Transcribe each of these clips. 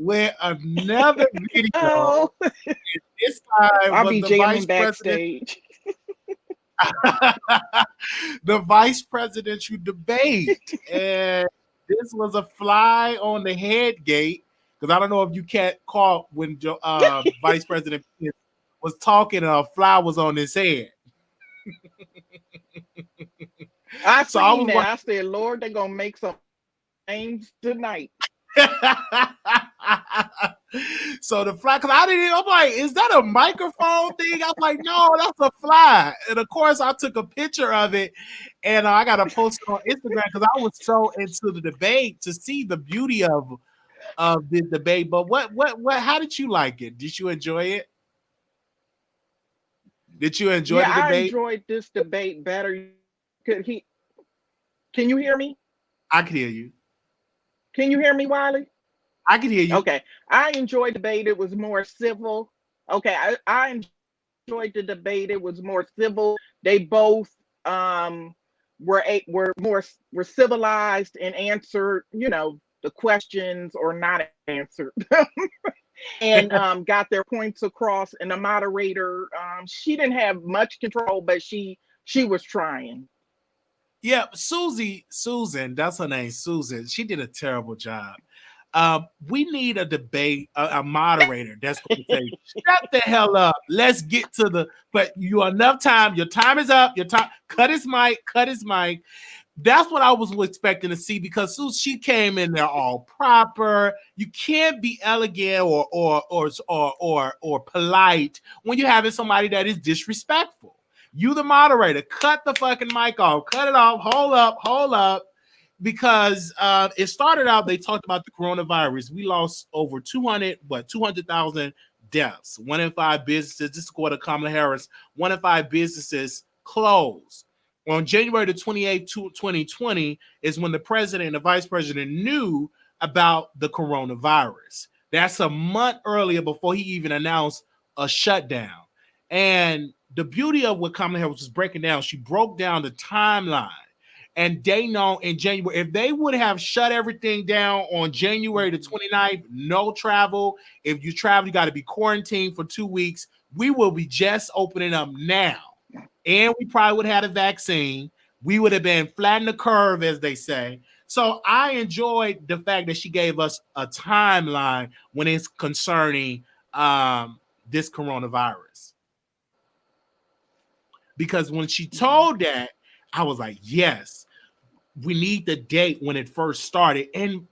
with another video. Oh, This time I'll was be the vice jamming president, backstage. the vice presidential debate, and this was a fly on the head gate because I don't know if you can't caught when Vice President Pence was talking and a fly was on his head. I So I seen was that. I said, Lord, they're gonna make some names tonight. so the fly, because I didn't, I'm like, is that a microphone thing? I'm like, no, that's a fly. And of course, I took a picture of it and I got to post it on Instagram because I was so into the debate to see the beauty of the debate. But how did you like it? Did you enjoy it? Did you enjoy Yeah, the I debate? enjoyed this debate better. Could he? Can you hear me? I can hear you. Can you hear me, Wiley? I can hear you. Okay, I enjoyed the debate. It was more civil. Okay, I enjoyed the debate. It was more civil. They both um were more were civilized and answered, the questions or not answered, and got their points across. And the moderator, she didn't have much control, but she was trying. Yeah, Susan, that's her name, Susan. She did a terrible job. We need a debate, a moderator that's going to say, "Shut the hell up. Let's get to the." But you enough time. Your time is up. Your time. Cut his mic. Cut his mic. That's what I was expecting to see because she came in there all proper. You can't be elegant or polite when you're having somebody that is disrespectful. You, the moderator, cut the fucking mic off. Cut it off. Hold up. Because it started out, they talked about the coronavirus. We lost over 200,000 deaths. 1 in 5 businesses, this is according to Kamala Harris, 1 in 5 businesses closed. On January the 28th, 2020 is when the president and the vice president knew about the coronavirus. That's a month earlier before he even announced a shutdown. And the beauty of what Kamala Harris was breaking down, she broke down the timeline. And they know in January, if they would have shut everything down on January the 29th, no travel. If you travel, you got to be quarantined for 2 weeks. We will be just opening up now. And we probably would have had a vaccine. We would have been flattening the curve, as they say. So I enjoyed the fact that she gave us a timeline when it's concerning this coronavirus. Because when she told that, I was like, yes, we need the date when it first started. And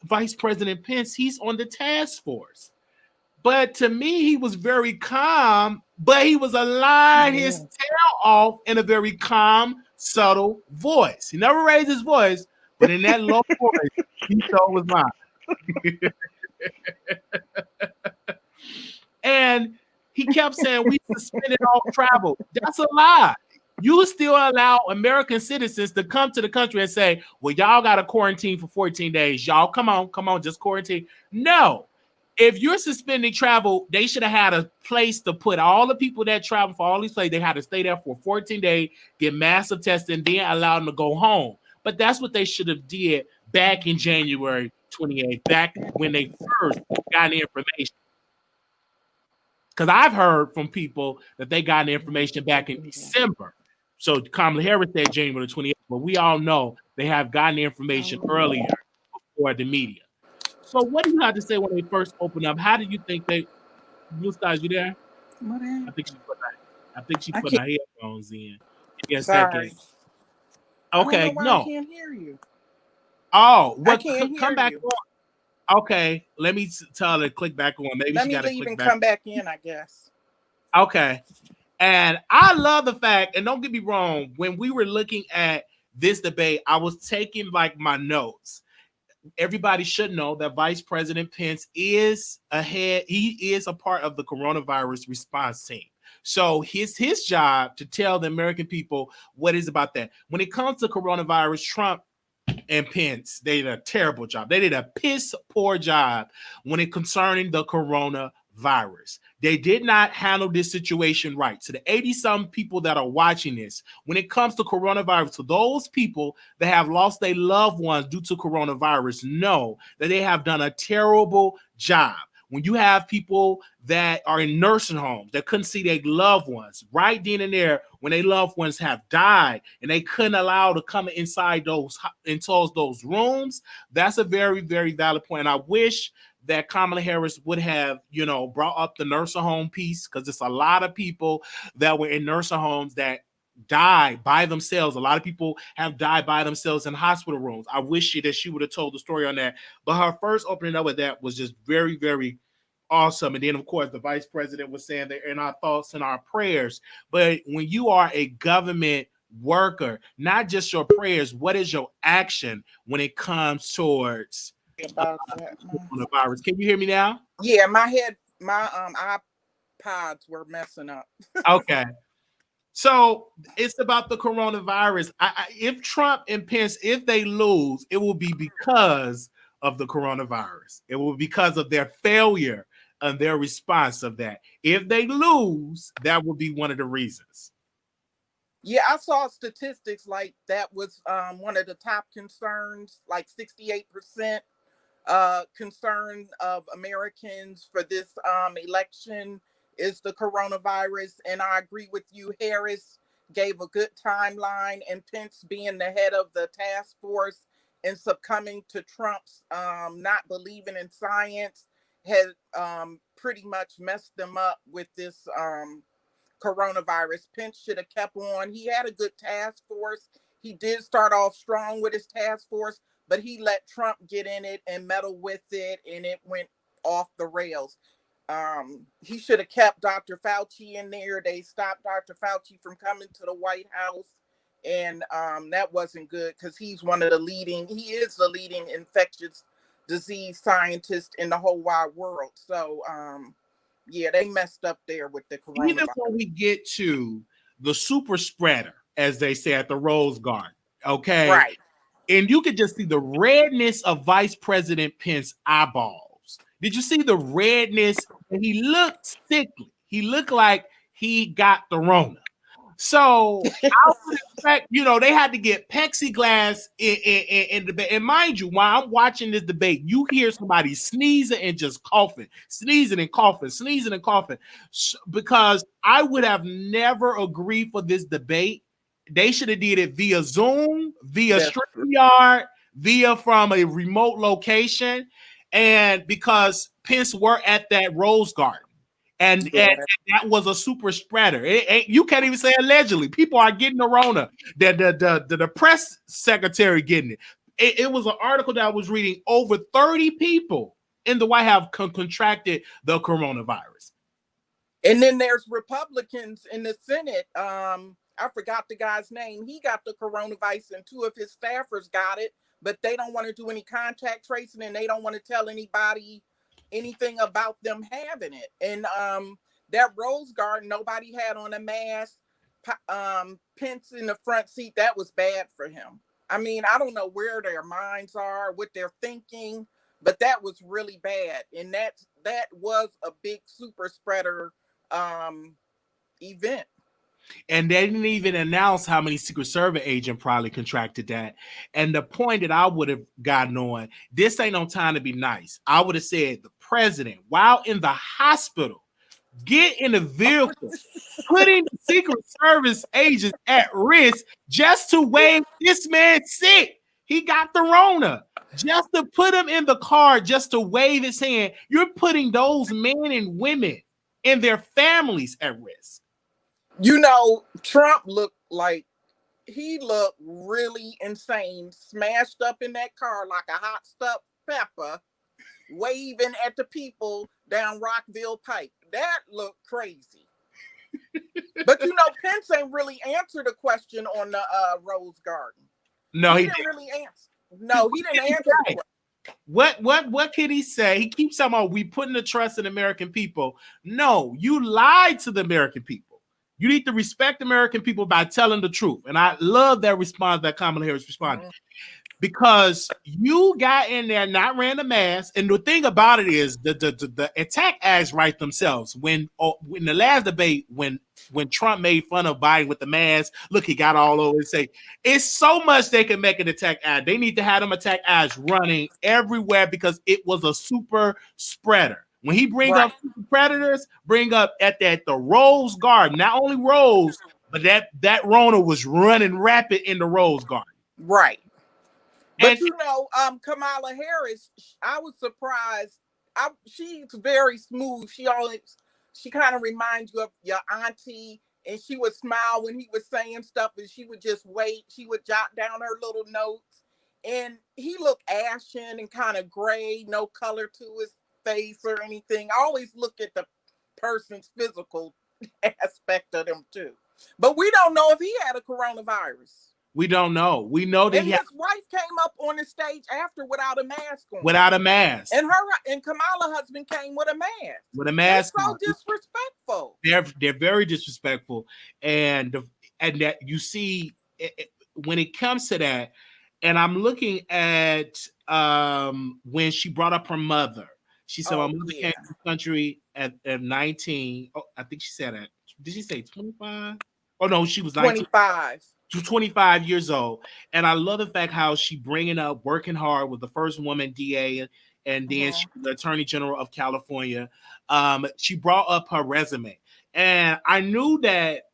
Vice President Pence, he's on the task force. But to me, he was very calm, but he was lying his tail off in a very calm, subtle voice. He never raised his voice, but in that low voice, he sure was lying. And he kept saying, we suspended all travel. That's a lie. You still allow American citizens to come to the country and say, well, y'all got to quarantine for 14 days. Y'all, come on, just quarantine. No. If you're suspending travel, they should have had a place to put all the people that travel for all these places. They had to stay there for 14 days, get massive testing, then allow them to go home. But that's what they should have did back in January 28th, back when they first got the information. Because I've heard from people that they got the information back in December. So Kamala Harris said January 28th, but we all know they have gotten the information earlier before the media. So what do you have to say when they first opened up? How do you think they? Blue Skies, you there? What happened? I think she put her headphones in. Give me a Sorry. second. Okay, I Okay, don't know why no. I can't hear you. Oh, I what? can't hear Come back you. on. Okay, let me tell her to click back on. Maybe Let she me got to leave click and back. come back in, I guess. Okay. And I love the fact, and don't get me wrong, when we were looking at this debate, I was taking like my notes. Everybody should know that Vice President Pence is ahead. He is a part of the coronavirus response team. So his job to tell the American people what is about that. When it comes to coronavirus, Trump and Pence, they did a terrible job. They did a piss poor job when it concerning the coronavirus. virus. They did not handle this situation right. To the 80-some people that are watching this, when it comes to coronavirus, to those people that have lost their loved ones due to coronavirus, know that they have done a terrible job. When you have people that are in nursing homes that couldn't see their loved ones right then and there when their loved ones have died and they couldn't allow to come inside those rooms, that's a very, very valid point. And I wish that Kamala Harris would have, brought up the nursing home piece, because it's a lot of people that were in nursing homes that died by themselves. A lot of people have died by themselves in hospital rooms. I wish that she would have told the story on that. But her first opening up with that was just very, very awesome. And then, of course, the vice president was saying they're in our thoughts and our prayers. But when you are a government worker, not just your prayers, what is your action when it comes towards About that. the virus? Can you hear me now? Yeah, my iPods were messing up. Okay. So it's about the coronavirus. If Trump and Pence, if they lose, it will be because of the coronavirus. It will be because of their failure and their response of that. If they lose, that will be one of the reasons. Yeah, I saw statistics like that was one of the top concerns, like 68% concern of Americans for this election is the coronavirus. And I agree with you. Harris gave a good timeline, and Pence being the head of the task force and succumbing to Trump's not believing in science had pretty much messed them up with this coronavirus. Pence should have kept on. He had a good task force. He did start off strong with his task force, but he let Trump get in it and meddle with it, and it went off the rails. He should have kept Dr. Fauci in there. They stopped Dr. Fauci from coming to the White House, and that wasn't good because he is the leading infectious disease scientist in the whole wide world. So, yeah, they messed up there with the coronavirus. Even when we get to the super spreader, as they say at the Rose Garden, okay? Right. And you could just see the redness of Vice President Pence's eyeballs. Did you see the redness? He looked sickly. He looked like he got the Rona. So I would expect, they had to get plexiglass in debate. And mind you, while I'm watching this debate, you hear somebody sneezing and just coughing, sneezing and coughing, sneezing and coughing. Because I would have never agreed for this debate. They should have did it via Zoom, via StreamYard, via from a remote location. And because Pence were at that Rose Garden. And that was a super spreader. You can't even say allegedly. People are getting the Rona. The press secretary getting it. It was an article that I was reading. Over 30 people in the White House contracted the coronavirus. And then there's Republicans in the Senate. I forgot the guy's name. He got the coronavirus, and 2 of his staffers got it, but they don't want to do any contact tracing, and they don't want to tell anybody anything about them having it. And that Rose Garden, nobody had on a mask. Pence in the front seat, that was bad for him. I mean, I don't know where their minds are, what they're thinking, but that was really bad. And that was a big super spreader event. And they didn't even announce how many Secret Service agents probably contracted that. And the point that I would have gotten on, this ain't no time to be nice. I would have said the president, while in the hospital, get in a vehicle, putting the Secret Service agents at risk just to wave this man sick. He got the Rona. Just to put him in the car, just to wave his hand. You're putting those men and women and their families at risk. Trump looked really insane, smashed up in that car like a hot stuffed pepper, waving at the people down Rockville Pike. That looked crazy. But Pence ain't really answered the question on the Rose Garden. No, he didn't really answer. No, he didn't answer the question. What can he say? He keeps talking about we putting the trust in American people. No, you lied to the American people. You need to respect American people by telling the truth. And I love that response that Kamala Harris responded. because you got in there, not ran the mask. And the thing about it is the attack acts right themselves. When the last debate, when Trump made fun of Biden with the mask, look, he got all over and say, it's so much they can make an attack ad. They need to have them attack ads running everywhere because it was a super spreader. When he bring up super predators, bring up at the Rose Garden, not only Rose, but that Rona was running rapid in the Rose Garden. Right. But And Kamala Harris, I was surprised. She's very smooth. She kind of reminds you of your auntie, and she would smile when he was saying stuff, and she would just wait. She would jot down her little notes, and he looked ashen and kind of gray, no color to his face or anything. I always look at the person's physical aspect of them too. But we don't know if he had a coronavirus. We don't know. We know that his wife came up on the stage after without a mask on. Without a mask. And Kamala's husband came with a mask. With a mask. They're so disrespectful. They're very disrespectful. And that you see when it comes to that, and I'm looking at when she brought up her mother. She said, my mother came to the country at 19. Oh, I think she said that. Did she say 25? Oh, no, she was 19. 25. To 25 years old. And I love the fact how she bringing up working hard with the first woman DA, and then she was the Attorney General of California. She brought up her resume. And I knew that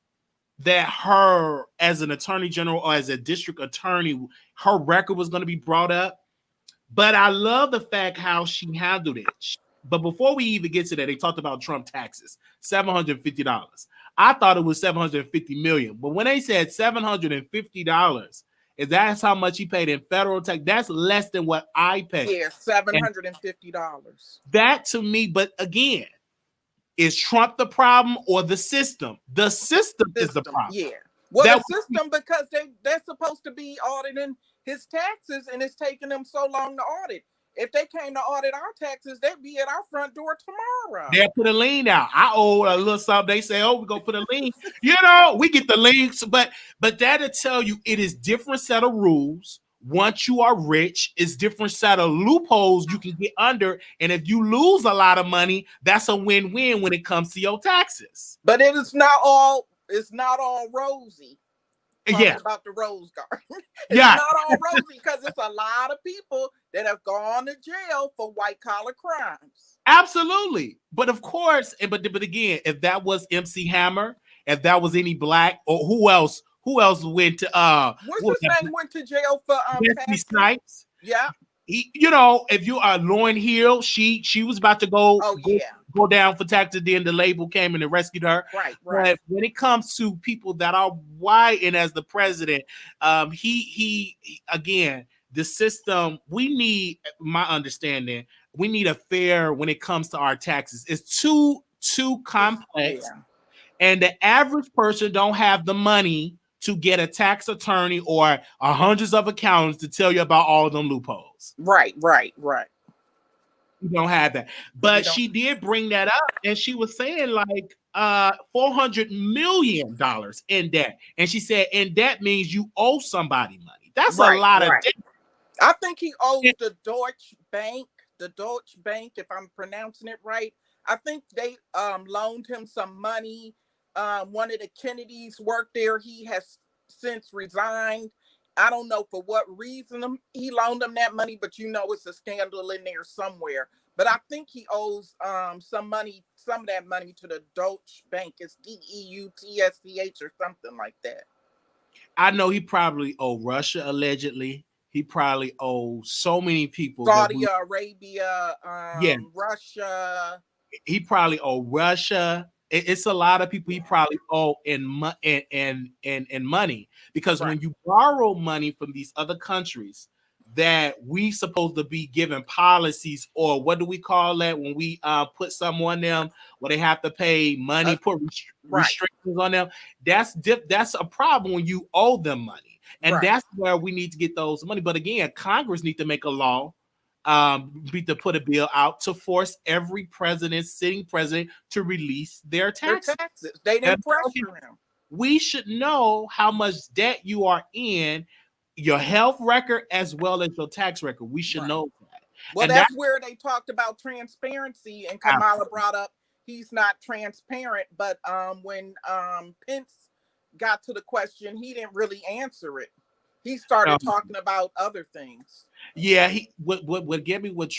her as an Attorney General or as a district attorney, her record was going to be brought up. But I love the fact how she handled it. But before we even get to that, they talked about Trump taxes, $750. I thought it was $750 million. But when they said $750, if that's how much he paid in federal tax, that's less than what I paid. Yeah, $750. That to me, but again, is Trump the problem or the system? The system is the problem. Yeah. Well, the system, because they're supposed to be auditing his taxes, and it's taking them so long to audit. If they came to audit our taxes, they'd be at our front door tomorrow. They'll put a lien out. I owe a little something. They say, oh, we're going to put a lien. You know, we get the liens. But that'll tell you it is different set of rules. Once you are rich, it's different set of loopholes you can get under. And if you lose a lot of money, that's a win-win when it comes to your taxes. But it's not all rosy. Yeah, about the Rose Garden. It's not all rosy because it's a lot of people that have gone to jail for white collar crimes. Absolutely, but of course, but again, if that was MC Hammer, if that was any black or who else went to what's his name went to jail for Snipes? Yeah. If you are Lauryn Hill, she was about to go down for taxes. Then the label came and rescued her. Right. But when it comes to people that are white and as the president, he again, the system. We need, my understanding, we need a fair when it comes to our taxes. It's too complex, and the average person don't have the money to get a tax attorney or hundreds of accountants to tell you about all of them loopholes. Right. You don't have that. But she did bring that up, and she was saying like $400 million in debt. And she said, and that means you owe somebody money. That's a lot of debt. I think he owes the Deutsche Bank, if I'm pronouncing it right. I think they loaned him some money. One of the Kennedys worked there. He has since resigned. I don't know for what reason he loaned them that money, but it's a scandal in there somewhere. But I think he owes some of that money to the Deutsche Bank. It's DEUTSCH or something like that. I know he probably owed Russia, allegedly. He probably owes so many people. Saudi Arabia, Russia. He probably owed Russia. It's a lot of people he probably owe in money, because when you borrow money from these other countries that we supposed to be given policies, or what do we call that when we put something on them where they have to pay money, put restrictions on them. That's a problem when you owe them money, and that's where we need to get those money. But again, Congress need to make a law. To put a bill out to force every sitting president to release their taxes. They didn't pressure him. We should know how much debt you are in your health record as well as your tax record. We should Right. know that. Well, And that's where they talked about transparency, and Kamala absolutely. brought up he's not transparent. But when Pence got to the question, he didn't really answer it. He started talking about other things. Yeah, he would get me with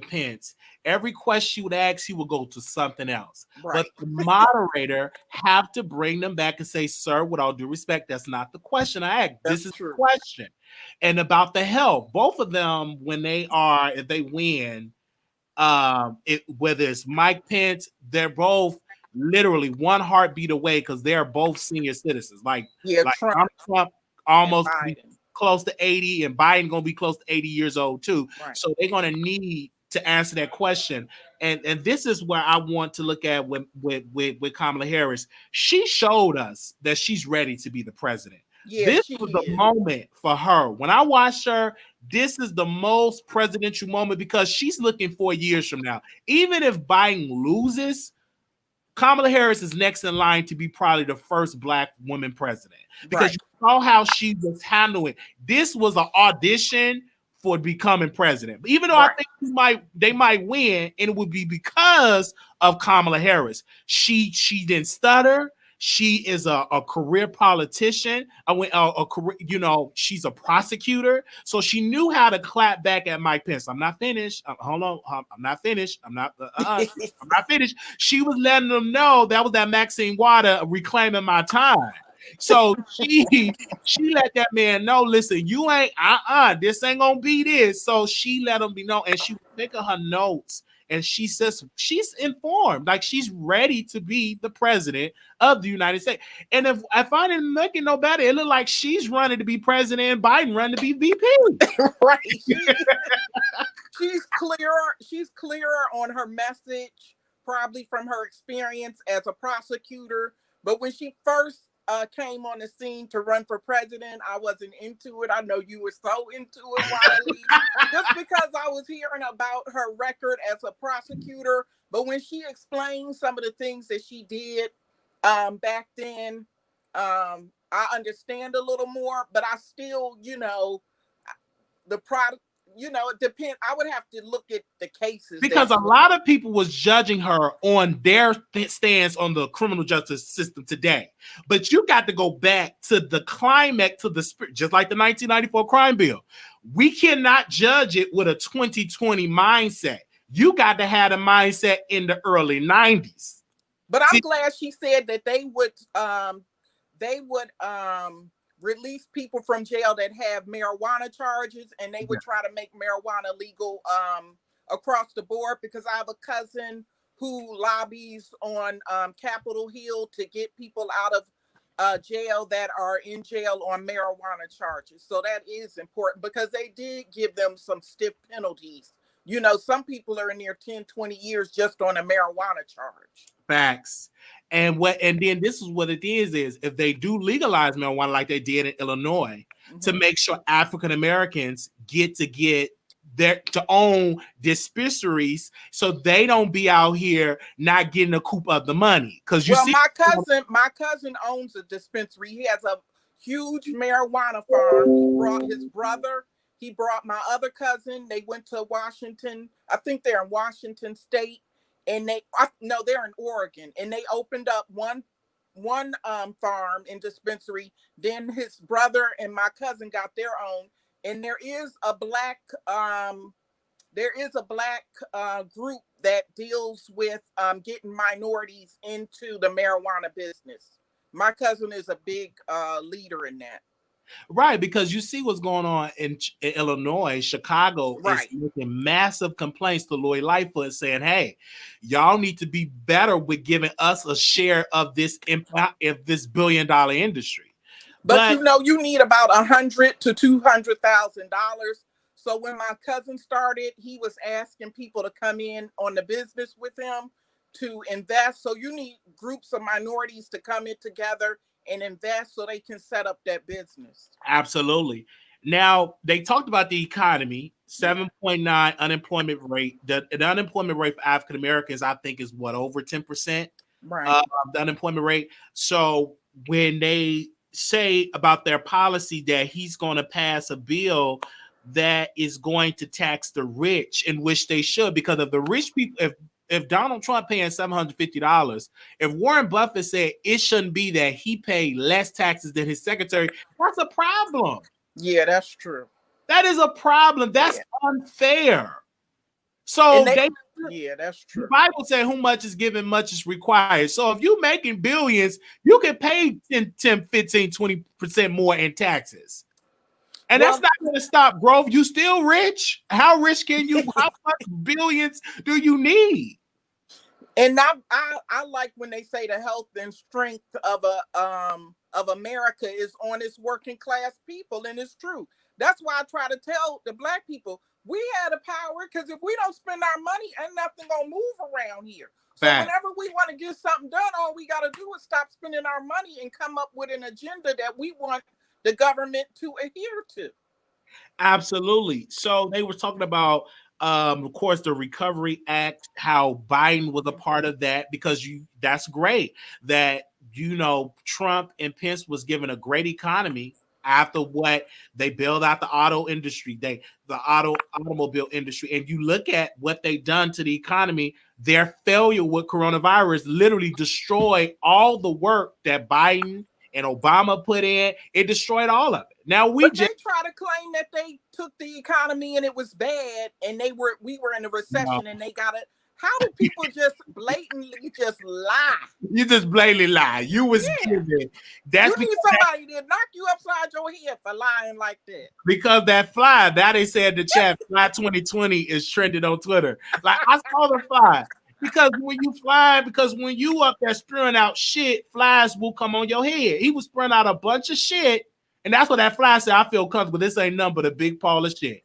Pence. Every question you would ask, he would go to something else. Right. But the moderator have to bring them back and say, "Sir, with all due respect, that's not the question I asked. That's This is true. the question." And about the health, both of them, if they win, whether it's Mike Pence, they're both literally one heartbeat away because they're both senior citizens. Like Trump almost and Biden. close to 80, and Biden gonna be close to 80 years old too. Right. So they're gonna need to answer that question. And this is where I want to look at with Kamala Harris. She showed us that she's ready to be the president. Yeah, this was the moment for her. When I watched her, this is the most presidential moment because she's looking 4 years from now. Even if Biden loses, Kamala Harris is next in line to be probably the first Black woman president because you saw how she was handling. This was an audition for becoming president. But even though I think they might win, and it would be because of Kamala Harris. She didn't stutter. She is a career politician. She's a prosecutor. So she knew how to clap back at Mike Pence. I'm not finished. Hold on. I'm not finished. I'm not finished. She was letting them know that was that Maxine Waters reclaiming my time. So she let that man know, listen, you ain't this ain't gonna be this. So she let him be known, and she was making her notes. And she says she's informed, like she's ready to be the president of the United States. And if I didn't make it no better, it looked like she's running to be president and Biden running to be VP. Right. She's clearer. She's clearer on her message, probably from her experience as a prosecutor. But when she first came on the scene to run for president, I wasn't into it. I know you were so into it, Wiley, just because I was hearing about her record as a prosecutor. But when she explained some of the things that she did back then, I understand a little more. But I still, the product. It depends. I would have to look at the cases because a lot of people was judging her on their stance on the criminal justice system today. But you got to go back to the climax, to the spirit, just like the 1994 crime bill. We cannot judge it with a 2020 mindset. You got to have a mindset in the early 90s. But I'm glad she said that they would release people from jail that have marijuana charges, and they would try to make marijuana legal across the board, because I have a cousin who lobbies on Capitol Hill to get people out of jail that are in jail on marijuana charges. So that is important, because they did give them some stiff penalties. Some people are in there 10, 20 years just on a marijuana charge. Facts. And then this is what it is if they do legalize marijuana like they did in Illinois, to make sure African Americans get to own dispensaries, so they don't be out here not getting a coup of the money. Because my cousin owns a dispensary. He has a huge marijuana farm. He brought his brother. He brought my other cousin. They went to Washington. I think they're in Washington State. And they're in Oregon, and they opened up one farm and dispensary. Then his brother and my cousin got their own, and there is a black group that deals with getting minorities into the marijuana business. My cousin is a big leader in that. Right, because you see what's going on in Illinois. Chicago is making massive complaints to Lori Lightfoot, saying, hey, y'all need to be better with giving us a share of this billion-dollar industry. But you need about $100,000 to $200,000. So when my cousin started, he was asking people to come in on the business with him to invest. So you need groups of minorities to come in together and invest so they can set up that business. Absolutely. Now, they talked about the economy, 7.9 unemployment rate. The unemployment rate for African Americans, I think, is over 10%. Right. The unemployment rate. So when they say about their policy that he's going to pass a bill that is going to tax the rich, in which they should, because of the rich people. If Donald Trump paying $750, if Warren Buffett said it shouldn't be that he paid less taxes than his secretary, that's a problem. Yeah, that's true. That is a problem. That's unfair. So yeah, that's true. The Bible says who much is given, much is required. So if you're making billions, you can pay 10, 15, 20% more in taxes. And that's not going to stop growth. You still rich. How rich can you? How much billions do you need? And I like when they say the health and strength of America is on its working class people, and it's true. That's why I try to tell the Black people we had a power, because if we don't spend our money, ain't nothing gonna move around here. So whenever we want to get something done, all we got to do is stop spending our money and come up with an agenda that we want the government to adhere to. Absolutely. So they were talking about, of course, the Recovery Act, how Biden was a part of that, because that's great that, Trump and Pence was given a great economy after what they built out the auto industry, the automobile industry. And you look at what they done to the economy, their failure with coronavirus literally destroyed all the work that Biden and Obama put in. It destroyed all of it. Now they try to claim that they took the economy and it was bad, and we were in a recession, and they got it. How do people just blatantly just lie? You just blatantly lie. You was giving. That's you need somebody to knock you upside your head for lying like that. Because that fly, that they said the chat, Fly 2020 is trending on Twitter. Like, I saw the fly. Because when you up there spewing out shit, flies will come on your head. He was spewing out a bunch of shit, and that's what that fly said. I feel comfortable. This ain't nothing but a big pile of shit.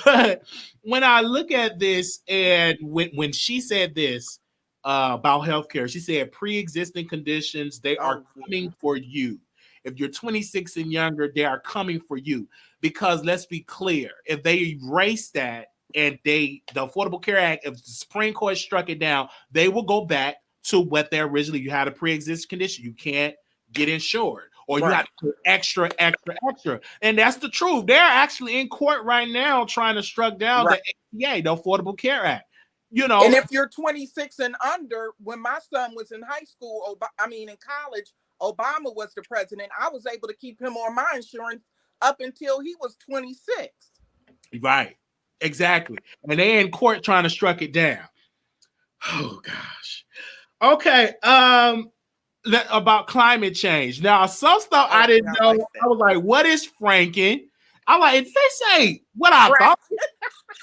But when I look at this, and when she said this about healthcare, she said pre-existing conditions, they are coming for you. If you're 26 and younger, they are coming for you. Because let's be clear, if they erase that and the Affordable Care Act, if the Supreme Court struck it down, they will go back to what they originally, you had a pre-existing condition. You can't get insured. Or you have to put extra. And that's the truth. They're actually in court right now trying to struck down the ACA, the Affordable Care Act. And if you're 26 and under, when my son was in high school, in college, Obama was the president. I was able to keep him on my insurance up until he was 26. Right. Exactly. And they're in court trying to struck it down. Oh, gosh. Okay. About climate change. Now, some stuff I didn't know. I was like, what is franking? I'm like, if they say what I thought,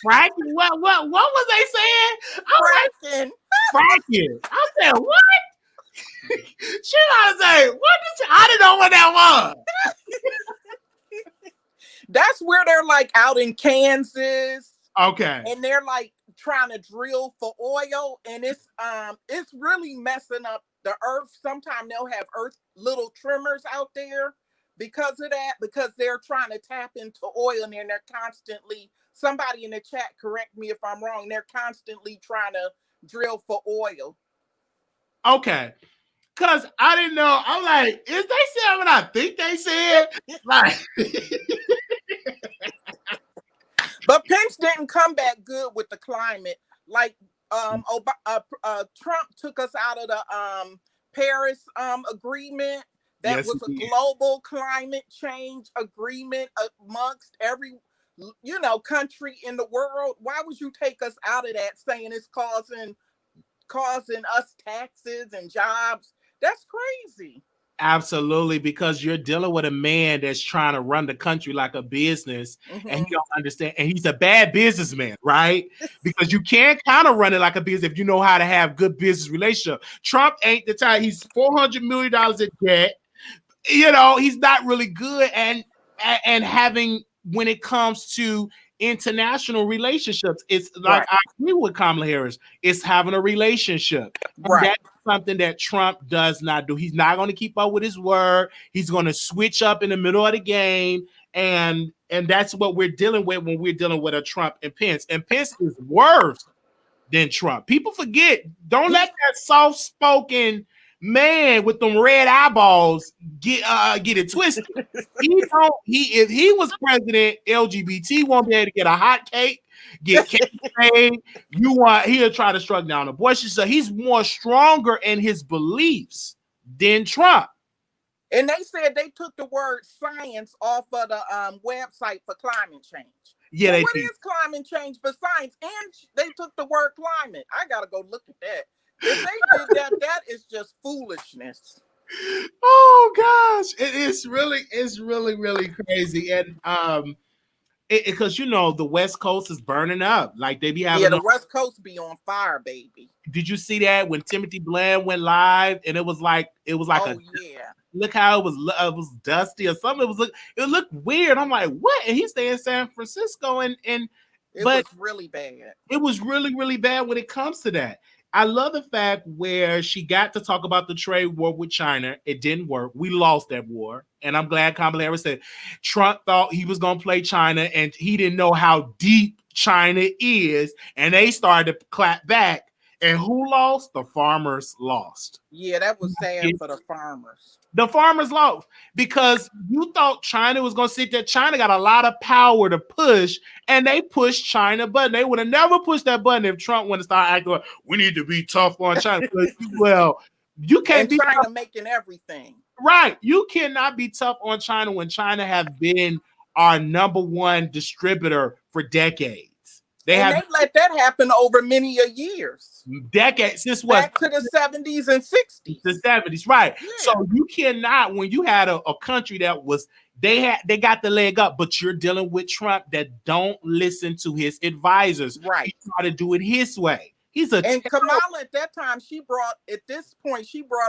fracking, what was they saying? Fracking. I said, what? She gotta say, I didn't know what that was. That's where they're like out in Kansas. Okay. And they're like trying to drill for oil, and it's really messing up the earth. Sometimes they'll have little tremors out there because of that, because they're trying to tap into oil, and they're constantly, somebody in the chat, correct me if I'm wrong, they're constantly trying to drill for oil. Okay. Because I didn't know. I'm like, is they saying what I think they said? Like, but Pence didn't come back good with the climate. Like, Trump took us out of the Paris agreement. That was a global climate change agreement amongst every country in the world. Why would you take us out of that, saying it's causing us taxes and jobs? That's crazy. Absolutely, because you're dealing with a man that's trying to run the country like a business, and he don't understand, and he's a bad businessman, right? Because you can't kind of run it like a business if you know how to have good business relationship. Trump ain't the type. He's $400 million in debt. He's not really good and having, when it comes to international relationships. It's like, I agree with Kamala Harris. It's having a relationship. Right. That's something that Trump does not do. He's not going to keep up with his word. He's going to switch up in the middle of the game. And that's what we're dealing with when we're dealing with a Trump and Pence. And Pence is worse than Trump. People forget. Don't let that soft-spoken man with them red eyeballs get it twisted. If he was president, LGBT won't be able to get a hot cake, get cake made. He'll try to strike down abortion. So he's more stronger in his beliefs than Trump. And they said they took the word science off of the website for climate change. Yeah, well, what is climate change but science? And they took the word climate. I gotta go look at that. If they did that, that is just foolishness. Oh gosh, it's really crazy. And because the West Coast is burning up. Like they be having the West Coast be on fire, baby. Did you see that when Timothy Bland went live and it was like oh yeah. Look how it was dusty or something. It looked weird. I'm like, what? And he stayed in San Francisco and it was really bad. It was really bad when it comes to that. I love the fact where she got to talk about the trade war with China. It didn't work. We lost that war. And I'm glad Kamala Harris said Trump thought he was going to play China and he didn't know how deep China is. And they started to clap back. And who lost? The farmers lost. Yeah, that was sad for the farmers. The farmers lost because you thought China was going to sit there. China got a lot of power to push, and they pushed China button. They would have never pushed that button if Trump wouldn't start acting like, we need to be tough on China. Well, you can't be China tough. Making everything. Right. You cannot be tough on China when China have been our number one distributor for decades. They let that happen over many years. Decades since what? Back to the 70s and 60s. The 70s, right. Yeah. So you cannot, when you had a country that was, they got the leg up, but you're dealing with Trump that don't listen to his advisors. Right. He try to do it his way. And Kamala at that time, she brought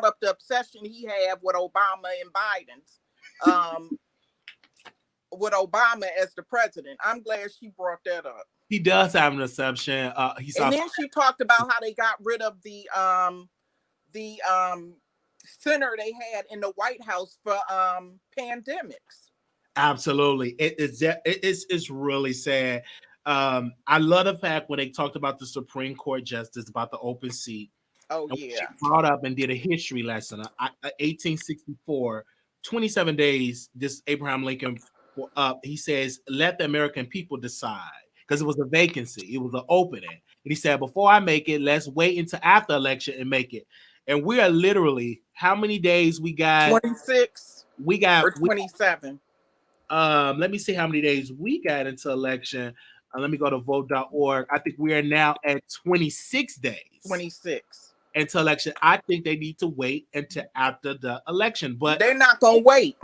up the obsession he had with Obama and Biden's. With Obama as the president. I'm glad she brought that up. He does have an assumption. And then she talked about how they got rid of the center they had in the White House for pandemics. Absolutely, it's really sad. I love the fact when they talked about the Supreme Court justice about the open seat. Oh yeah, she brought up and did a history lesson. 1864, 27 days. This Abraham Lincoln up. He says, "Let the American people decide." Because it was a vacancy, it was an opening. And he said, before I make it, let's wait until after election and make it. And we are literally, how many days we got? 26. We got or 27. Let me see how many days we got until election. Let me go to vote.org. I think we are now at 26 days. 26. Until election. I think they need to wait until after the election. But they're not going to wait.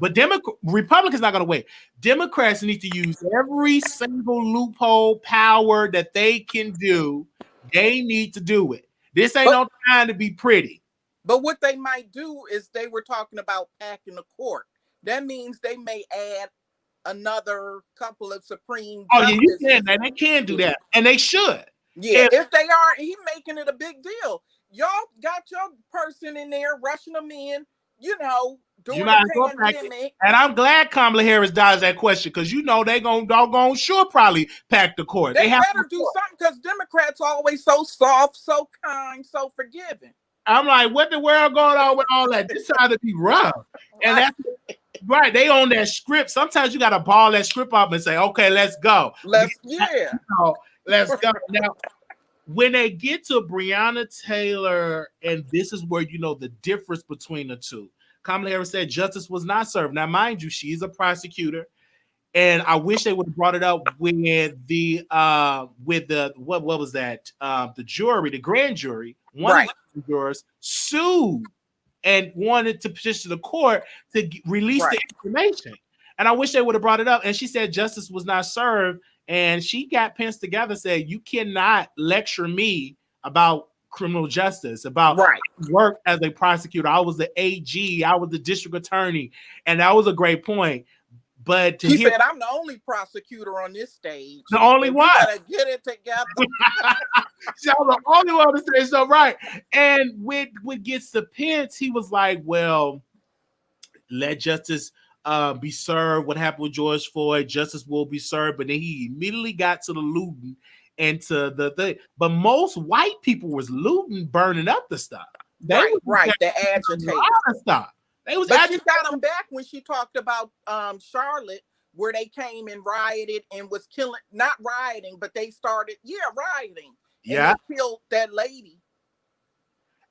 But Republicans not going to wait. Democrats need to use every single loophole power that they can do. They need to do it. This ain't no time to be pretty. But what they might do is they were talking about packing the court. That means they may add another couple of Supreme. Oh yeah, you can. And they can do that, and they should. Yeah, if they are, he's making it a big deal. Y'all got your person in there, rushing them in. During the pandemic. And I'm glad Kamala Harris dodged that question because they gonna doggone sure probably pack the court. They better do something because Democrats are always so soft, so kind, so forgiving. I'm like, what the world going on with all that? This ought to be rough. And that's right. They own that script. Sometimes you gotta ball that script up and say, okay, let's go. Let's go. Now, when they get to Breonna Taylor, and this is where the difference between the two. Kamala Harris said justice was not served. Now, mind you, she's a prosecutor, and I wish they would have brought it up with the what was that? The jury, the grand jury, one of the jurors sued and wanted to petition the court to release the information. And I wish they would have brought it up. And she said justice was not served, and she got pens together, said you cannot lecture me about criminal justice, about work as a prosecutor. I was the AG, I was the district attorney, and that was a great point. But she said, I'm the only prosecutor on this stage. The only one. You gotta get it together. She was the only one to say so, right? And when gets to Pence, he was like, well, let justice be served. What happened with George Floyd, justice will be served. But then he immediately got to the looting and to the thing. But most white people was looting, burning up the stuff. They Right. The a agitator. lot of stuff. They was But she got them back when she talked about Charlotte, where they came and rioted and was killing, not rioting, but they started, rioting. And they killed that lady.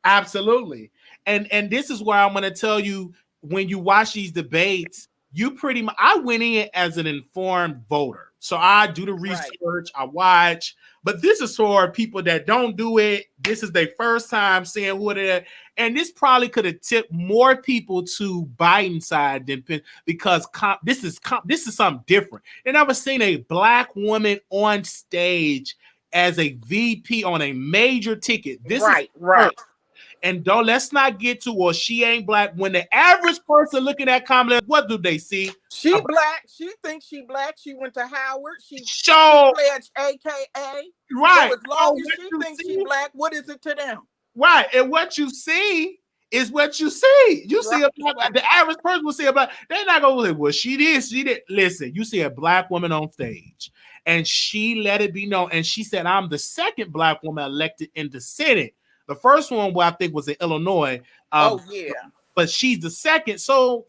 Absolutely. And this is where I'm going to tell you, when you watch these debates, you pretty much, I went in as an informed voter. So I do the research, I watch, but this is for people that don't do it. This is their first time seeing who it is. And this probably could have tipped more people to Biden's side than because this is something different. They never seen a black woman on stage as a VP on a major ticket. This is right. And let's not get to, well, she ain't black. When the average person looking at comments, what do they see? She black. She thinks she black. She went to Howard. She pledged AKA. Right. So as long as she thinks she black, what is it to them? Right. And what you see is what you see. You see a black, the average person will see a black. They're not going to say, well, she did. Listen, you see a black woman on stage, and she let it be known. And she said, I'm the second black woman elected in the Senate. The first one, I think, was in Illinois. But she's the second. So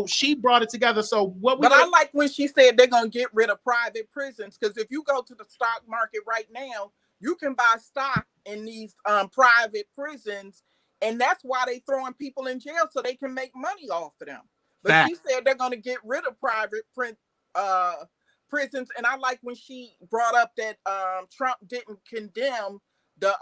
she brought it together. So I like when she said they're gonna get rid of private prisons, because if you go to the stock market right now, you can buy stock in these private prisons, and that's why they throwing people in jail, so they can make money off of them. But she said they're gonna get rid of private prisons, and I like when she brought up that Trump didn't condemn the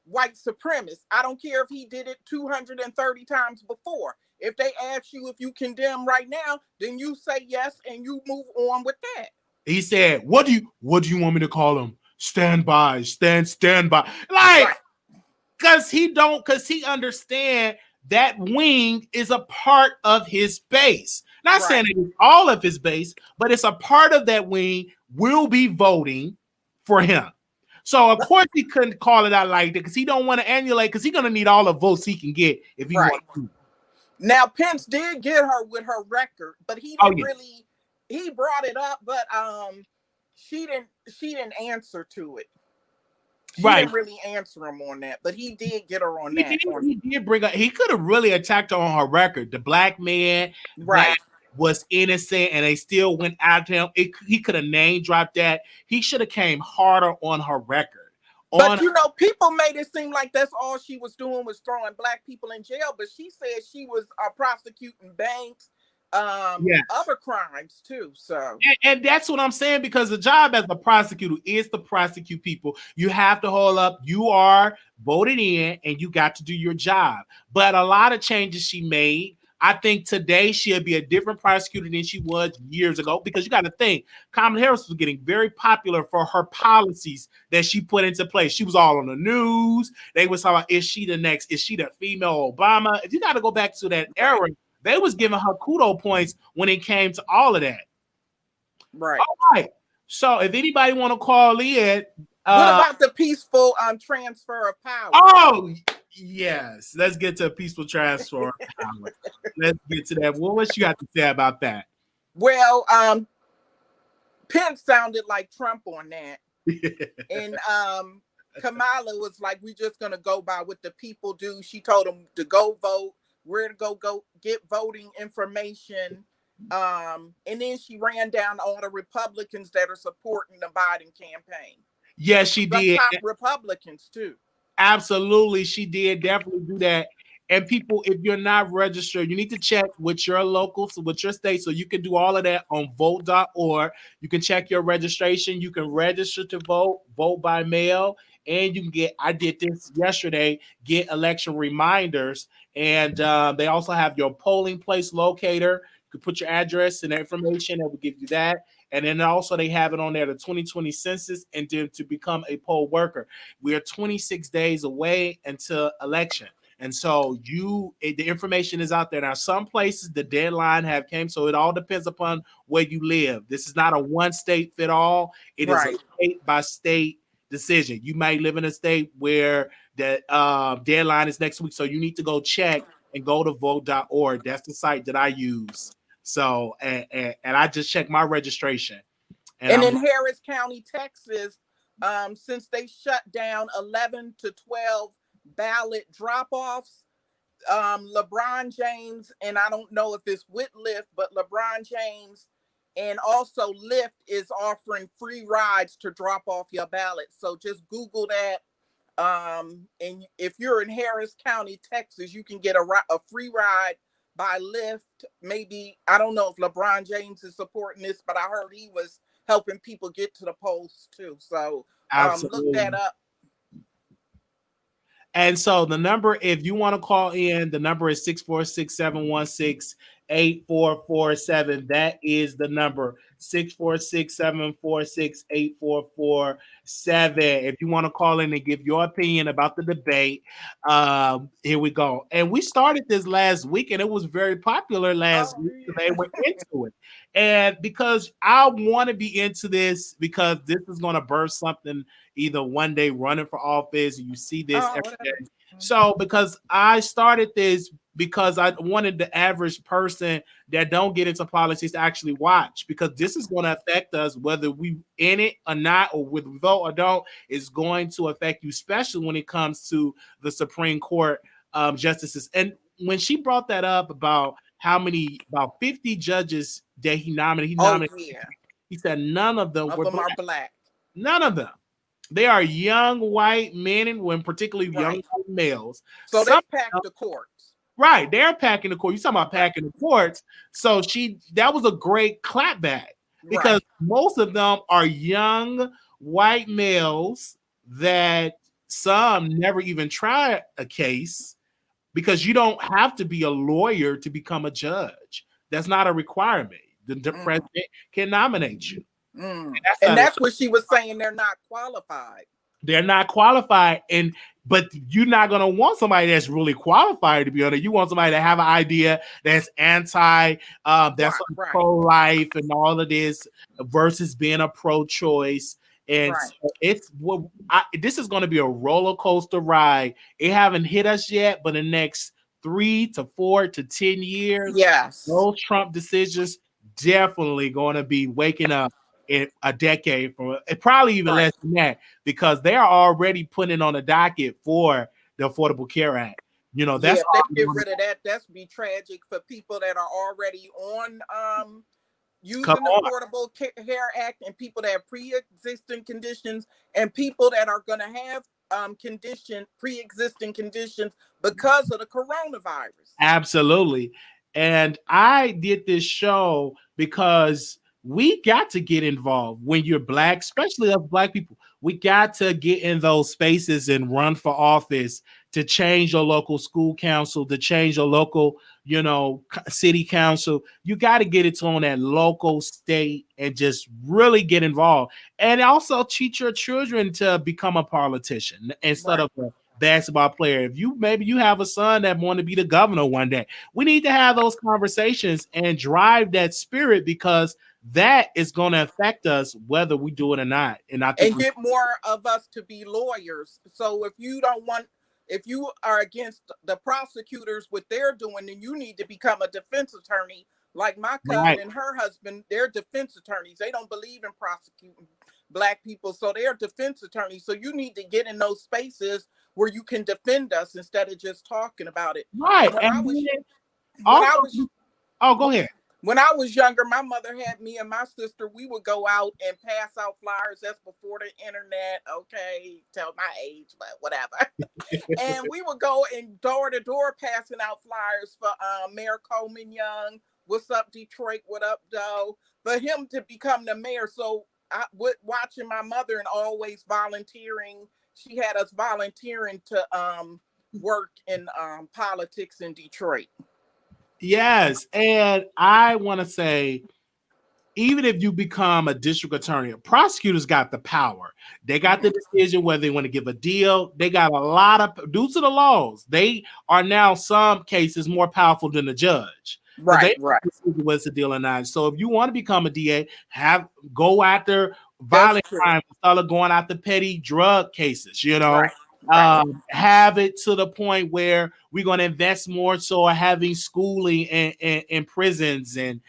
white supremacists. I don't care if he did it 230 times before. If they ask you if you condemn right now, then you say yes and you move on with that. He said, what do you want me to call him? Stand by. Like, because he understand that wing is a part of his base. Not saying it is all of his base, but it's a part of that wing will be voting for him. So, of course, he couldn't call it out like that, because he don't want to annulate, because he's going to need all the votes he can get if he wants to. Now, Pence did get her with her record, but he didn't really, he brought it up, but she didn't answer to it. She didn't really answer him on that, but he did get her on that. He did bring up, he could have really attacked her on her record. The black man that was innocent and they still went after him. He could have name dropped that. He should have came harder on her record. But people made it seem like that's all she was doing was throwing black people in jail. But she said she was prosecuting banks, other crimes too. So and that's what I'm saying, because the job as a prosecutor is to prosecute people. You have to hold up. You are voted in and you got to do your job. But a lot of changes she made. I think today she'll be a different prosecutor than she was years ago, because you got to think Kamala Harris was getting very popular for her policies that she put into place. She was all on the news. They was talking about, is she the next? Is she the female Obama? If you got to go back to that era, they was giving her kudo points when it came to all of that. Right. All right. So if anybody want to call in. What about the peaceful transfer of power? Oh, yes. Let's get to a peaceful transfer of power. Let's get to that. What you got to say about that? Well, Pence sounded like Trump on that. And Kamala was like, we're just going to go by what the people do. She told them to go vote. We're to go get voting information. And then she ran down all the Republicans that are supporting the Biden campaign. Yes, she did. Top Republicans too. Absolutely, she did definitely do that. And people, if you're not registered, you need to check with your local, with your state, so you can do all of that on vote.org. You can check your registration. You can register to vote by mail, and you can get, I did this yesterday, get election reminders. And they also have your polling place locator. You can put your address and information, that will give you that. And then also they have it on there, the 2020 census, and then to become a poll worker. We are 26 days away until election. And so the information is out there. Now, some places the deadline have came, so it all depends upon where you live. This is not a one state fit all. It is a state by state decision. You might live in a state where the deadline is next week. So you need to go check and go to vote.org. That's the site that I use. So, and I just checked my registration. And in Harris County, Texas, since they shut down 11 to 12 ballot drop-offs, LeBron James, and I don't know if it's with Lyft, but LeBron James and also Lyft is offering free rides to drop off your ballot. So just Google that. And if you're in Harris County, Texas, you can get a free ride by Lyft. Maybe, I don't know if LeBron James is supporting this, but I heard he was helping people get to the polls too. So look that up. And so the number, if you want to call in, the number is 646-716-8447. That is the number, 646-746-8447. If you want to call in and give your opinion about the debate, here we go. And we started this last week, and it was very popular last week. So they went into it. And because I want to be into this, because this is going to birth something either one day running for office, and you see this every day. So because I started this because I wanted the average person that don't get into politics to actually watch, because this is going to affect us whether we in it or not, or whether we vote or don't. It's going to affect you, especially when it comes to the Supreme Court justices. And when she brought that up about how many, about 50 judges that he nominated, he said none of them were are black. None of them. They are young white men and women, particularly young white males. So they pack the courts. Right. They're packing the courts. You're talking about packing the courts. So that was a great clapback, because most of them are young white males that some never even try a case, because you don't have to be a lawyer to become a judge. That's not a requirement. The president can nominate you. And that's what she was saying. They're not qualified. They're not qualified. But you're not going to want somebody that's really qualified to be on it. You want somebody that have an idea that's anti, that's pro-life and all of this, versus being a pro-choice. And so this is going to be a roller coaster ride. It haven't hit us yet, but in the next 3 to 4 to 10 years, those Trump decisions definitely going to be waking up in a decade, for probably even less than that, because they are already putting on a docket for the Affordable Care Act. You know, that's if they get rid of that, that's be tragic for people that are already on using the Affordable Care Act, and people that have pre-existing conditions, and people that are going to have pre-existing conditions because of the coronavirus. Absolutely. And I did this show because we got to get involved when you're black, especially of black people. We got to get in those spaces and run for office to change your local school council, to change your local, city council. You got to get it on that local, state, and just really get involved. And also teach your children to become a politician instead of a basketball player. If maybe you have a son that want to be the governor one day, we need to have those conversations and drive that spirit, because that is going to affect us whether we do it or not. And I think get more of us to be lawyers. So if you are against the prosecutors, what they're doing, then you need to become a defense attorney. Like my cousin and her husband, they're defense attorneys. They don't believe in prosecuting black people, so they're defense attorneys. So you need to get in those spaces where you can defend us instead of just talking about it. Right. Go ahead. When I was younger, my mother had me and my sister, we would go out and pass out flyers. That's before the internet. Okay, tell my age, but whatever. And we would go and door to door passing out flyers for Mayor Coleman Young. What's up, Detroit? What up, Doe? For him to become the mayor. So I would watching my mother and always volunteering. She had us volunteering to work in politics in Detroit. Yes. And I want to say, even if you become a district attorney, prosecutors got the power. They got the decision whether they want to give a deal. They got a lot of, due to the laws, they are now some cases more powerful than the judge. Right. What's the deal or not? So if you want to become a DA, go after violent crime instead of going after petty drug cases, have it to the point where we're going to invest more so having schooling in prisons and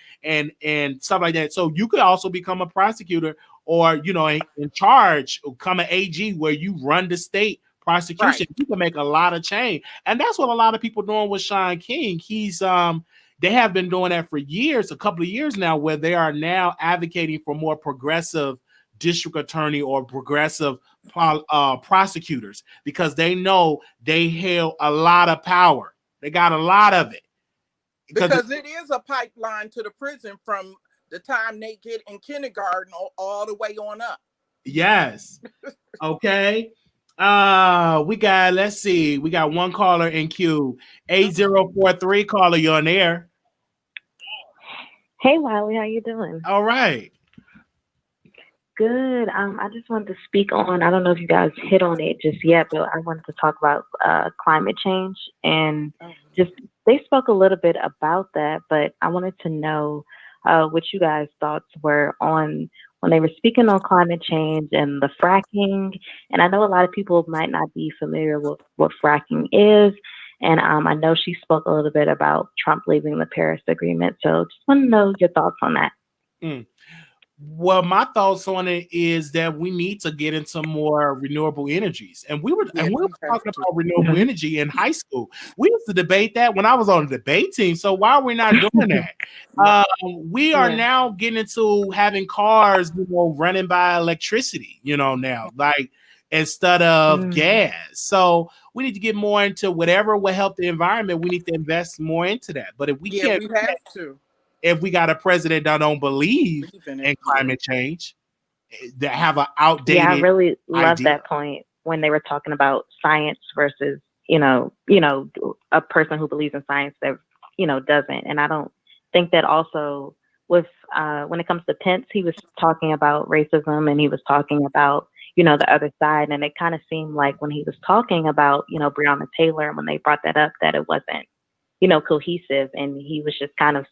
stuff like that. So you could also become a prosecutor or in charge, or come an AG where you run the state prosecution, you can make a lot of change. And that's what a lot of people doing with Sean King. He's they have been doing that for years, a couple of years now, where they are now advocating for more progressive district attorney or progressive prosecutors, because they know they held a lot of power. They got a lot of it. Because it is a pipeline to the prison from the time they get in kindergarten all the way on up. Yes. Okay. We got one caller in queue. 8043 caller, you're on air. Hey Wiley, how you doing? All right. Good. I just wanted to speak on, I don't know if you guys hit on it just yet, but I wanted to talk about climate change, and just they spoke a little bit about that, but I wanted to know what you guys' thoughts were on when they were speaking on climate change and the fracking. And I know a lot of people might not be familiar with what fracking is. And I know she spoke a little bit about Trump leaving the Paris Agreement. So just want to know your thoughts on that. Well, my thoughts on it is that we need to get into more renewable energies. And we were talking about renewable energy in high school. We used to debate that when I was on the debate team. So why are we not doing that? We are now getting into having cars, running by electricity, now, like instead of gas. So we need to get more into whatever will help the environment. We need to invest more into that. But if we can't, we have to. If we got a president that don't believe in climate change, that have an outdated I really love that point when they were talking about science versus, a person who believes in science that, doesn't. And I don't think that also with, when it comes to Pence, he was talking about racism and he was talking about, the other side. And it kind of seemed like when he was talking about, Breonna Taylor, and when they brought that up, that it wasn't, cohesive. And he was just kind of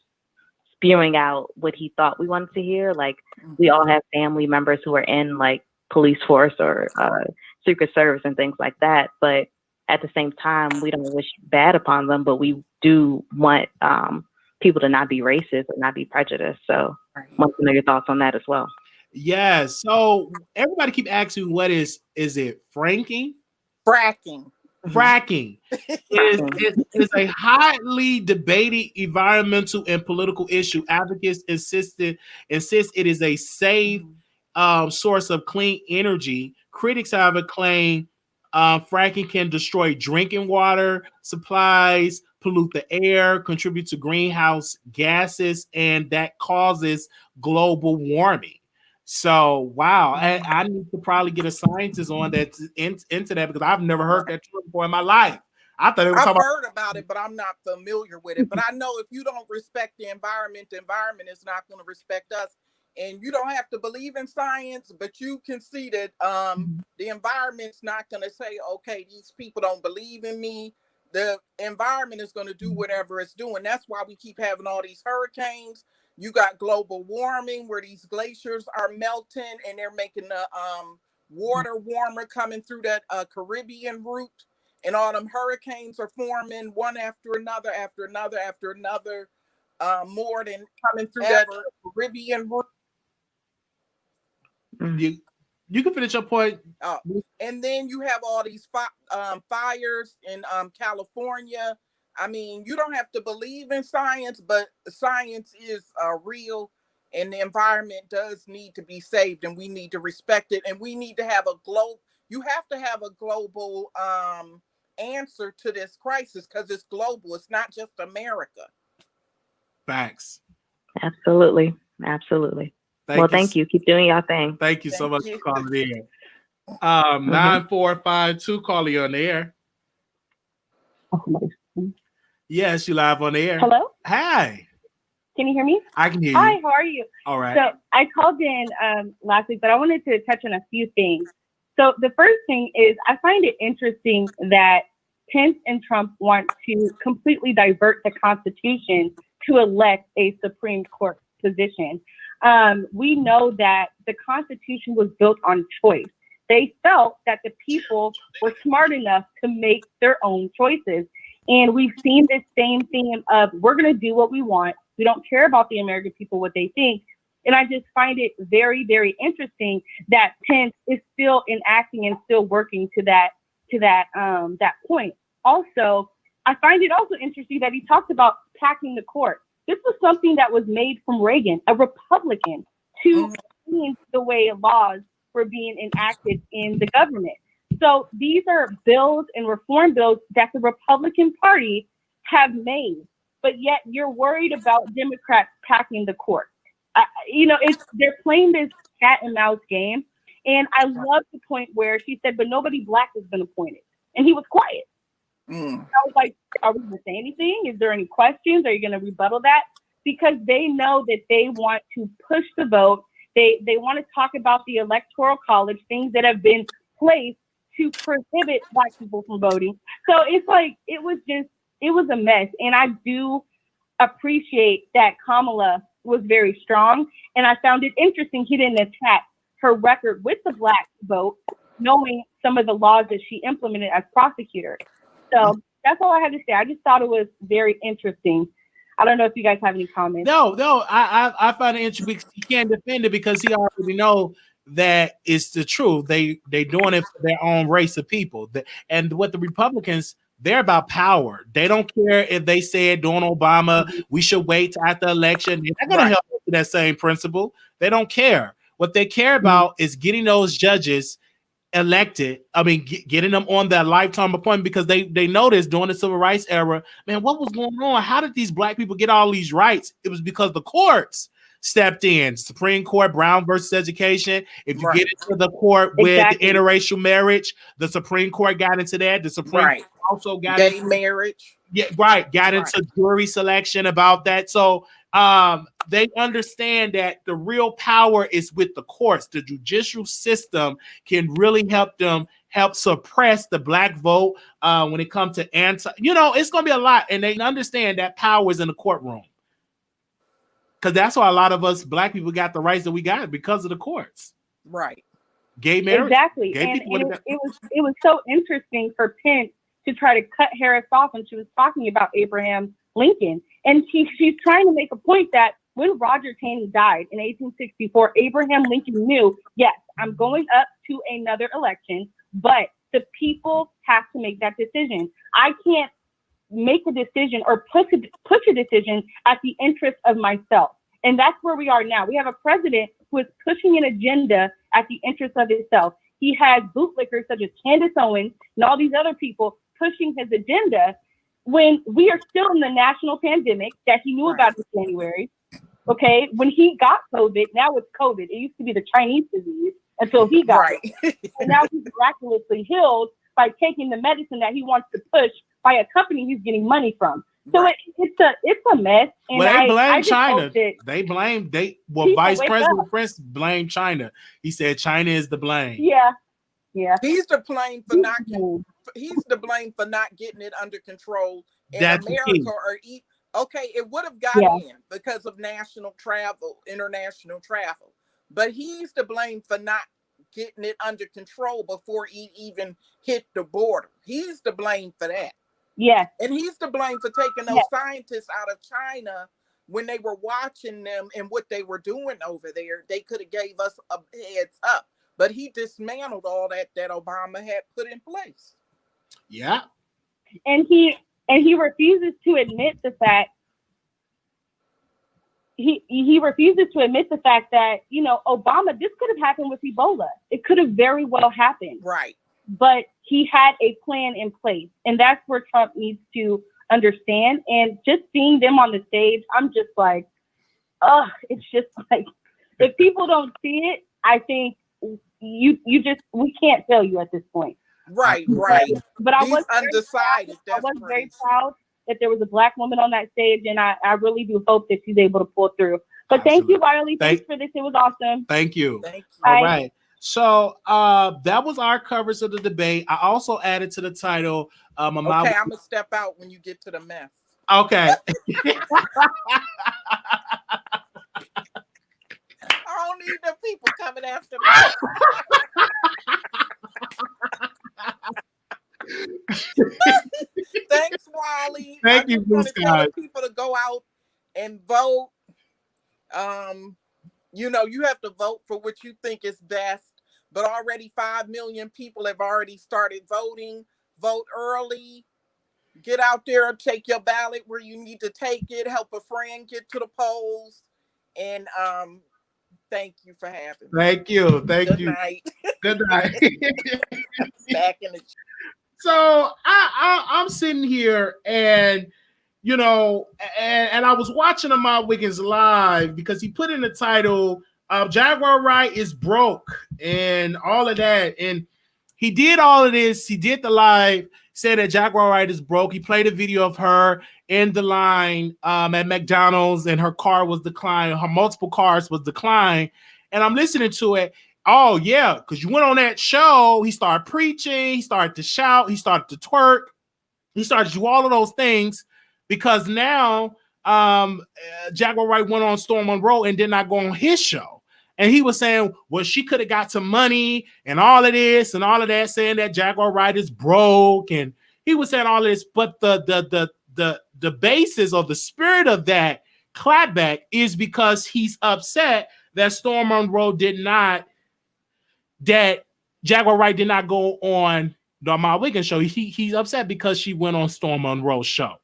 spewing out what he thought we wanted to hear. Like, we all have family members who are in like police force or Secret Service and things like that. But at the same time, we don't wish bad upon them, but we do want people to not be racist or not be prejudiced. So I want to know your thoughts on that as well. Yeah. So everybody keep asking, what is it? Fracking? Fracking is a highly debated environmental and political issue. Advocates insist it is a safe source of clean energy. Critics, however, claim fracking can destroy drinking water supplies, pollute the air, contribute to greenhouse gases, and that causes global warming. So, wow, I need to probably get a scientist on that into that, because I've never heard that term before in my life. I thought it was I've heard about it, but I'm not familiar with it. But I know if you don't respect the environment is not going to respect us. And you don't have to believe in science, but you can see that the environment's not going to say, okay, these people don't believe in me. The environment is going to do whatever it's doing. That's why we keep having all these hurricanes. You got global warming where these glaciers are melting and they're making the water warmer coming through that Caribbean route. And all them hurricanes are forming one after another, more than coming through that Caribbean route. You can finish your point. And then you have all these fires in California. I mean, you don't have to believe in science, but science is real, and the environment does need to be saved, and we need to respect it, and we need to have you have to have a global answer to this crisis, because it's global. It's not just America. Facts. Absolutely. Thank you. Keep doing your thing. Thank you so much for calling in. 9452 calling you on the air. Yes, you live on the air. Hello? Hi. Can you hear me? I can hear you. Hi, how are you? All right. So I called in last week, but I wanted to touch on a few things. So the first thing is, I find it interesting that Pence and Trump want to completely divert the Constitution to elect a Supreme Court position. We know that the Constitution was built on choice. They felt that the people were smart enough to make their own choices. And we've seen this same theme of, we're going to do what we want. We don't care about the American people, what they think. And I just find it very, very interesting that Pence is still enacting and still working to that point. Also, I find it also interesting that he talked about packing the court. This was something that was made from Reagan, a Republican, to change the way laws were being enacted in the government. So these are bills and reform bills that the Republican Party have made, but yet you're worried about Democrats packing the court. They're playing this cat and mouse game. And I love the point where she said, but nobody black has been appointed. And he was quiet. I was like, are we going to say anything? Is there any questions? Are you going to rebuttal that? Because they know that they want to push the vote. They want to talk about the Electoral College, things that have been placed to prohibit black people from voting. So it's like, it was a mess. And I do appreciate that Kamala was very strong. And I found it interesting he didn't attack her record with the black vote, knowing some of the laws that she implemented as prosecutor. So that's all I had to say. I just thought it was very interesting. I don't know if you guys have any comments. No, I find it interesting because he can't defend it because he already know that it's the truth. They doing it for their own race of people. And what the Republicans, they're about power. They don't care if they said during Obama, we should wait after the election. They're not going to help with that same principle. They don't care. What they care about is getting those judges elected. I mean, getting them on that lifetime appointment because they noticed during the civil rights era, man, what was going on? How did these black people get all these rights? It was because the courts stepped in. Supreme Court, Brown versus Education. If you get into the court with interracial marriage, the Supreme Court got into that. The Supreme Court also got into marriage. Yeah, got into jury selection about that. So they understand that the real power is with the courts. The judicial system can really help suppress the black vote when it comes to it's going to be a lot. And they understand that power is in the courtroom. Because that's why a lot of us black people got the rights that we got because of the courts. Right. Gay marriage. Exactly. And it was so interesting for Pence to try to cut Harris off when she was talking about Abraham Lincoln. And she's trying to make a point that when Roger Taney died in 1864, Abraham Lincoln knew, yes, I'm going up to another election, but the people have to make that decision. I can't make a decision or push a decision at the interest of myself. And that's where we are now. We have a president who is pushing an agenda at the interest of himself. He has bootlickers such as Candace Owens and all these other people pushing his agenda when we are still in the national pandemic that he knew about in January. Okay, when he got COVID, now it's COVID. It used to be the Chinese disease until he got it. And now he's miraculously healed by taking the medicine that he wants to push by a company he's getting money from. So it's a mess. And well, they blame China. Vice President Prince blamed China. He said China is the blame. Yeah. He's to blame for not getting it under control in America or it would have got in because of international travel. But he's to blame for not getting it under control before he even hit the border. He's to blame for that. Yeah. And he's to blame for taking those scientists out of China when they were watching them and what they were doing over there. They could have gave us a heads up. But he dismantled all that Obama had put in place. Yeah. And he refuses to admit the fact he refuses to admit the fact that, Obama, this could have happened with Ebola. It could have very well happened. Right. But he had a plan in place. And that's where Trump needs to understand. And just seeing them on the stage, I'm just like, it's just like, if people don't see it, I think we can't tell you at this point. Right. But I was undecided. I was very proud that there was a Black woman on that stage, and I really do hope that she's able to pull through. But Thank you, Wiley. Thanks for this. It was awesome. Thank you. All right. So that was our coverage of the debate. I also added to the title. I'm gonna step out when you get to the mess. Okay. I don't need the people coming after me. Thanks, Wiley. Thank you, Blue Sky. People to go out and vote. You know, you have to vote for what you think is best, but already 5 million people have already started voting. Vote early. Get out there and take your ballot where you need to take it. Help a friend get to the polls. And thank you for having me. Thank you. Good night. Good night. Back in the So I'm sitting here and you know, and I was watching Ahmad Wiggins live because he put in the title Jaguar Wright is broke and all of that. And he did all of this. He did the live, said that Jaguar Wright is broke. He played a video of her in the line at McDonald's and her car was declined. Her multiple cars was declined. And I'm listening to it. Oh, yeah, because you went on that show. He started preaching. He started to shout. He started to twerk. He started to do all of those things because now Jaguar Wright went on Storm Monroe and did not go on his show. And he was saying, well, she could have got some money and all of this and all of that, saying that Jaguar Wright is broke. And he was saying all of this. But the basis or the spirit of that clapback is because he's upset that Storm Monroe that Jaguar Wright did not go on the Ahmad Wiggins show. He's upset because she went on Storm Monroe's show.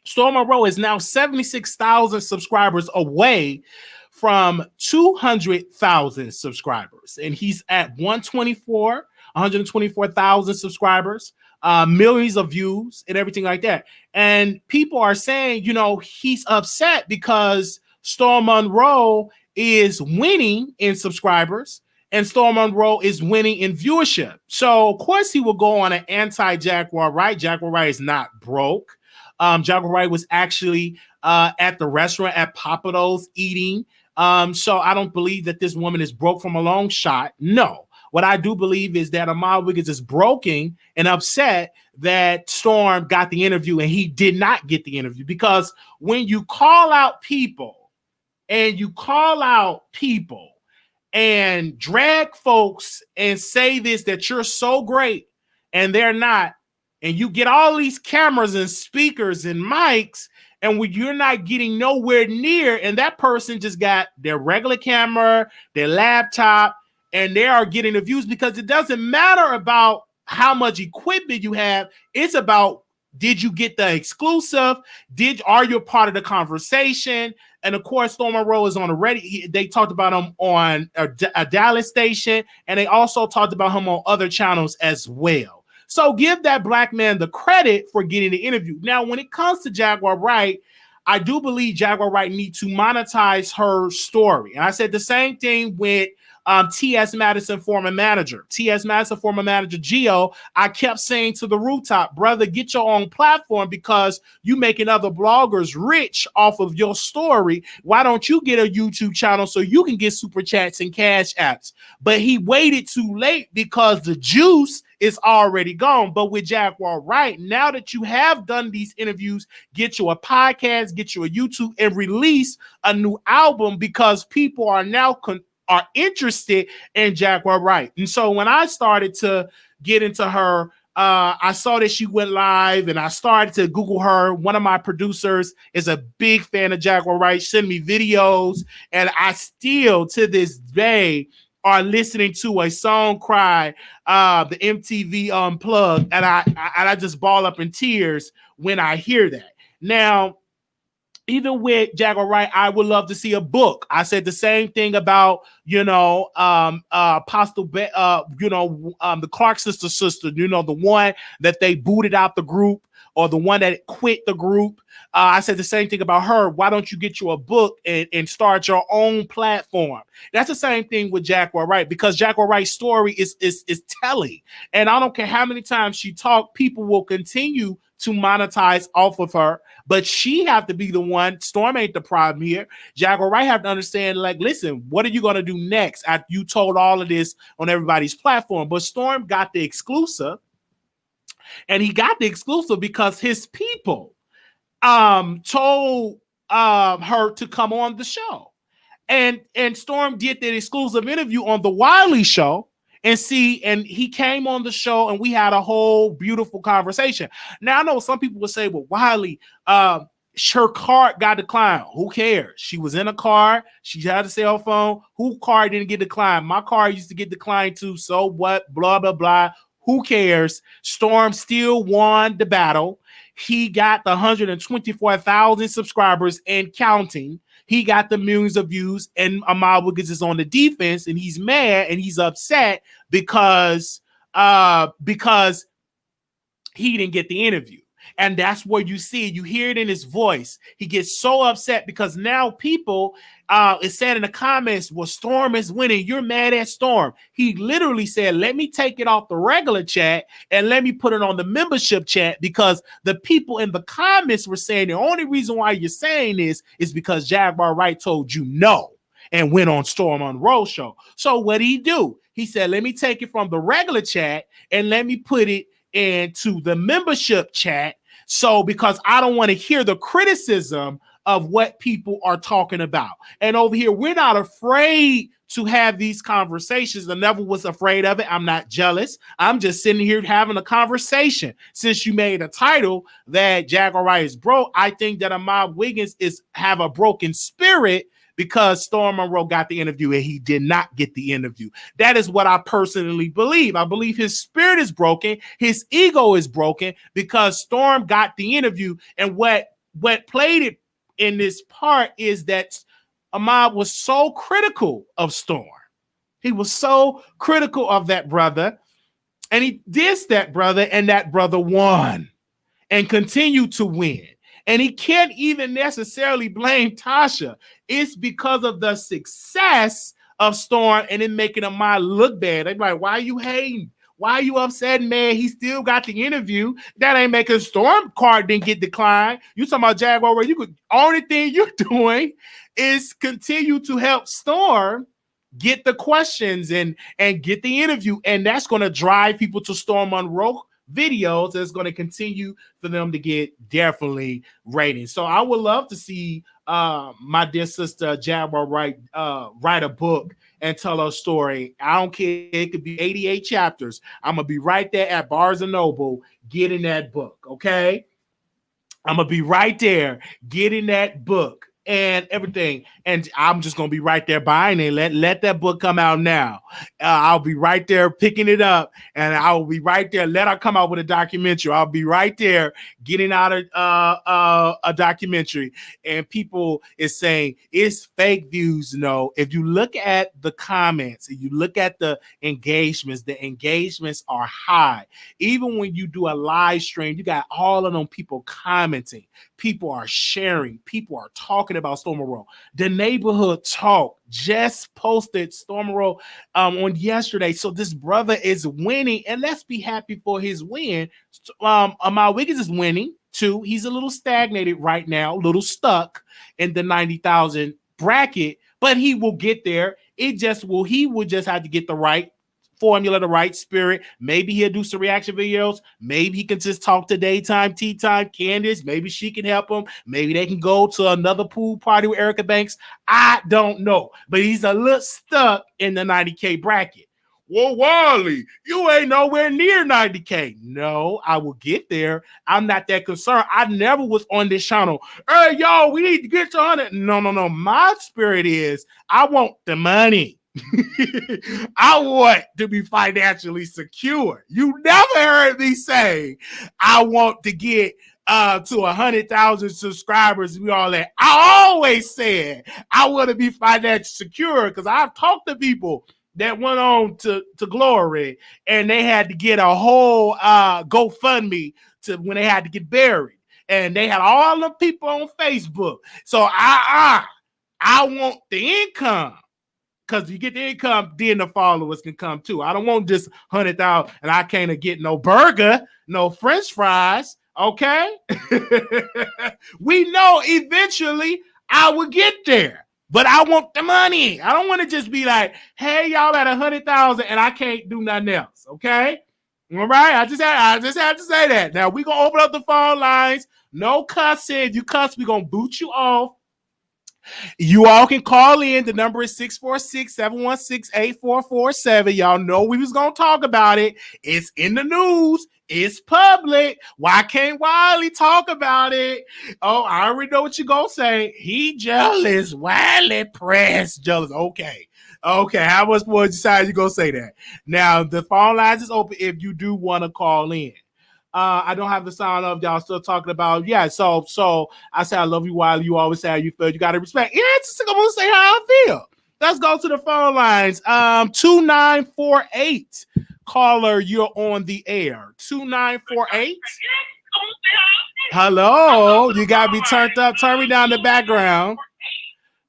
Storm Monroe is now 76,000 subscribers away from 200,000 subscribers. And he's at 124,000 subscribers, millions of views and everything like that. And people are saying, you know, he's upset because Storm Monroe is winning in subscribers and Storm Monroe is winning in viewership. So, of course, he will go on an anti-Jaguar Wright. Jaguar Wright is not broke. Jaguar Wright was actually at the restaurant at Papado's eating. So I don't believe that this woman is broke from a long shot. No. What I do believe is that Ahmad Wiggins is broken and upset that Storm got the interview and he did not get the interview. Because when you call out people and drag folks and say this, that you're so great and they're not, and you get all these cameras and speakers and mics, and when you're not getting nowhere near, and that person just got their regular camera, their laptop, and they are getting the views, because it doesn't matter about how much equipment you have. It's about, did you get the exclusive? Are you a part of the conversation? And of course, Storm Monroe is on the ready. They talked about him on a Dallas station, and they also talked about him on other channels as well. So give that black man the credit for getting the interview. Now, when it comes to Jaguar Wright, I do believe Jaguar Wright needs to monetize her story. And I said the same thing with T.S. Madison, former manager. T.S. Madison, former manager, Gio, I kept saying to the rooftop, brother, get your own platform because you making other bloggers rich off of your story. Why don't you get a YouTube channel so you can get super chats and cash apps? But he waited too late because the juice is already gone. But with Jaguar Wright, now that you have done these interviews, get you a podcast, get you a YouTube, and release a new album, because people are now are interested in Jaguar Wright. And so when I started to get into her, I saw that she went live and I started to Google her. One of my producers is a big fan of Jaguar Wright, send me videos, and I still to this day are listening to a song cry, the MTV Unplugged, and I just ball up in tears when I hear that. Now, even with Jaguar Wright, I would love to see a book. I said the same thing about, Apostle, the Clark sister, the one that they booted out the group, or the one that quit the group. I said the same thing about her. Why don't you get you a book and start your own platform? That's the same thing with Jaguar Wright, because Jaguar Wright's story is telling. And I don't care how many times she talked, people will continue to monetize off of her, but she have to be the one. Storm ain't the problem here. Jaguar Wright have to understand, like, listen, what are you going to do next after you told all of this on everybody's platform? But Storm got the exclusive, and he got the exclusive because his people told her to come on the show. And Storm did that exclusive interview on the Wiley Show, and he came on the show and we had a whole beautiful conversation. Now, I know some people would say, well, Wiley, her card got declined. Who cares? She was in a car. She had a cell phone. Who card didn't get declined? My car used to get declined too. So what? Blah, blah, blah. Who cares? Storm still won the battle. He got the 124,000 subscribers and counting. He got the millions of views, and Ahmad Wiggins is on the defense, and he's mad and he's upset because he didn't get the interview. And that's where you see it. You hear it in his voice. He gets so upset because now people is said in the comments, well, Storm is winning. You're mad at Storm. He literally said, let me take it off the regular chat and let me put it on the membership chat, because the people in the comments were saying the only reason why you're saying this is because Jaguar Wright told you no and went on Storm Monroe show. So what did he do? He said, let me take it from the regular chat and let me put it into the membership chat. So because I don't want to hear the criticism of what people are talking about. And over here, we're not afraid to have these conversations. I never was afraid of it. I'm not jealous. I'm just sitting here having a conversation. Since you made a title that Jaguar Wright is broke, I think that Ahmad Wiggins have a broken spirit because Storm Monroe got the interview and he did not get the interview. That is what I personally believe. I believe his spirit is broken. His ego is broken because Storm got the interview. And what played it in this part is that Ahmad was so critical of Storm. He was so critical of that brother, and he dissed that brother, and that brother won and continued to win. And he can't even necessarily blame Tasha. It's because of the success of Storm and it making Ahmad look bad. They're like, why are you hating? Why are you upset, man? He still got the interview. That ain't making Storm card didn't get declined. You talking about Jaguar where only thing you're doing is continue to help Storm get the questions and get the interview. And that's going to drive people to Storm Monroe videos. That's going to continue for them to get definitely ratings. So I would love to see my dear sister Jaguar write a book and tell her story. I don't care. It could be 88 chapters. I'm going to be right there at Barnes & Noble getting that book, okay? I'm going to be right there getting that book and everything. And I'm just going to be right there buying it. Let that book come out now. I'll be right there picking it up, and I'll be right there. Let her come out with a documentary. I'll be right there getting out a documentary. And people is saying it's fake views. No, if you look at the comments, if you look at the engagements are high. Even when you do a live stream, you got all of them people commenting. People are sharing. People are talking about Storm Monroe. The neighborhood talk just posted Storm Monroe on yesterday. So this brother is winning, and let's be happy for his win. Ahmad Wiggins is winning too. He's a little stagnated right now, a little stuck in the 90,000 bracket, but he will get there. He would just have to get the right formula, the right spirit. Maybe he'll do some reaction videos. Maybe he can just talk to Daytime Tea Time Candace. Maybe she can help him. Maybe they can go to another pool party with Erica Banks. I don't know, but he's a little stuck in the 90K bracket. Well, Wiley, you ain't nowhere near 90K. No, I will get there. I'm not that concerned. I never was on this channel. Hey, y'all, we need to get to 100. No. My spirit is I want the money. I want to be financially secure. You never heard me say I want to get to 100,000 subscribers. We all that. I always said I want to be financially secure because I've talked to people that went on to glory and they had to get a whole GoFundMe to when they had to get buried, and they had all the people on Facebook. So I want the income. Because you get the income, then the followers can come too. I don't want just 100,000 and I can't get no burger, no French fries. Okay. We know eventually I will get there, but I want the money. I don't want to just be like, hey, y'all at 100,000 and I can't do nothing else. Okay. All right. I just have to say that. Now we're going to open up the phone lines. No cussing. If you cuss, we're going to boot you off. You all can call in. The number is 646-716-8447. Y'all know we was going to talk about it. It's in the news. It's public. Why can't Wiley talk about it? Oh, I already know what you're going to say. He jealous. Wiley press jealous. Okay. How much more side you going to say that? Now, the phone lines is open if you do want to call in. I don't have the sound of y'all still talking about. Yeah, so I say I love you, Wiley. You always say how you feel. You got to respect. Yeah, it's just going to say how I feel. Let's go to the phone lines. 2948. Caller, you're on the air. 2948. Hello. You got me turned up. Turn me down the background.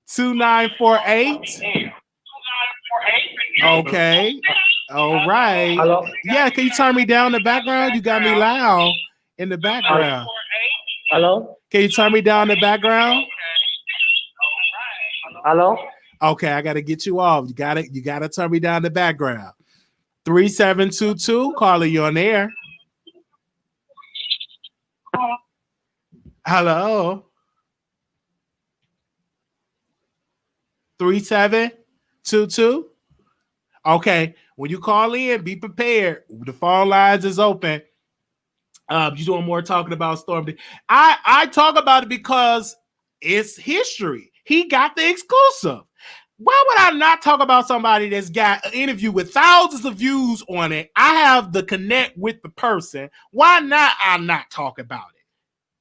2948. Okay. All right. Hello? Yeah, can you turn me down the background? You got me loud in the background. Hello? Can you turn me down the background? Hello? Okay, I gotta get you off. You gotta turn me down the background. 3722, caller, you on air. Hello. 3722. Okay, when you call in, be prepared. The phone lines is open. You doing more talking about Storm? I talk about it because it's history. He got the exclusive. Why would I not talk about somebody that's got an interview with thousands of views on it? I have the connect with the person. Why not I not talk about it?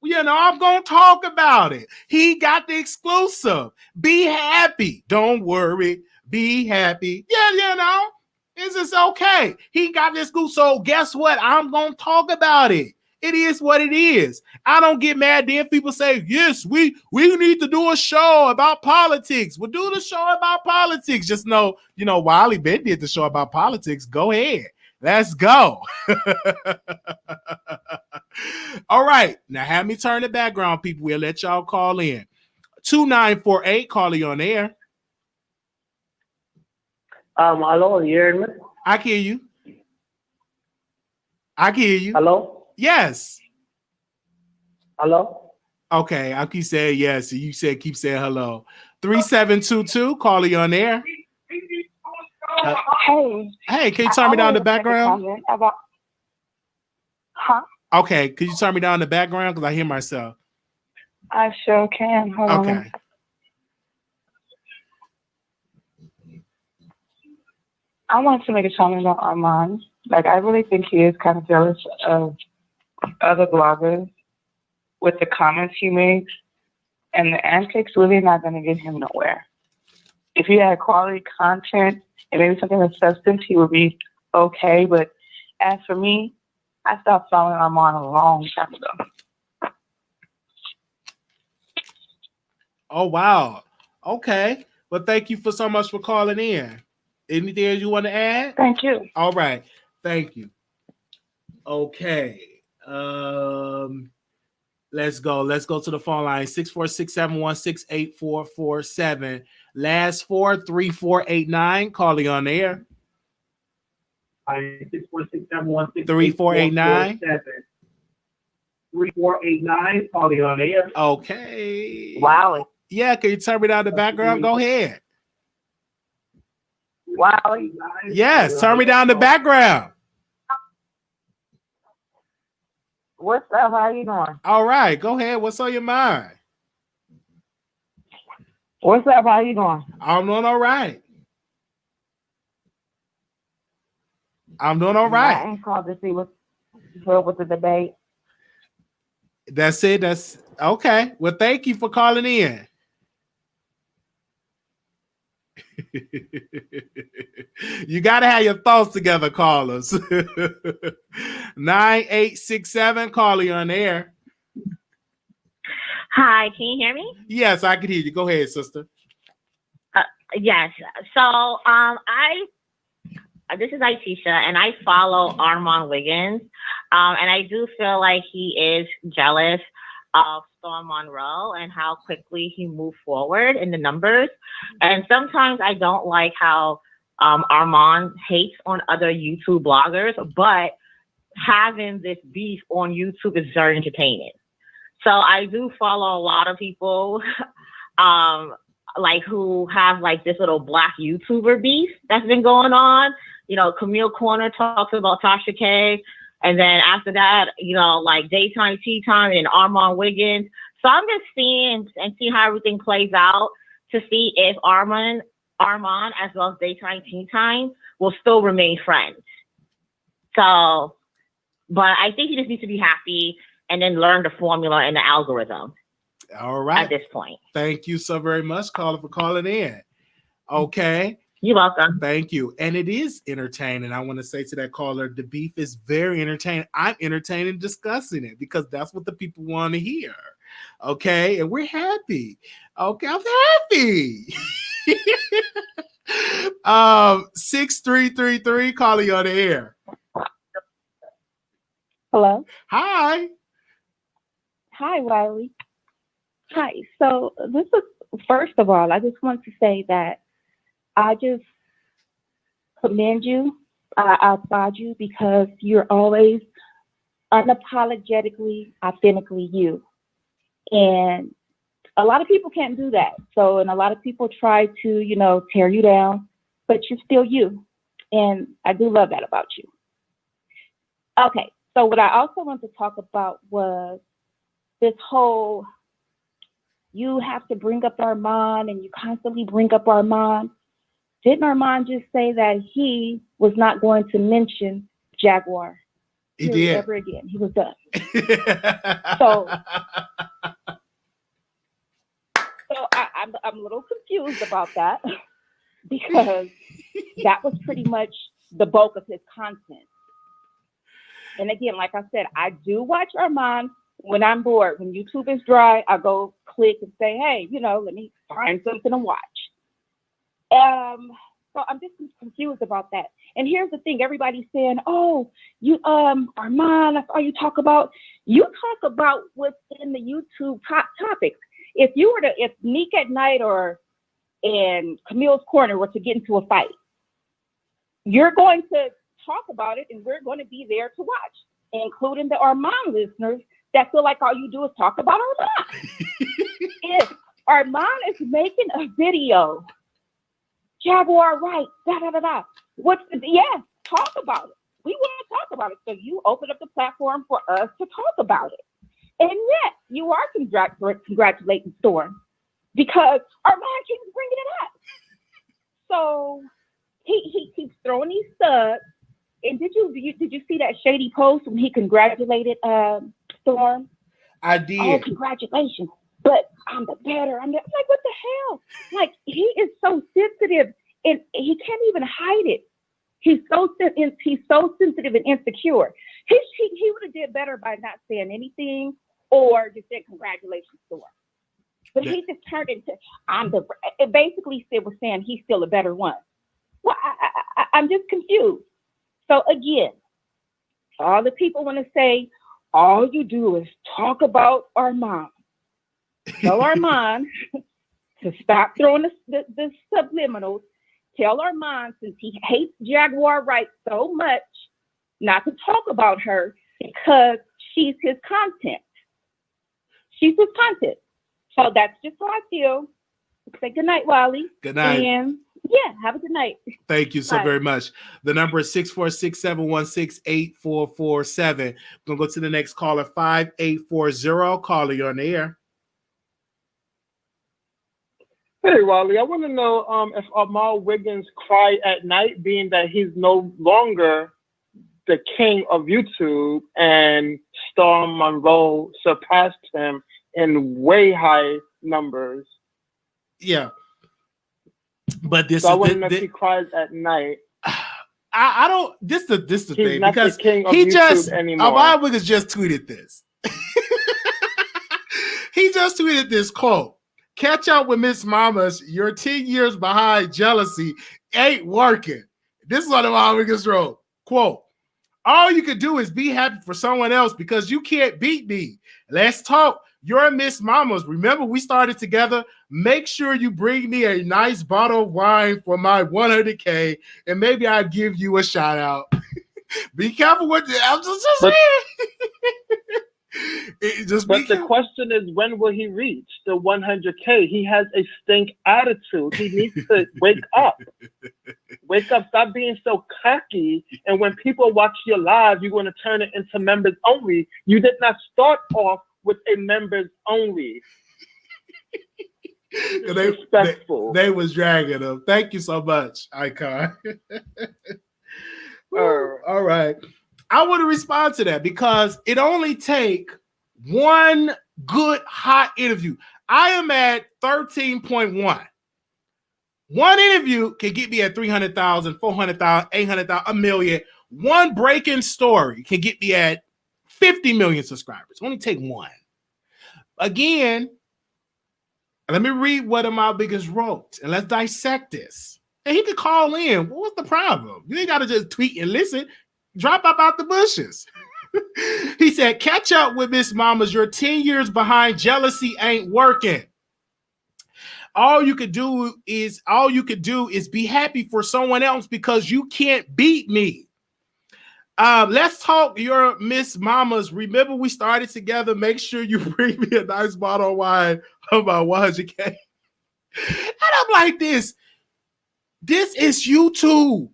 You know, I'm going to talk about it. He got the exclusive. Be happy. Don't worry. Be happy. Yeah, you know, this is okay. He got this exclusive. So guess what? I'm going to talk about it. It is what it is. I don't get mad then people say, yes, we need to do a show about politics. We'll do the show about politics. Just know, you know, Wiley Ben did the show about politics. Go ahead. Let's go. All right. Now have me turn the background, people. We'll let y'all call in. 2948, call you on air. Hello, you hear me? I can hear you. I can hear you. Hello? Yes. Hello? Okay, I keep saying yes. You said keep saying hello. 3722, call you on air. Hey, can you turn me down the background? Okay, could you turn me down the background because I hear myself? I sure can. Hold on. Okay. I wanted to make a comment about Armand. Like, I really think he is kind of jealous of other bloggers with the comments he makes, and the antics really not going to get him nowhere. If he had quality content and maybe something of substance, he would be okay. But as for me, I stopped following Armand a long time ago. Oh, wow. Okay. Well, thank you so much for calling in. Anything you want to add? Thank you. All right. Thank you. Okay. Let's go. Let's go to the phone line. 646-716-8447. Last 43489. Calling on the air. 646-716-3489. 3489. Calling on the air. Okay. Wow. Yeah, can you turn me down the background? Go ahead. Wow. Yes, turn me down the background. What's up? How you doing? All right, go ahead. What's on your mind? What's up? How you doing? I'm doing all right. I'm doing all right. I ain't called to see what's up with the debate. That's it. That's okay. Well, thank you for calling in. You got to have your thoughts together, callers. 9867, caller, you're on air. Hi, can you hear me? Yes, I can hear you. Go ahead, sister. Yes. So, this is Aitisha, and I follow Armand Wiggins, and I do feel like he is jealous of Storm Monroe and how quickly he moved forward in the numbers. And sometimes I don't like how Armand hates on other YouTube bloggers, but having this beef on YouTube is very entertaining. So I do follow a lot of people like who have like this little black YouTuber beef that's been going on. You know, Camille Corner talks about Tasha K, And then after that, like daytime, tea time, and Armand Wiggins. So I'm just seeing how everything plays out to see if Armand, as well as daytime, tea time, will still remain friends. So, but I think he just needs to be happy and then learn the formula and the algorithm. All right. At this point. Thank you so very much, caller, for calling in. Okay. You're welcome. Thank you. And it is entertaining. I want to say to that caller, the beef is very entertaining. I'm entertained in discussing it because that's what the people want to hear. Okay. And we're happy. Okay. I'm happy. 6333, calling you on the air. Hello. Hi. Hi, Wiley. Hi. So this is, first of all, I just want to say that I just commend you. I applaud you because you're always unapologetically, authentically you. And a lot of people can't do that. So, and a lot of people try to, tear you down, but you're still you. And I do love that about you. Okay. So what I also want to talk about was this whole, you have to bring up Armand and you constantly bring up Armand. Didn't Armand just say that he was not going to mention Jaguar? He did. Ever again. He was done. So I'm a little confused about that because that was pretty much the bulk of his content. And again, like I said, I do watch Armand when I'm bored. When YouTube is dry, I go click and say, hey, let me find something to watch. So I'm just confused about that. And here's the thing, everybody's saying, oh, you Armand, that's all you talk about. You talk about what's in the YouTube top topics. If Neek at Night and Camille's Corner were to get into a fight, you're going to talk about it and we're going to be there to watch, including the Armand listeners that feel like all you do is talk about Armand. If Armand is making a video, Jaguar right, talk about it. We want to talk about it. So you open up the platform for us to talk about it. And yet you are congratulating Storm because Armand keeps bringing it up. So he keeps throwing these subs. And did you see that shady post when he congratulated Storm? I did. Oh, congratulations! But I'm the better. I'm like, what the hell? Like, he is so sensitive, and he can't even hide it. He's so sensitive and insecure. He would have did better by not saying anything or just said congratulations, Storm. But he just turned into it basically was saying he's still a better one. Well, I'm just confused. So again, all the people want to say, all you do is talk about Armand. Tell Armand to stop throwing the subliminals. Tell Armand, since he hates Jaguar Wright so much, not to talk about her because she's his content. She's his content. So that's just how I feel. Say good night, Wiley. Good night. And yeah, have a good night. Thank you so very much. The number is 646-716-8447. We're going to go to the next caller, 5840. Caller, you're on the air. Hey, Wiley, I want to know if Armand Wiggins cried at night, being that he's no longer the king of YouTube and Storm Monroe surpassed him in way high numbers. Yeah. But this so I is want to know if he cries at night. I don't. This the He's thing not because the king of he YouTube just anymore. Armand Wiggins just tweeted this. He just tweeted this quote: "Catch up with Miss Mamas. You're 10 years behind. Jealousy ain't working." This is what Armand Wiggins wrote. Quote: "All you can do is be happy for someone else because you can't beat me. Let's talk. You're Miss Mamas. Remember, we started together. Make sure you bring me a nice bottle of wine for my 100K, and maybe I'll give you a shout out." Be careful what I'm just saying. Just but the question is, when will he reach the 100K? He has a stink attitude. He needs to wake up. Wake up. Stop being so cocky. And when people watch your live, you're going to turn it into members only. You did not start off with a members only. They was dragging him. Thank you so much, Icon. All right. I want to respond to that because it only take one good hot interview. I am at 13.1. One interview can get me at 300,000, 400,000, 800,000, a million. One breaking story can get me at 50 million subscribers. Only take one. Again, let me read what my biggest wrote and let's dissect this. And he could call in. What's the problem? You ain't got to just tweet and listen. Drop up out the bushes. He said, catch up with Miss Mamas. You're 10 years behind. Jealousy ain't working. All you could do is be happy for someone else because you can't beat me. Let's talk your Miss Mamas. Remember we started together. Make sure you bring me a nice bottle of wine about 100K. And I'm like this. This is YouTube.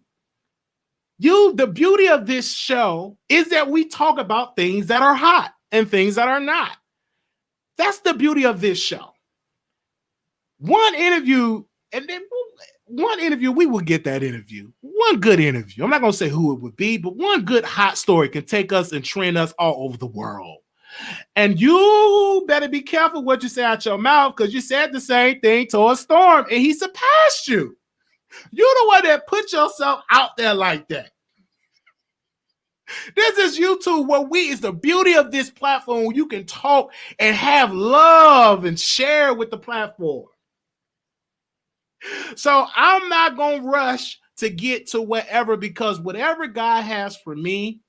The beauty of this show is that we talk about things that are hot and things that are not. That's the beauty of this show. One interview, we will get that interview. One good interview. I'm not going to say who it would be, but one good hot story can take us and trend us all over the world. And you better be careful what you say out your mouth because you said the same thing to a Storm and he surpassed you. You're the one that put yourself out there like that. This is YouTube where it's the beauty of this platform where you can talk and have love and share with the platform. So I'm not going to rush to get to whatever because whatever God has for me,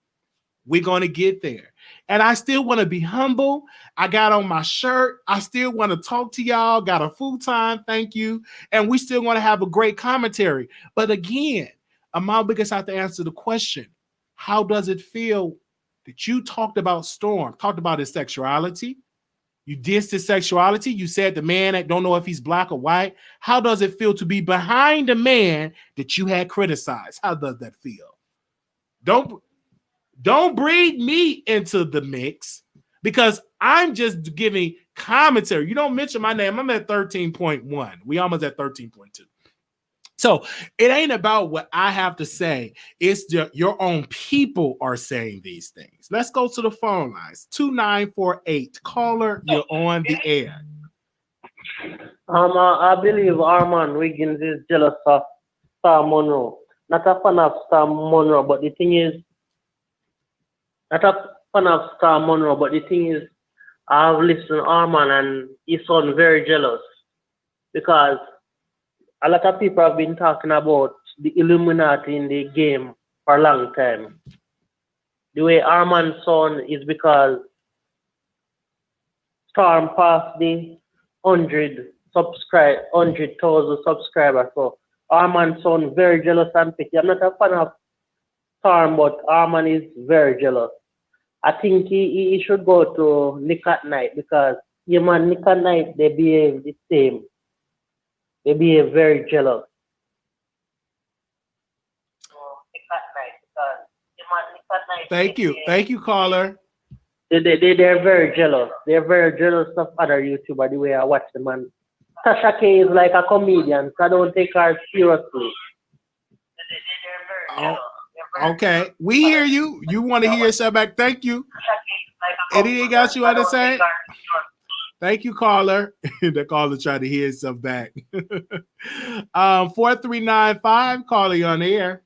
we're going to get there. And I still want to be humble. I got on my shirt. I still want to talk to y'all. Got a full time. Thank you. And we still want to have a great commentary. But again, Amal Biggest have to answer the question. How does it feel that you talked about Storm, talked about his sexuality? You dissed his sexuality. You said the man that don't know if he's black or white. How does it feel to be behind a man that you had criticized? How does that feel? Don't bring me into the mix because I'm just giving commentary. You don't mention my name. I'm at 13.1. We almost at 13.2. So it ain't about what I have to say. It's your own people are saying these things. Let's go to the phone lines. 2948. Caller, you're on the air. I believe Armand Wiggins is jealous of Star Monroe. Not a fan of Star Monroe, but the thing is, I've listened to Armand and he sounds very jealous because a lot of people have been talking about the Illuminati in the game for a long time. The way Armand sounds is because Storm passed the 100,000 subscribers. So Armand sounds very jealous and petty. I'm not a fan of Storm, but Armand is very jealous. I think he should go to Nick at Night because him and Nick at Night, they behave the same. They behave very jealous. Thank you, caller. They're very jealous. They're very jealous of other YouTubers the way I watch them. And Tasha K is like a comedian, so I don't take her seriously. Okay, we hear you. You want to hear yourself back? Thank you. Anything else you want to say? Thank you, caller. The caller tried to hear himself back. 4395, caller, you on the air.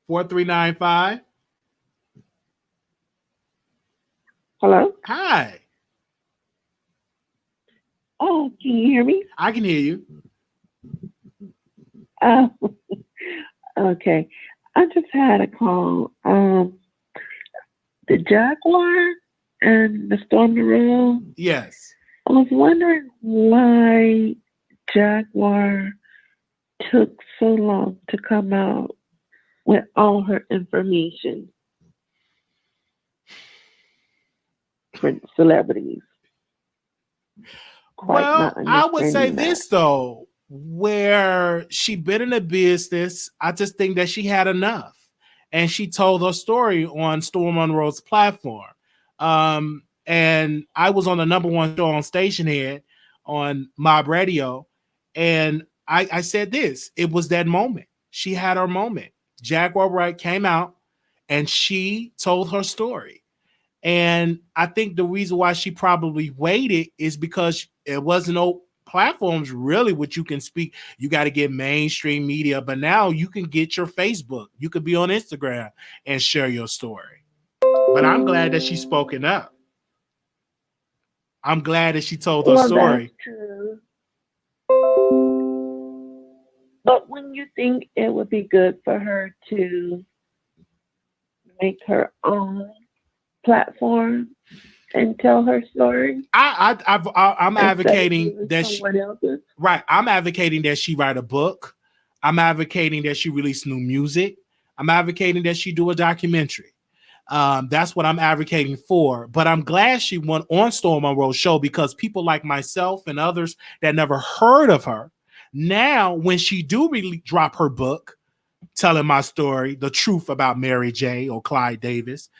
4395. Hello? Hi. Oh, can you hear me? I can hear you. Okay. I just had a call. The Jaguar and the Storm Monroe. Yes. I was wondering why Jaguar took so long to come out with all her information. for celebrities. Quite Well, not I would say understanding that. this though, where she been in the business, I just think that she had enough, and she told her story on Storm Monroe's platform. And I was on the number one show on Station Head on Mob Radio, and I said this: it was that moment. She had her moment. Jaguar Wright came out, and she told her story. And I think the reason why she probably waited is because it wasn't no platforms really which you can speak. You got to get mainstream media, but now you can get your Facebook. You could be on Instagram and share your story. But I'm glad that she's spoken up. I'm glad that she told her Well, story. that's true. But wouldn't you think it would be good for her to make her own platform and tell her story? I'm advocating that she, someone else's. right. I'm advocating that she write a book. I'm advocating that she release new music. I'm advocating that she do a documentary. That's what I'm advocating for. But I'm glad she went on Storm Monroe's show, because people like myself and others that never heard of her, now when she do really drop her book, telling my story, the truth about Mary J. or Clyde Davis,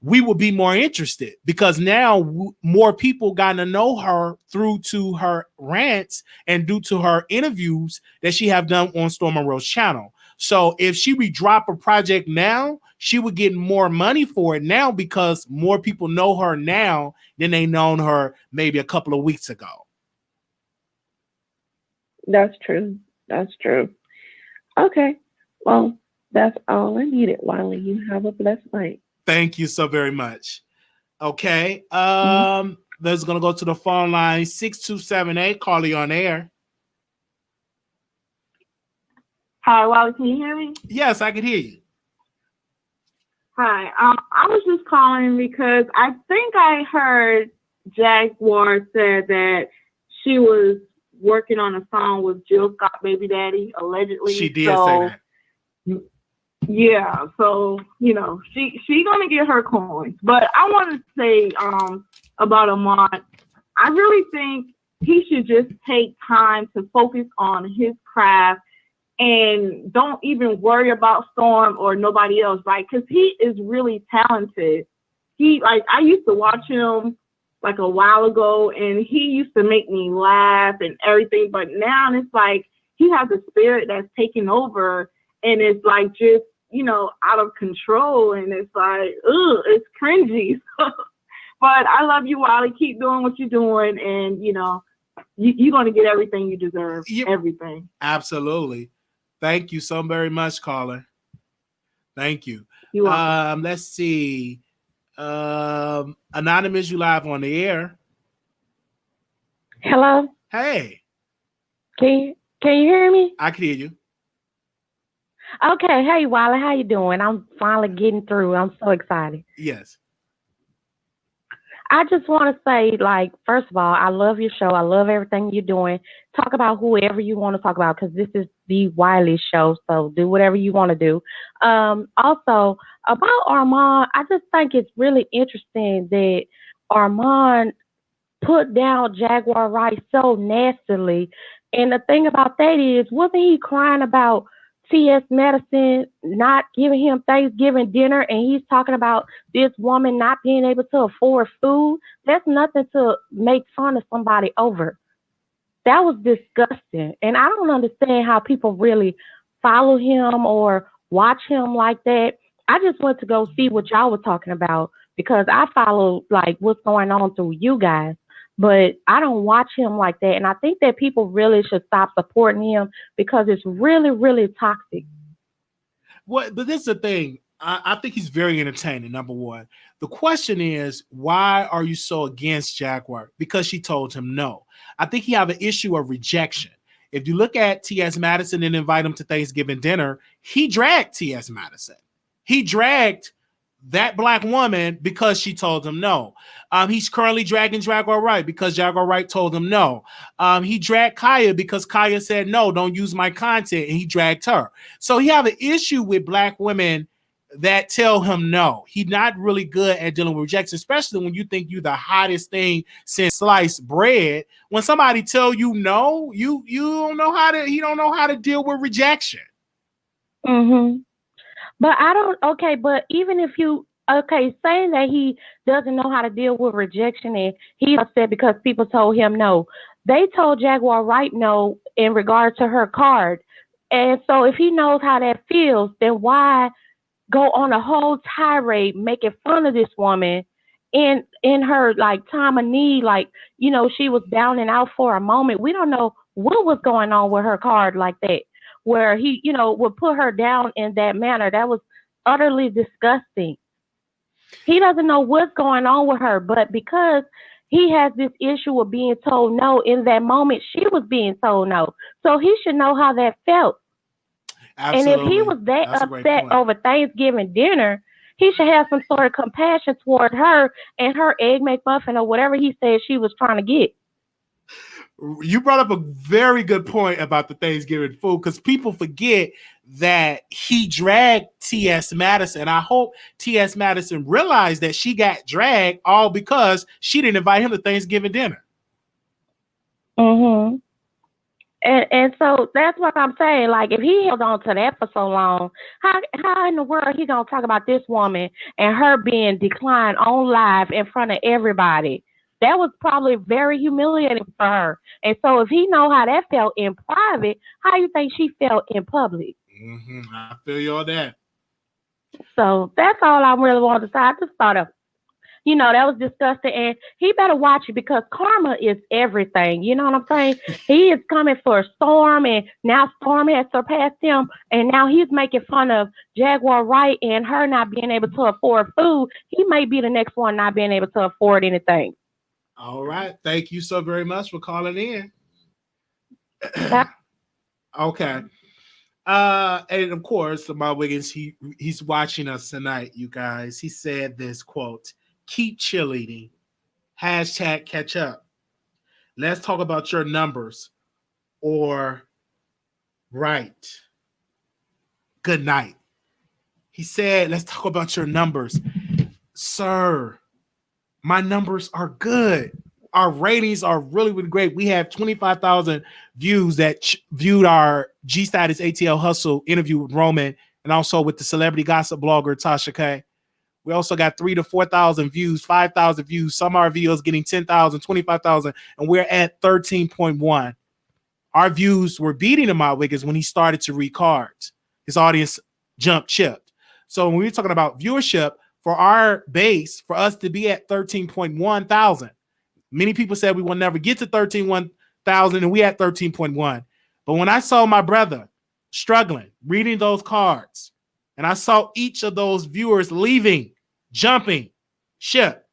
we will be more interested, because now more people got to know her through to her rants and due to her interviews that she have done on Storm Monroe's channel. So if she re-drop a project now, she would get more money for it now, because more people know her now than they known her maybe a couple of weeks ago. That's true. That's true. Okay. Well, that's all I needed, Wiley. You have a blessed night. Thank you so very much. Okay. Let's gonna go to the phone line 6278. Carly on air. Hi, Wally, can you hear me? Yes, I can hear you. Hi. I was just calling because I think I heard Jaguar said that she was working on a song with Jill Scott Baby Daddy, allegedly. She did say that. Yeah, so she gonna get her coins. But I want to say about Amon, I really think he should just take time to focus on his craft and don't even worry about Storm or nobody else, like, because he is really talented. I used to watch him like a while ago, and he used to make me laugh and everything. But now it's like he has a spirit that's taking over, and it's like just out of control, and it's like, it's cringy. But I love you, Wally. Keep doing what you're doing, and you're going to get everything you deserve. Everything. Absolutely. Thank you so very much, caller. Thank you. You're welcome. Let's see. Anonymous, you live on the air. Hello. Hey. Can you hear me? I can hear you. Okay. Hey, Wiley, how you doing? I'm finally getting through. I'm so excited. Yes. I just want to say, first of all, I love your show. I love everything you're doing. Talk about whoever you want to talk about, because this is the Wiley Show. So do whatever you want to do. Also, about Armand, I just think it's really interesting that Armand put down Jaguar Wright so nastily. And the thing about that is, wasn't he crying about T.S. Madison not giving him Thanksgiving dinner, and he's talking about this woman not being able to afford food? That's nothing to make fun of somebody over. That was disgusting. And I don't understand how people really follow him or watch him like that. I just went to go see what y'all were talking about, because I follow what's going on through you guys. But I don't watch him like that. And I think that people really should stop supporting him, because it's really, really toxic. But this is the thing. I think he's very entertaining, number one. The question is, why are you so against Jaguar? Because she told him no. I think he have an issue of rejection. If you look at T.S. Madison and invite him to Thanksgiving dinner, he dragged T.S. Madison. He dragged that black woman because she told him no. He's currently dragging Jaguar Wright because Jaguar Wright told him no. He dragged Kaya because Kaya said no, don't use my content, and he dragged her. So he have an issue with black women that tell him no. He's not really good at dealing with rejection, especially when you think you're the hottest thing since sliced bread. When somebody tell you no, you don't know how to. He don't know how to deal with rejection. Mm-hmm. But but even if saying that he doesn't know how to deal with rejection and he's upset because people told him no. They told Jaguar Wright no in regard to her card. And so if he knows how that feels, then why go on a whole tirade making fun of this woman in her like time of need, like, you know, she was down and out for a moment. We don't know what was going on with her card like that, where he, you know, would put her down in that manner. That was utterly disgusting. He doesn't know what's going on with her, but because he has this issue of being told no in that moment, she was being told no. So he should know how that felt. Absolutely. And if he was that upset over Thanksgiving dinner, he should have some sort of compassion toward her and her egg McMuffin or whatever he said she was trying to get. You brought up a very good point about the Thanksgiving food, because people forget that he dragged T.S. Madison. I hope T.S. Madison realized that she got dragged all because she didn't invite him to Thanksgiving dinner. Mm-hmm. And so that's what I'm saying. Like, if he held on to that for so long, how in the world he gonna talk about this woman and her being declined on live in front of everybody? That was probably very humiliating for her. And so if he know how that felt in private, how do you think she felt in public? Mm-hmm. I feel you on that. So that's all I really wanted to say. I just thought of, you know, that was disgusting. And he better watch it, because karma is everything. You know what I'm saying? He is coming for Storm, and now Storm has surpassed him. And now he's making fun of Jaguar Wright and her not being able to afford food. He may be the next one not being able to afford anything. All right. Thank you so very much for calling in. Okay. And of course, Lamar Wiggins, he's watching us tonight, you guys. He said this quote: "Keep cheerleading. Hashtag catch up. Let's talk about your numbers." Or right. Good night. He said, let's talk about your numbers. Sir, my numbers are good. Our ratings are really, really great. We have 25,000 views that viewed our G-Status ATL Hustle interview with Roman, and also with the celebrity gossip blogger Tasha K. We also got 3,000 to 4,000 views, 5,000 views. Some of our videos getting 10,000, 25,000, and we're at 13.1. Our views were beating Ahmad Wiggins when he started to read cards. His audience jumped ship. So when we're talking about viewership, for our base, for us to be at 13.1 thousand, many people said we will never get to 13,000, and we at 13.1. But when I saw my brother struggling, reading those cards, and I saw each of those viewers leaving, jumping ship,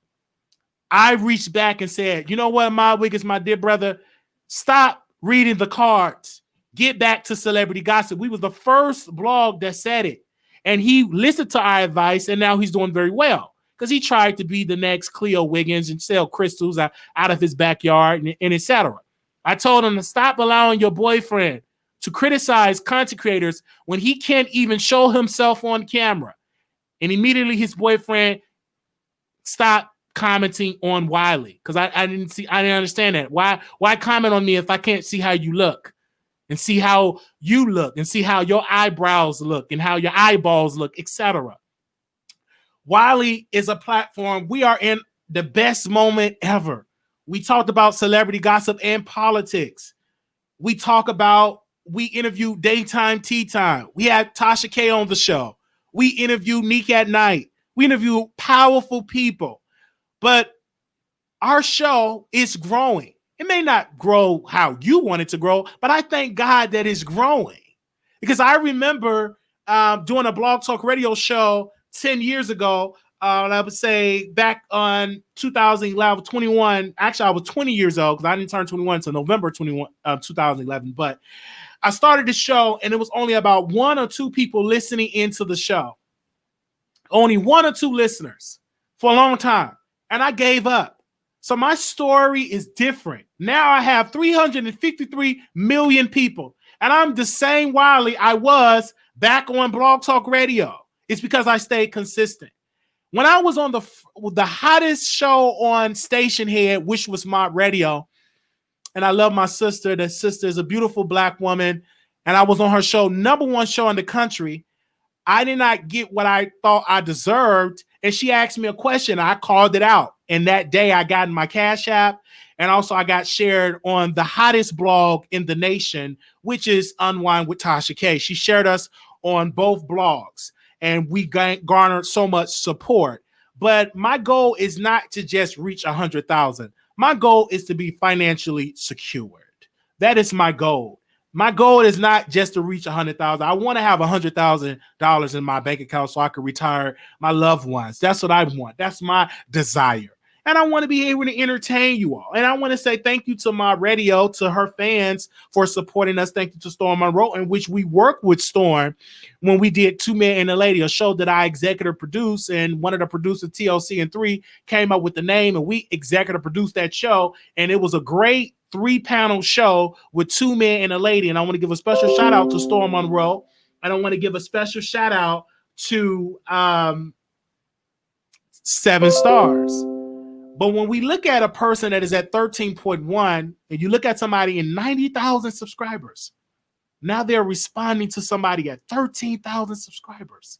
I reached back and said, you know what, Ahmad Wiggins, my dear brother, stop reading the cards. Get back to celebrity gossip. We was the first blog that said it. And he listened to our advice, and now he's doing very well, because he tried to be the next Cleo Wiggins and sell crystals out of his backyard and etc. I told him to stop allowing your boyfriend to criticize content creators when he can't even show himself on camera. And immediately his boyfriend stopped commenting on Wiley, because I didn't understand that. Why comment on me if I can't see how you look? And see how you look, and see how your eyebrows look, and how your eyeballs look, etc. Wiley is a platform. We are in the best moment ever. We talked about celebrity gossip and politics. We interview Daytime Tea Time. We had Tasha K on the show. We interview Neek at Night. We interview powerful people. But our show is growing. It may not grow how you want it to grow, but I thank God that it's growing. Because I remember doing a Blog Talk Radio show 10 years ago, and I would say back on 2011, 21. Actually, I was 20 years old, because I didn't turn 21 until November 2011. But I started the show, and it was only about 1 or 2 people listening into the show. Only 1 or 2 listeners for a long time. And I gave up. So my story is different. Now I have 353 million people, and I'm the same Wiley I was back on Blog Talk Radio. It's because I stayed consistent. When I was on the hottest show on Station Head, which was my radio, and I love my sister. That sister is a beautiful Black woman, and I was on her show, #1 show in the country. I did not get what I thought I deserved, and she asked me a question. I called it out, and that day I got in my Cash App, and also I got shared on the hottest blog in the nation, which is Unwind with Tasha K. She shared us on both blogs, and we garnered so much support. But my goal is not to just reach 100,000. My goal is to be financially secured. That is my goal. My goal is not just to reach 100,000. I want to have $100,000 in my bank account so I can retire my loved ones. That's what I want. That's my desire. And I want to be able to entertain you all. And I want to say thank you to my radio, to her fans for supporting us. Thank you to Storm Monroe, in which we worked with Storm when we did Two Men and a Lady, a show that I executive produced. And one of the producers, TLC and 3, came up with the name, and we executive produced that show. And it was a great 3-panel show with Two Men and a Lady. And I want to give a special shout out to Storm Monroe. And I want to give a special shout out to 7 Stars. But when we look at a person that is at 13.1 and you look at somebody in 90,000 subscribers, now they're responding to somebody at 13,000 subscribers.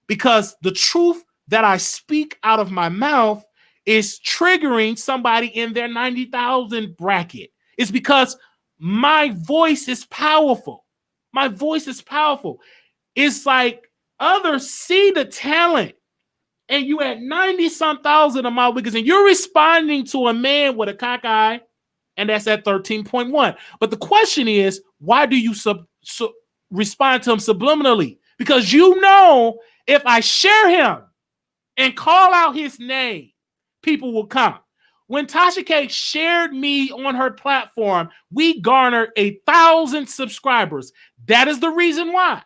Because the truth that I speak out of my mouth is triggering somebody in their 90,000 bracket. It's because my voice is powerful. My voice is powerful. It's like others see the talent, and you at 90-some thousand of my wickets, and you're responding to a man with a cock eye, and that's at 13.1. But the question is, why do you respond to him subliminally? Because you know, if I share him and call out his name, people will come. When Tasha K shared me on her platform, we garnered 1,000 subscribers. That is the reason why.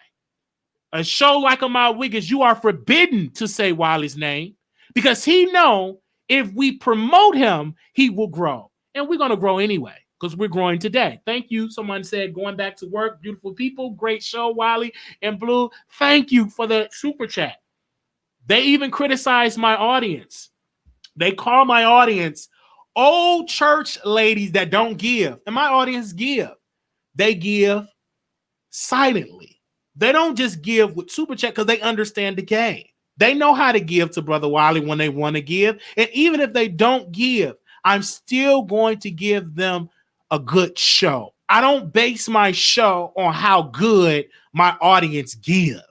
A show like Ahmad Wiggins, you are forbidden to say Wiley's name, because he know if we promote him, he will grow. And we're going to grow anyway, because we're growing today. Thank you. Someone said, going back to work, beautiful people, great show, Wiley and Blue. Thank you for the super chat. They even criticize my audience. They call my audience old church ladies that don't give. And my audience give. They give silently. They don't just give with super chat because they understand the game. They know how to give to Brother Wiley when they want to give. And even if they don't give, I'm still going to give them a good show. I don't base my show on how good my audience give.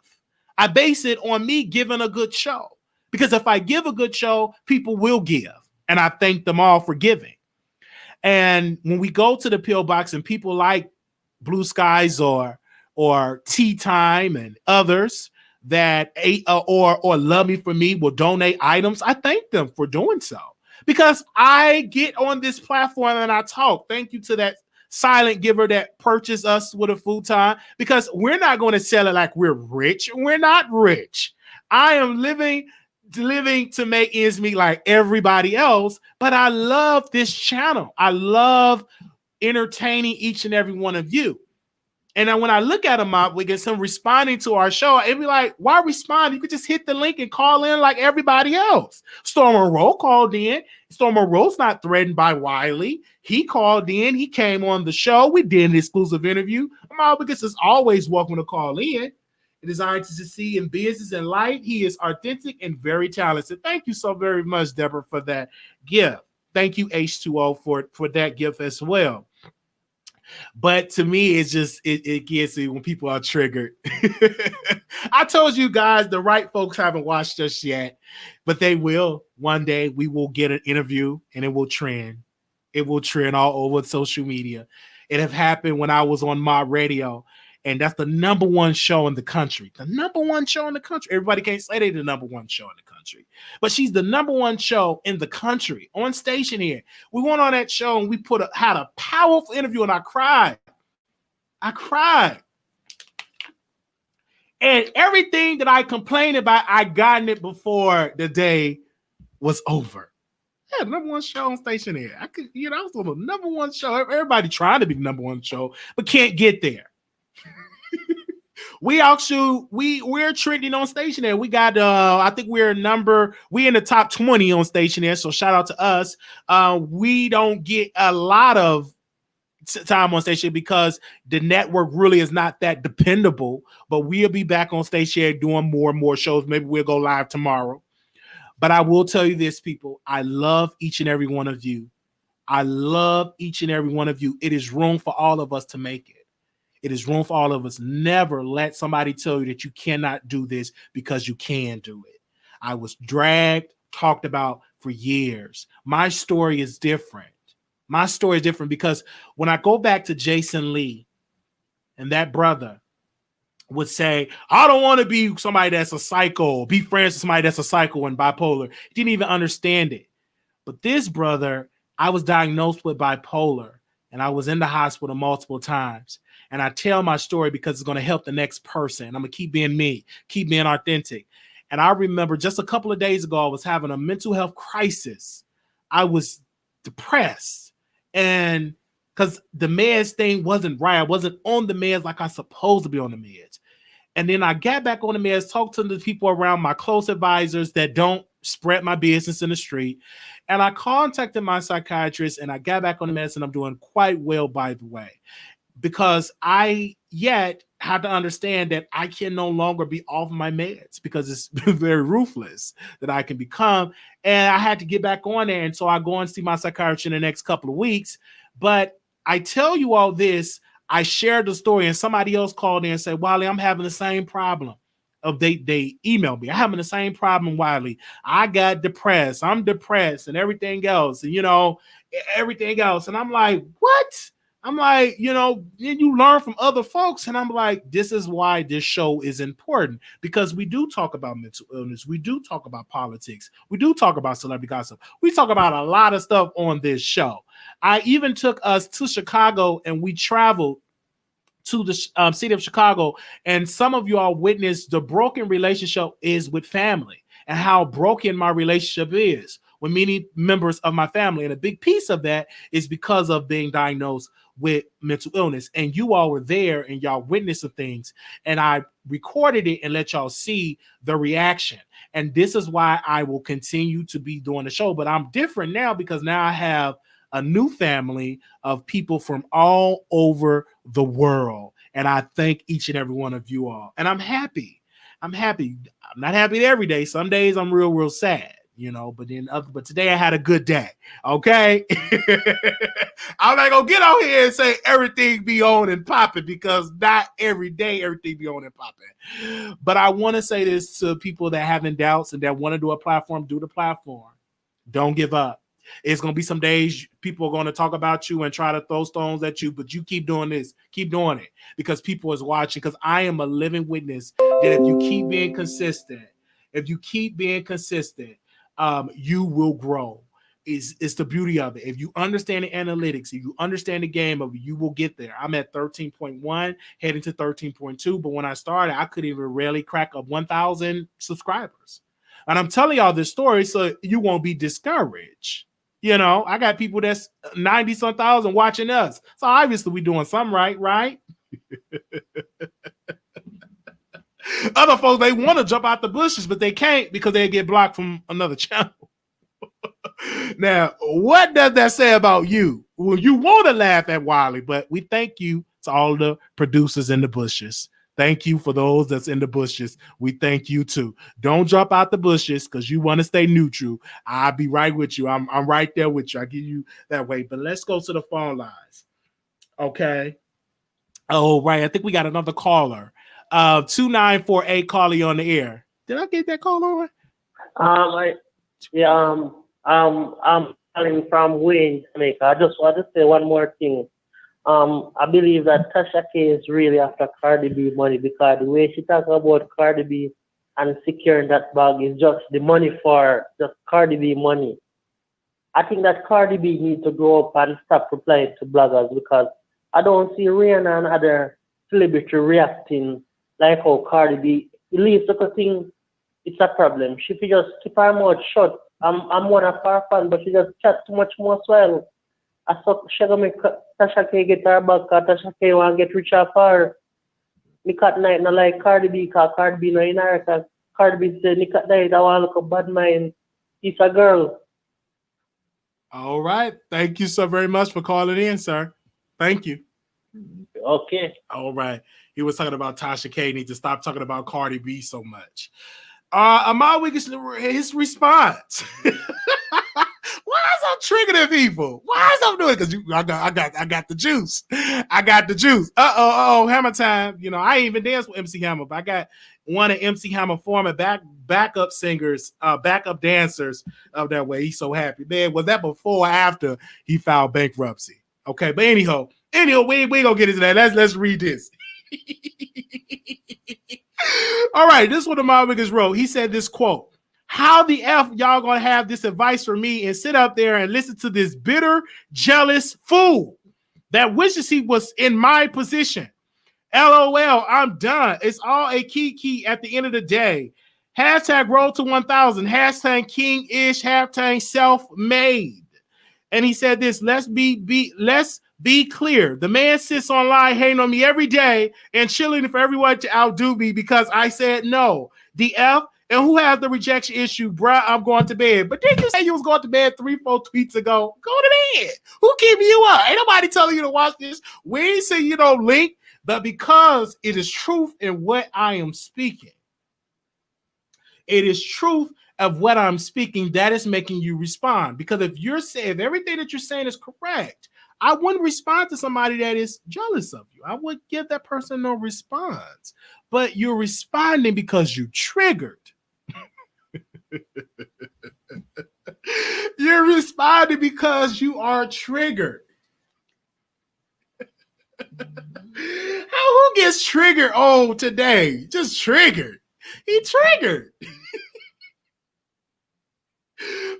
I base it on me giving a good show. Because if I give a good show, people will give. And I thank them all for giving. And when we go to the P.O. Box and people like Blue Skies or Tea Time and others that or Love Me For Me will donate items, I thank them for doing so. Because I get on this platform and I talk. Thank you to that silent giver that purchased us with a futon, because we're not going to sell it like we're rich. We're not rich. I am living to make ends meet like everybody else, but I love this channel. I love entertaining each and every one of you. And then when I look at them up, we get some responding to our show. It'd be like, why respond? You could just hit the link and call in like everybody else. Storm Monroe called in. Storm Monroe's not threatened by Wiley. He called in. He came on the show. We did an exclusive interview. Because is always welcome to call in. Designed to succeed in business and life. He is authentic and very talented. Thank you so very much, Deborah, for that gift. Thank you, H2O, for that gift as well. But to me, it's just, it gets me when people are triggered. I told you guys, the right folks haven't watched us yet, but they will. One day we will get an interview and it will trend. It will trend all over social media. It have happened when I was on my radio, and that's the #1 show in the country. The #1 show in the country. Everybody can't say they're the #1 show in the country, but she's the #1 show in the country on Station here. We went on that show and we had a powerful interview, and I cried. And everything that I complained about, I gotten it before the day was over. Yeah, the #1 show on Station here. I was on the #1 show. Everybody trying to be the #1 show, but can't get there. We're trending on Stationary. We got I think we're in the top 20 on Stationary. So shout out to us. We don't get a lot of time on Stationary because the network really is not that dependable. But we'll be back on Stationary doing more and more shows. Maybe we'll go live tomorrow. But I will tell you this, people. I love each and every one of you. I love each and every one of you. It is room for all of us to make it. It is room for all of us. Never let somebody tell you that you cannot do this because you can do it. I was dragged, talked about for years. My story is different. My story is different because when I go back to Jason Lee and that brother would say, I don't want to be somebody that's a psycho, be friends with somebody that's a psycho and bipolar. He didn't even understand it. But this brother, I was diagnosed with bipolar and I was in the hospital multiple times. And I tell my story because it's going to help the next person. I'm going to keep being me, keep being authentic. And I remember just a couple of days ago, I was having a mental health crisis. I was depressed. And because the meds thing wasn't right. I wasn't on the meds like I was supposed to be on the meds. And then I got back on the meds, talked to the people around my close advisors that don't spread my business in the street. And I contacted my psychiatrist and I got back on the meds and I'm doing quite well, by the way. Because I yet had to understand that I can no longer be off my meds because it's very ruthless that I can become. And I had to get back on there. And so I go and see my psychiatrist in the next couple of weeks. But I tell you all this, I shared the story and somebody else called in and said, Wiley, I'm having the same problem. They emailed me. I'm having the same problem, Wiley. I got depressed. I'm depressed and everything else. And, everything else. And I'm like, what? I'm like, then you learn from other folks. And I'm like, this is why this show is important because we do talk about mental illness. We do talk about politics. We do talk about celebrity gossip. We talk about a lot of stuff on this show. I even took us to Chicago and we traveled to the city of Chicago. And some of you all witnessed the broken relationship is with family and how broken my relationship is with many members of my family. And a big piece of that is because of being diagnosed with mental illness. And you all were there and y'all witnessed some things. And I recorded it and let y'all see the reaction. And this is why I will continue to be doing the show. But I'm different now because now I have a new family of people from all over the world. And I thank each and every one of you all. And I'm happy. I'm happy. I'm not happy every day. Some days I'm real, real sad. But today I had a good day. Okay. I'm not gonna get out here and say everything be on and popping because not every day everything be on and popping. But I want to say this to people that having doubts and that want to do a platform, do the platform. Don't give up. It's going to be some days people are going to talk about you and try to throw stones at you, but you keep doing this, keep doing it because people is watching. Because I am a living witness that if you keep being consistent, you will grow. It's the beauty of it. If you understand the analytics, if you understand the game of it, you will get there. I'm at 13.1, heading to 13.2. But when I started, I could even rarely crack up 1,000 subscribers. And I'm telling y'all this story so you won't be discouraged. I got people that's 90-some thousand watching us. So obviously we're doing something right? Other folks, they want to jump out the bushes, but they can't because they get blocked from another channel. Now, what does that say about you? Well, you want to laugh at Wiley, but we thank you to all the producers in the bushes. Thank you for those that's in the bushes. We thank you too. Don't jump out the bushes because you want to stay neutral. I'll be right with you. I'm right there with you. I give you that way. But let's go to the phone lines. Okay. Oh, right. I think we got another caller. 2948 caller on the air. Did I get that call on? I'm calling from Wayne, Jamaica. I just want to say one more thing. I believe that Tasha K is really after Cardi B money because the way she talks about Cardi B and securing that bag is just the money for just Cardi B money. I think that Cardi B needs to grow up and stop replying to bloggers because I don't see Rihanna and other celebrity reacting like how Cardi B believes the thing. It's a problem. She could just keep her mouth shut. I'm one of her fans, but she just chats too much more swell. I thought she gonna make Tasha K get her back because Tasha K want to get rich off her. Nick at night, not like Cardi B, because Cardi B no in her, because Cardi B said Nick at night, I want to look a bad mind. It's a girl. All right. Thank you so very much for calling in, sir. Thank you. Okay. All right. He was talking about Tasha K. Need to stop talking about Cardi B so much. Ahmad Wiggins, his response. Why is I'm triggering people? Why is I'm doing it? Because I got the juice. I got the juice. Hammer time. You know, I ain't even danced with MC Hammer, but I got one of MC Hammer former backup singers, backup dancers of that way. He's so happy. Man, was that before or after he filed bankruptcy? Okay, but anyhow, we gonna get into that. Let's read this. All right, this is what Ahmad Wiggins wrote. He said this quote: "How the F y'all gonna have this advice from me and sit up there and listen to this bitter, jealous fool that wishes he was in my position? LOL, I'm done. It's all a kiki at the end of the day. Hashtag roll to 1,000. Hashtag king-ish. Hashtag self-made." And he said this, let's be clear. The man sits online hating on me every day and chilling for everyone to outdo me because I said no. The F, and who has the rejection issue? Bruh, I'm going to bed. But didn't you say you was going to bed 3-4 tweets ago? Go to bed. Who keeping you up? Ain't nobody telling you to watch this. We ain't saying you don't link, but because it is truth in what I am speaking. It is truth of what I'm speaking that is making you respond. Because if everything that you're saying is correct, I wouldn't respond to somebody that is jealous of you. I would give that person no response. But you're responding because you triggered. You're responding because you are triggered. Who gets triggered? Oh, today. Just triggered. He triggered.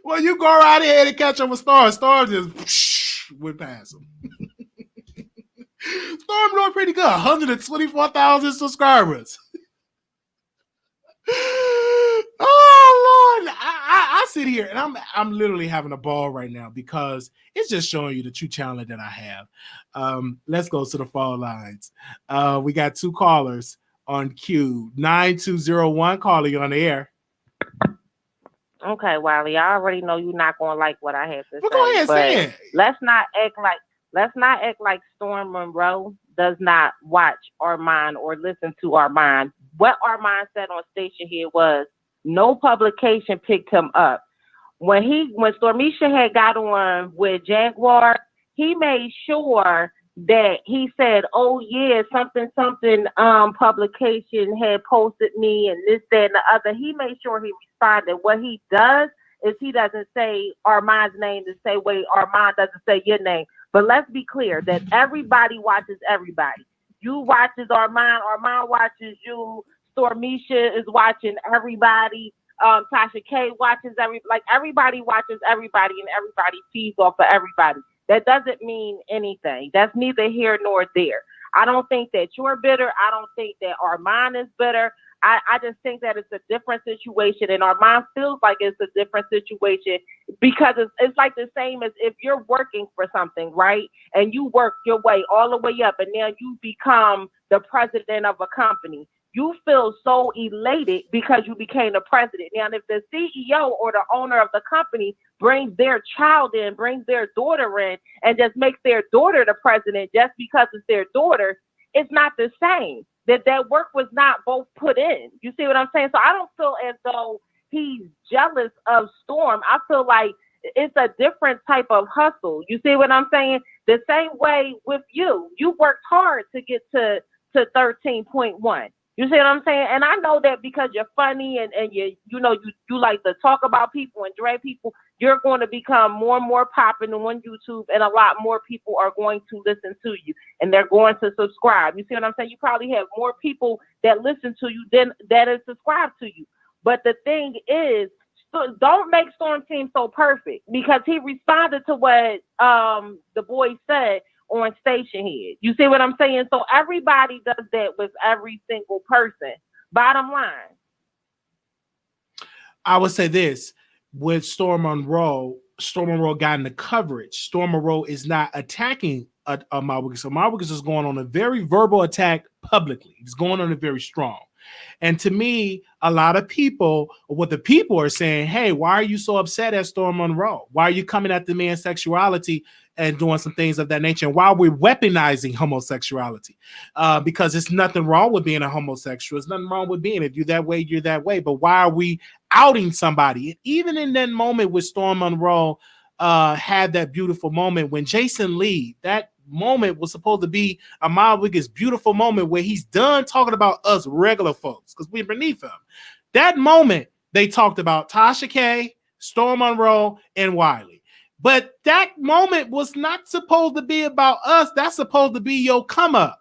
Well, you go right ahead and catch up with Stars. Stars just went past him. Storm doing pretty good. 124,000 subscribers. Oh Lord, I sit here and I'm literally having a ball right now because it's just showing you the true talent that I have. Let's go to the phone lines. We got two callers on queue. 9201 calling you on the air. Okay, Wiley, I already know you're not gonna like what I have to say. Go ahead, say it. Let's not act like Storm Monroe does not watch Armand or listen to Armand. What Armand said on station here was no publication picked him up. When Stormisha had got on with Jaguar, he made sure that he said, "Oh yeah, something publication had posted me and this, that, and the other." He made sure he responded. What he does is he doesn't say Armand's name the same way Armand doesn't say your name. But let's be clear that everybody watches everybody. You watches Armand watches you, Stormisha is watching everybody, Tasha K watches everybody watches everybody, and everybody feeds off of everybody. That doesn't mean anything. That's neither here nor there. I don't think that you're bitter. I don't think that Armand is bitter. I just think that it's a different situation, and Armand feels like it's a different situation because it's like the same as if you're working for something, right? And you work your way all the way up, and now you become the president of a company. You feel so elated because you became the president. Now, if the CEO or the owner of the company brings their child in, brings their daughter in, and just makes their daughter the president just because it's their daughter, it's not the same. That work was not both put in. You see what I'm saying? So I don't feel as though he's jealous of Storm. I feel like it's a different type of hustle. You see what I'm saying? The same way with you. You worked hard to get to 13.1. You see what I'm saying? And I know that because you're funny and you like to talk about people and drag people, you're going to become more and more popular on YouTube, and a lot more people are going to listen to you and they're going to subscribe. You see what I'm saying? You probably have more people that listen to you than that is subscribed to you. But the thing is, don't make Storm seem so perfect, because he responded to what the boy said on station here. You see what I'm saying? So everybody does that with every single person. Bottom line. I would say this. With Storm Monroe got in the coverage. Storm Monroe is not attacking Ahmad Wiggins. So Ahmad Wiggins is going on a very verbal attack publicly. He's going on it very strong. And to me, a lot of people, what the people are saying, hey, why are you so upset at Storm Monroe? Why are you coming at the man's sexuality and doing some things of that nature? And why we're weaponizing homosexuality? Because it's nothing wrong with being a homosexual. It's nothing wrong with being it. You're that way, you're that way. But why are we outing somebody? Even in that moment with Storm Monroe had that beautiful moment when Jason Lee, that moment was supposed to be Ahmad Wiggins' beautiful moment where he's done talking about us regular folks because we're beneath him. That moment, they talked about Tasha K, Storm Monroe, and Wiley. But that moment was not supposed to be about us. That's supposed to be your come up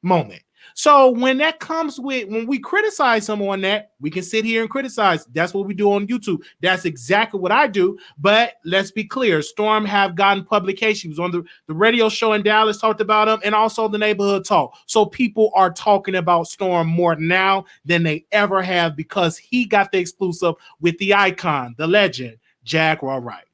moment. So when that comes with, when we criticize him on that, we can sit here and criticize. That's what we do on YouTube. That's exactly what I do. But let's be clear. Storm have gotten publication. He was on the radio show in Dallas, talked about him, and also the neighborhood talk. So people are talking about Storm more now than they ever have because he got the exclusive with the icon, the legend, Jaguar Wright.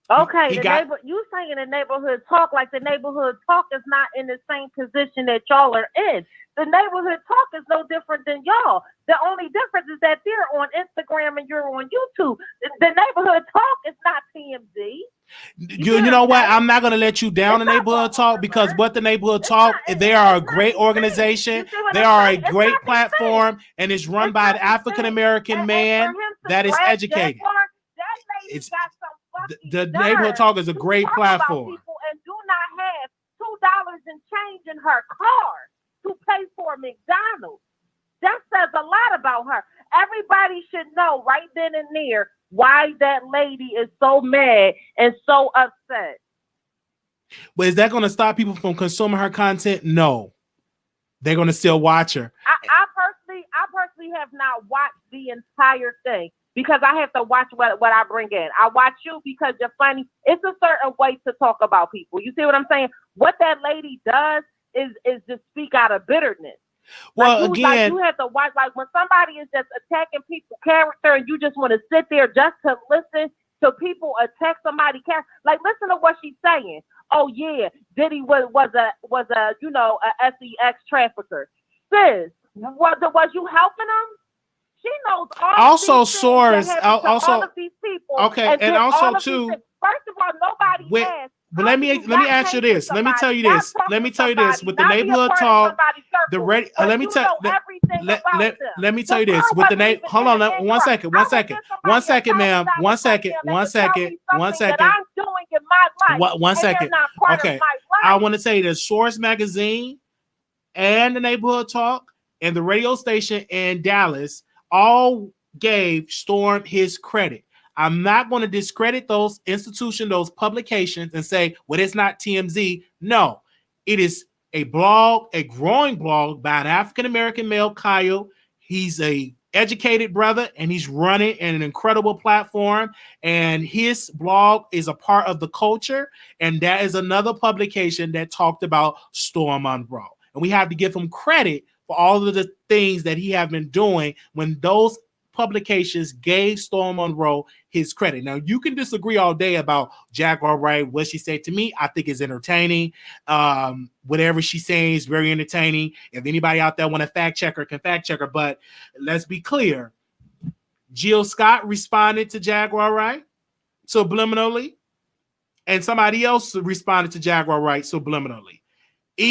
Okay, you saying the neighborhood talk like the neighborhood talk is not in the same position that y'all are in. The neighborhood talk is no different than y'all. The only difference is that they're on Instagram and you're on YouTube. The neighborhood talk is not TMZ. You know what? I'm not going to let you down the neighborhood talk because what the neighborhood talk, they are a great organization. They are a great platform and it's run by an African-American man that is educated. It's the neighborhood talk is a great platform. And do not have $2 and change in her car to pay for McDonald's. That says a lot about her. Everybody should know right then and there why that lady is so mad and so upset. But is that going to stop people from consuming her content? No. They're going to still watch her. I personally have not watched the entire thing. Because I have to watch what I bring in. I watch you because you're funny. It's a certain way to talk about people. You see what I'm saying? What that lady does is just speak out of bitterness. Well, again, you have to watch, like when somebody is just attacking people's character and you just want to sit there just to listen to people attack somebody's character. Like, listen to what she's saying. Oh yeah, Diddy was a sex trafficker. Sis, was you helping him? She knows also source also all of these people. Okay, and also too. First of all, nobody asked. But let me ask you this. Let me tell you this. Let me tell you this. With the neighborhood talk, the ready. Let me tell. Let me tell you this. With the name. Hold on. One second, ma'am. One second. Okay. I want to say the Source magazine and the neighborhood talk and the radio station in Dallas all gave Storm his credit. I'm not going to discredit those institutions, those publications, and say, well, it's not TMZ. No, it is a blog, a growing blog by an African-American male, Kyle. He's a educated brother, and he's running an incredible platform, and his blog is a part of the culture, and that is another publication that talked about Storm Monroe. And we have to give him credit for all of the things that he have been doing when those publications gave Storm Monroe his credit. Now, you can disagree all day about Jaguar Wright, what she said to me. I think is entertaining. Whatever she's saying is very entertaining. If anybody out there want to fact check her, can fact check her. But let's be clear. Jill Scott responded to Jaguar Wright subliminally, and somebody else responded to Jaguar Wright subliminally. We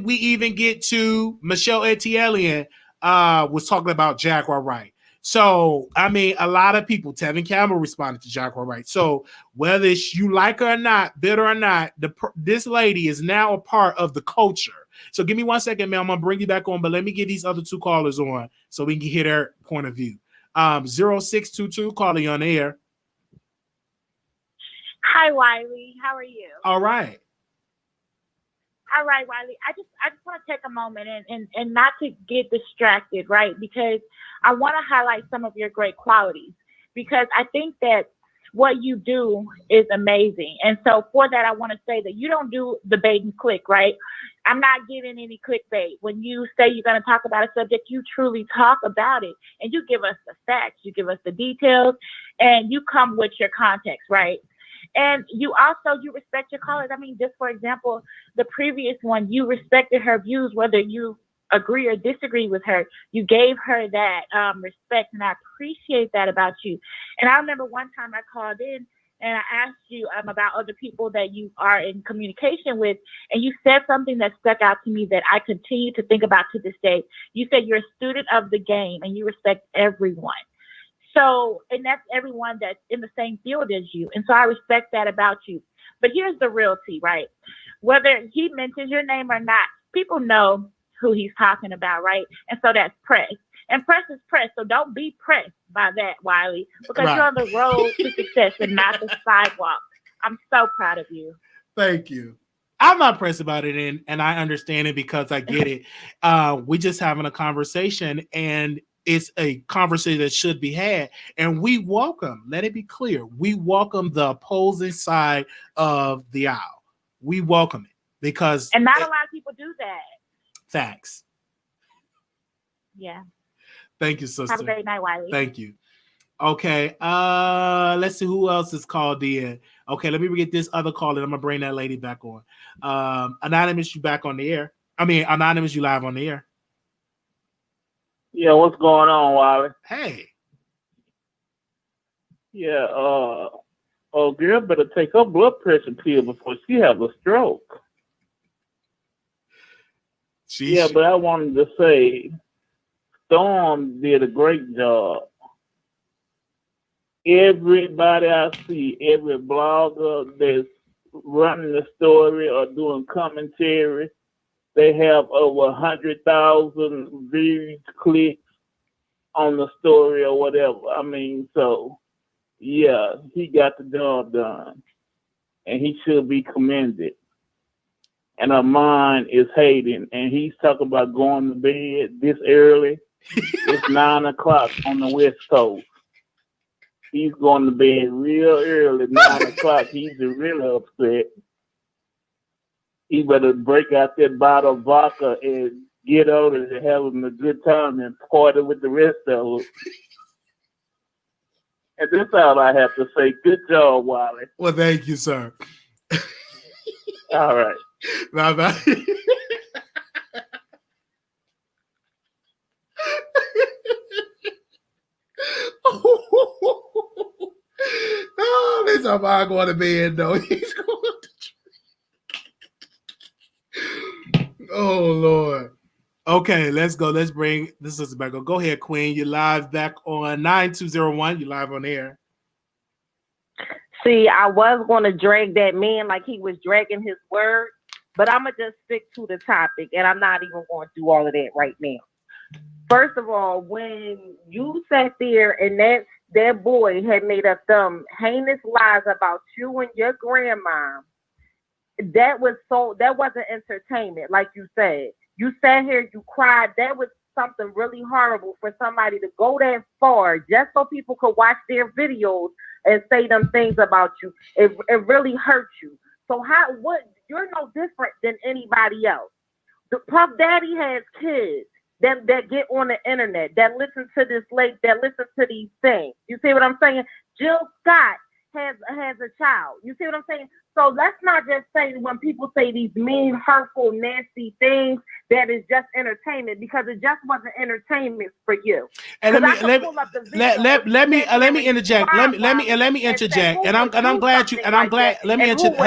even get to Michelle Etielian was talking about Jaguar Wright. So, I mean, a lot of people, Tevin Campbell responded to Jaguar Wright. So, whether you like her or not, bitter or not, this lady is now a part of the culture. So, give me 1 second, man. I'm going to bring you back on, but let me get these other two callers on so we can hear their point of view. 0622, calling you on the air. Hi, Wiley. How are you? All right. All right, Wiley. I just want to take a moment and not to get distracted, right? Because I want to highlight some of your great qualities because I think that what you do is amazing. And so for that, I want to say that you don't do the bait and click, right? I'm not giving any clickbait. When you say you're going to talk about a subject, you truly talk about it and you give us the facts, you give us the details, and you come with your context, right? And you respect your callers. I mean, just for example, the previous one, you respected her views, whether you agree or disagree with her. You gave her that respect, and I appreciate that about you. And I remember one time I called in and I asked you about other people that you are in communication with, and you said something that stuck out to me that I continue to think about to this day. You said you're a student of the game and you respect everyone. So, and that's everyone that's in the same field as you. And so I respect that about you. But here's the reality, right? Whether he mentions your name or not, people know who he's talking about, right? And so that's press. And press is press. So don't be pressed by that, Wiley, because you're on the road to success and not the sidewalk. I'm so proud of you. Thank you. I'm not pressed about it, and I understand it because I get it. We just having a conversation, and it's a conversation that should be had. And we welcome, let it be clear, we welcome the opposing side of the aisle. We welcome it because... And not a lot of people do that. Facts. Yeah. Thank you, sister. Have a great night, Wiley. Thank you. Okay. Let's see who else is called in. Okay, let me get this other call and I'm gonna bring that lady back on. Anonymous, you back on the air. Anonymous, you live on the air. Yeah, what's going on, Wiley? Hey. Yeah, girl better take her blood pressure pill before she have a stroke. But I wanted to say Storm did a great job. Everybody I see, every blogger that's running the story or doing commentary, they have over 100,000 views, clicks on the story or whatever. I mean, so yeah, he got the job done, and he should be commended. And Armand is hating, and he's talking about going to bed this early. It's 9 o'clock on the West Coast. He's going to bed real early, 9 o'clock. He's really upset. He better break out that bottle of vodka and get out and have him a good time and party with the rest of them. And that's all I have to say. Good job, Wiley. Well, thank you, sir. All right. Bye-bye. Oh, this is how going to bed, though. He's going to... Oh, Lord. Okay, let's go. Let's bring this sister back. Go ahead, Queen. You're live back on 9201. You're live on air. See, I was going to drag that man like he was dragging his word, but I'm going to just stick to the topic, and I'm not even going to do all of that right now. First of all, when you sat there and that boy had made up some heinous lies about you and your grandma, that wasn't entertainment, like you said. You sat here, you cried. That was something really horrible for somebody to go that far just so people could watch their videos and say them things about you. It really hurt you. So you're no different than anybody else. The Puff Daddy has kids that get on the internet, that listen to this that listen to these things. You see what I'm saying? Jill Scott has a child. You see what I'm saying? So let's not just say when people say these mean, hurtful, nasty things that is just entertainment, because it just wasn't entertainment for you. And let me interject. Let me interject. And I'm glad you. And I'm glad. Let me interject.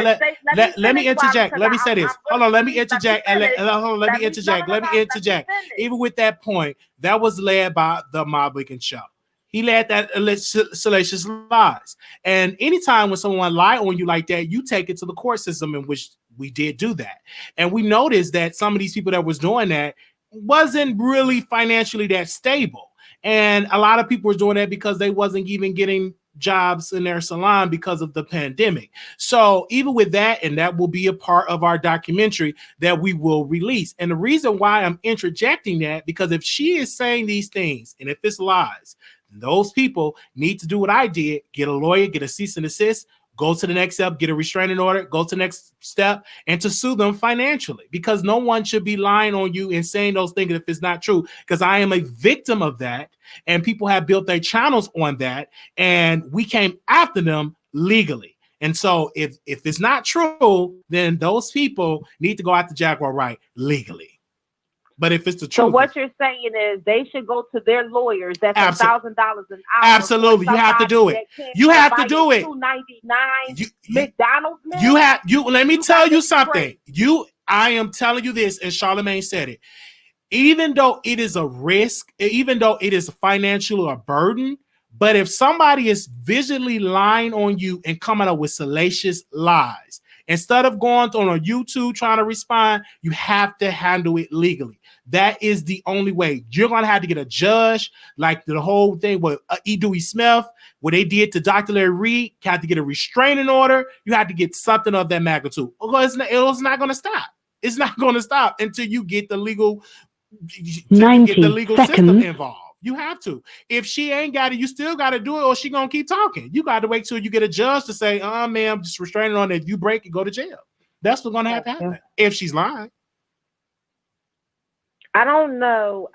Let me interject. Let me say this. Hold on. Let me interject. Let me interject. Even with that point, that was led by the Mob Weekend Show. He led that salacious lies. And anytime when someone lie on you like that, you take it to the court system, in which we did do that. And we noticed that some of these people that was doing that wasn't really financially that stable. And a lot of people were doing that because they wasn't even getting jobs in their salon because of the pandemic. So even with that, and that will be a part of our documentary that we will release. And the reason why I'm interjecting that, because if she is saying these things and if it's lies, those people need to do what I did: get a lawyer, get a cease and desist, go to the next step, get a restraining order, go to the next step, and to sue them financially, because no one should be lying on you and saying those things if it's not true, because I am a victim of that, and people have built their channels on that, and we came after them legally. And so if it's not true, then those people need to go after Jaguar Wright legally. But if it's the truth, so what you're saying is they should go to their lawyers. That's $1,000 an hour. Absolutely, you have to do it. You have to do it. $2.99 McDonald's meal. Let me tell you something. I am telling you this, and Charlamagne said it. Even though it is a risk, even though it is financial a burden, but if somebody is visually lying on you and coming up with salacious lies, instead of going on a YouTube trying to respond, you have to handle it legally. That is the only way. You're going to have to get a judge, like the whole thing with E. Dewey Smith, what they did to Dr. Larry Reed. You have to get a restraining order. You have to get something of that magnitude. It's not going to stop. It's not going to stop until you get the legal, 90 seconds. System involved. You have to. If she ain't got it, you still got to do it, or she gonna keep talking. You got to wait till you get a judge to say, ma'am, just restraining on it. If you break it, go to jail. That's what's gonna have to happen if she's lying. I don't know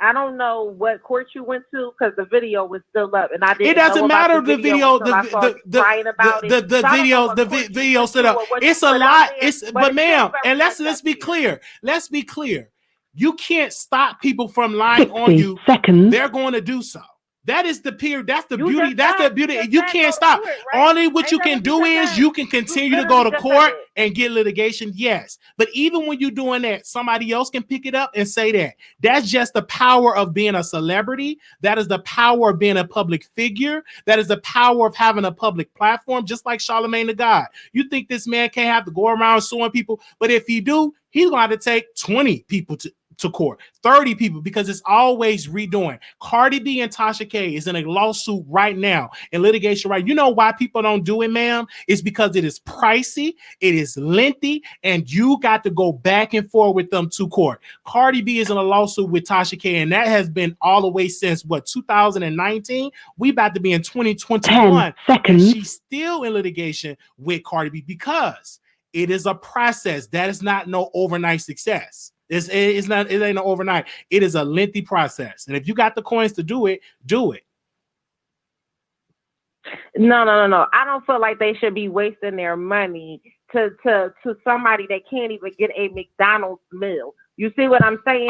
what court you went to because the video was still up, and I didn't. It doesn't matter. The video, the video still up. It's a lot. But ma'am, and let's be clear. Let's be clear. You can't stop people from lying on you. Seconds. They're going to do so. That is the period. That's the beauty. That's the beauty. You can't stop. Only what you can do is you can continue to go to court and get litigation. Yes. But even when you're doing that, somebody else can pick it up and say that. That's just the power of being a celebrity. That is the power of being a public figure. That is the power of having a public platform, just like Charlamagne the God. You think this man can't have to go around suing people, but if he do, he's going to have to take 20 people to court, 30 people, because it's always redoing. Cardi B and Tasha K is in a lawsuit right now in litigation, right? You know why people don't do it, ma'am? It's because it is pricey, it is lengthy, and you got to go back and forth with them to court. Cardi B is in a lawsuit with Tasha K, and that has been all the way since 2019. We about to be in 2021. 10 seconds. And she's still in litigation with Cardi B because it is a process. That is not no overnight success. It ain't no overnight. It is a lengthy process. And if you got the coins to do it, do it. No. I don't feel like they should be wasting their money to somebody that can't even get a McDonald's meal. You see what I'm saying?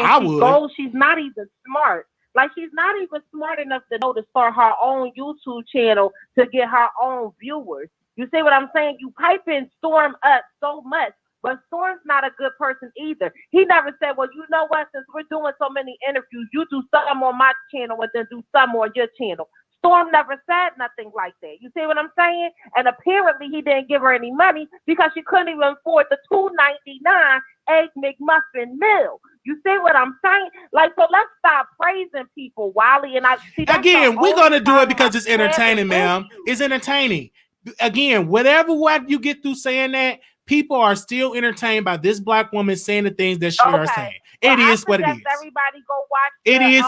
She's not even smart. Like, she's not even smart enough to know to start her own YouTube channel to get her own viewers. You see what I'm saying? You piping Storm up so much. But Storm's not a good person either. He never said, well, you know what? Since we're doing so many interviews, you do some on my channel and then do some on your channel. Storm never said nothing like that. You see what I'm saying? And apparently he didn't give her any money because she couldn't even afford the $2.99 Egg McMuffin meal. You see what I'm saying? Like, so let's stop praising people, Wiley. And I see again, we're gonna do it because it's entertaining, ma'am. It's entertaining. Again, what you get through saying that, people are still entertained by this black woman saying the things that she are saying. It is what it is. Everybody go watch. It is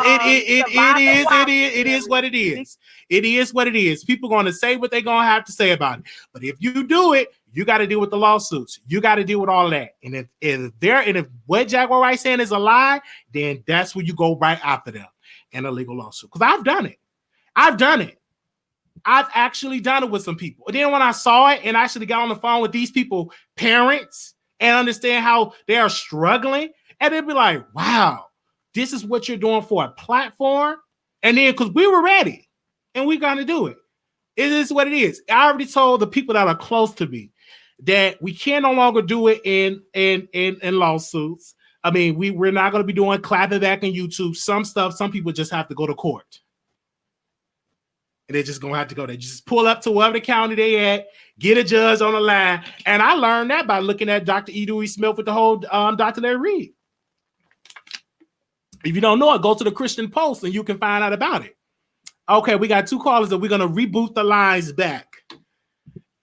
what it is. It is what it is. People going to say what they're going to have to say about it. But if you do it, you got to deal with the lawsuits. You got to deal with all of that. And if what Jaguar Wright saying is a lie, then that's where you go right after them in a legal lawsuit. Because I've done it. I've actually done it with some people. And then when I saw it and I actually got on the phone with these people, parents, and understand how they are struggling, and they'd be like, wow, this is what you're doing for a platform? And then, because we were ready, and we're going to do it. It is what it is. I already told the people that are close to me that we can no longer do it in lawsuits. I mean, we're not going to be doing clapping back on YouTube. Some people just have to go to court. And they're just going to have to go there. Just pull up to wherever the county they at, get a judge on the line. And I learned that by looking at Dr. E. Dewey Smith with the whole Dr. Larry Reed. If you don't know it, go to the Christian Post and you can find out about it. Okay, we got 2 callers and we're going to reboot the lines back.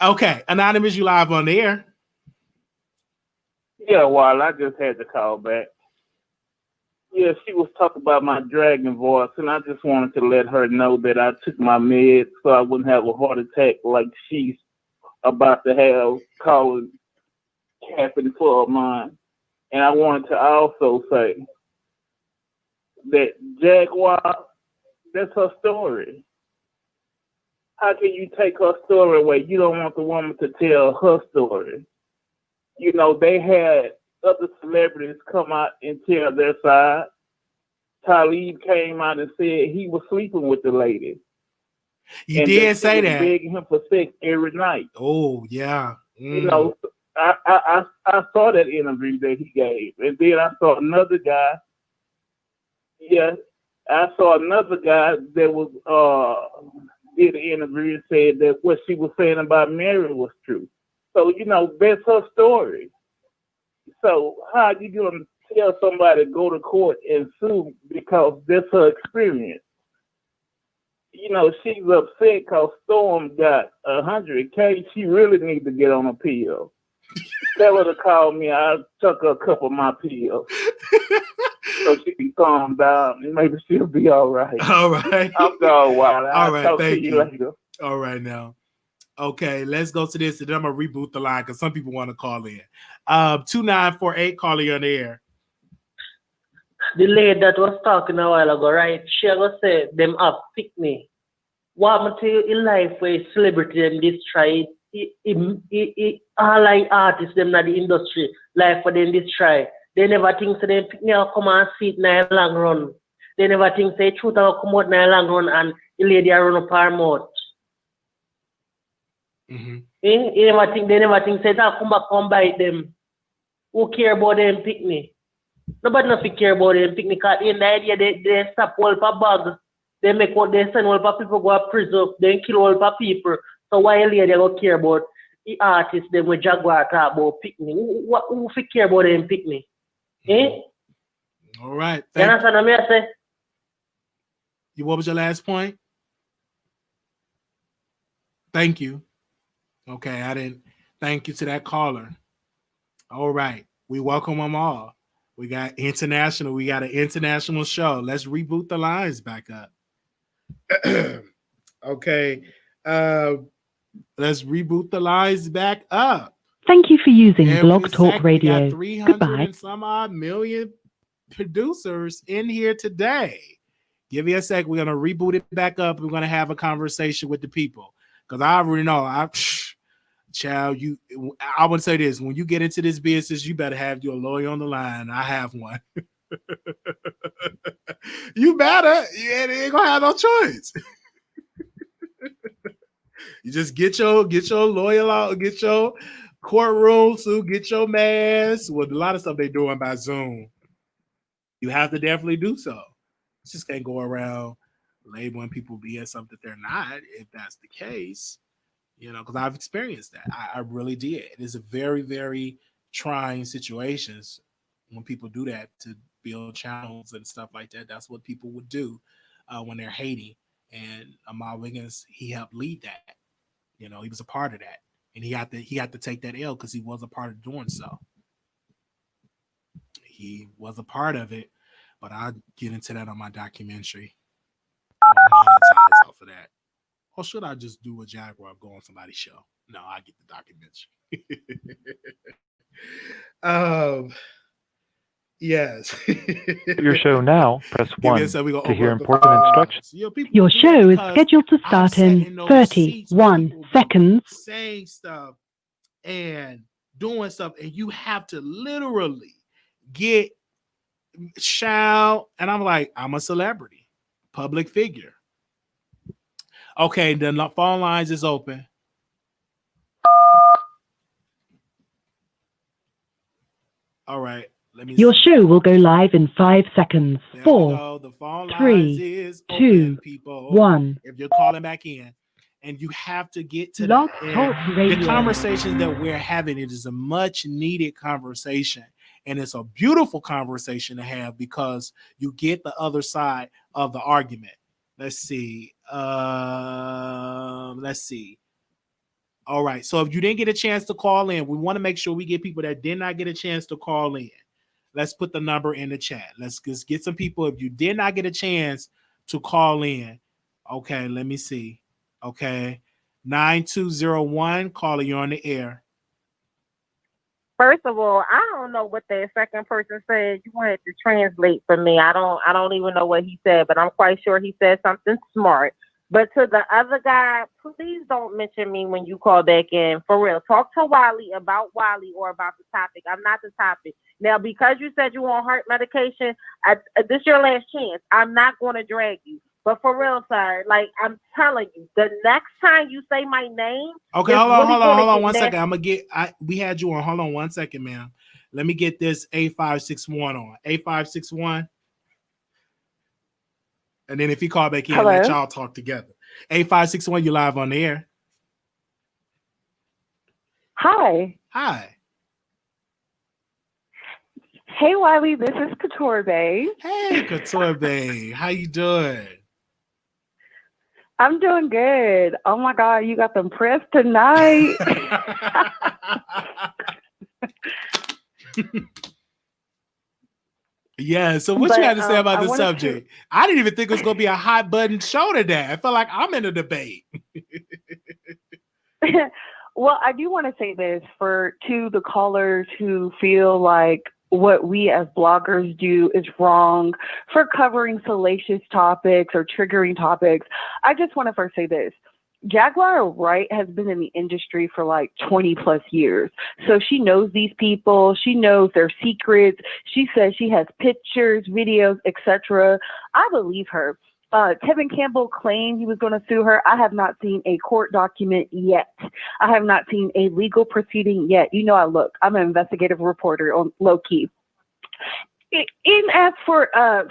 Okay, Anonymous, you live on the air. Yeah, well, I just had to call back. Yeah, she was talking about my dragon voice, and I just wanted to let her know that I took my meds so I wouldn't have a heart attack like she's about to have, calling Captain for of mine. And I wanted to also say that Jaguar, that's her story. how can you take her story away? You don't want the woman to tell her story. You know, they had other celebrities come out and tell their side. Talib came out and said he was sleeping with the lady. He did say that. Begging him for sex every night. Oh, yeah. You know, I saw that interview that he gave. And then I saw another guy. Yeah, I saw another guy that was did an interview and said that what she was saying about Mary was true. So, you know, that's her story. So how are you going to tell somebody to go to court and sue because that's her experience? You know, she's upset because Storm got 100K. She really needs to get on a pill. Tell her to call me. I'll chuck her a couple of my pills so she can calm down and maybe she'll be all right. All right. I'm going wild. All right. Talk Thank to you. later. All right now. Okay, let's go to this and then I'm going to reboot the line because some people want to call in. 2948, caller, you're on the air. The lady that was talking a while ago, right? She ever said them up pick me. What happened to you in life where celebrity them this try all like artists them in the industry, life for them this try. They never think so them pick me up come and sit in a long run. They never think say truth will come out in a long run and the lady run up her mouth. Mm-hmm. They never think say that come bite them. Who care about them pick me? Nobody nothing care about them pick me because in the idea they stop all for bugs. They make what they send all for people go to prison, they kill all for people. So why they go care about the artists them with Jaguar talk about pick me? Who care about them pick me? All right. You understand what I say? What was your last point? Thank you. Okay, I didn't. Thank you to that caller. All right, we welcome them all. We got international. We got an international show. Let's reboot the lines back up. Okay, let's reboot the lines back up. Thank you for using Blog Talk Radio. We got 300 Goodbye. and some odd million producers in here today. Give me a sec. We're gonna reboot it back up. We're gonna have a conversation with the people because I already know. Child, I would say this: when you get into this business, you better have your lawyer on the line. I have one. You better. You ain't gonna have no choice. You just get your lawyer out, get your courtroom suit, get your mask. Well, a lot of stuff they're doing by Zoom. You have to definitely do so. You just can't go around labeling people being something they're not. If that's the case. You know, because I've experienced that. I really did. It is a very, very trying situations when people do that to build channels and stuff like that. That's what people would do when they're hating. And Ahmad Wiggins, he helped lead that. You know, he was a part of that, and he had to take that L because he was a part of doing so. He was a part of it, but I'll get into that on my documentary. I'll monetize off of that. Or should I just do a Jaguar go on somebody's show? No, I get the documentary. Yes. Your show now. Press 1 to hear important instructions. Your show is scheduled to start in 31 seconds. Saying stuff and doing stuff, and you have to literally get shout. And I'm like, I'm a celebrity, public figure. Okay, the phone lines is open. All right. Your show will go live in 5 seconds. 4, 3, 2, 1. If you're calling back in, and you have to get to the conversations that we're having, it is a much needed conversation. And it's a beautiful conversation to have because you get the other side of the argument. Let's see. All right. So if you didn't get a chance to call in, we want to make sure we get people that did not get a chance to call in. Let's put the number in the chat. Let's just get some people. If you did not get a chance to call in, okay, let me see. Okay. 9201, caller, you're on the air. First of all, I don't know what that second person said. You wanted to translate for me. I don't even know what he said, but I'm quite sure he said something smart. But to the other guy, please don't mention me when you call back in. For real. Talk to Wiley about Wiley or about the topic. I'm not the topic. Now, because you said you want heart medication, this your last chance. I'm not going to drag you. But for real, sir, like I'm telling you, the next time you say my name. Okay, hold on 1 second. We had you on. Hold on 1 second, ma'am. Let me get this 8561 on. 8561. And then if you call back in, let y'all talk together. 8561, you live on the air. Hi. Hi. Hey, Wiley, this is Couture Bay. Hey, Couture Bay. How you doing? I'm doing good. Oh, my God, you got them press tonight. Yeah, so what you had to say about the subject? I didn't even think it was going to be a hot button show today. I felt like I'm in a debate. Well, I do want to say this to the callers who feel like what we as bloggers do is wrong for covering salacious topics or triggering topics. I just want to first say this. Jaguar Wright has been in the industry for like 20 plus years. So she knows these people. She knows their secrets. She says she has pictures, videos, etc. I believe her. Kevin Campbell claimed he was going to sue her. I have not seen a court document yet. I have not seen a legal proceeding yet. You know, I'm an investigative reporter on low key. And as for, as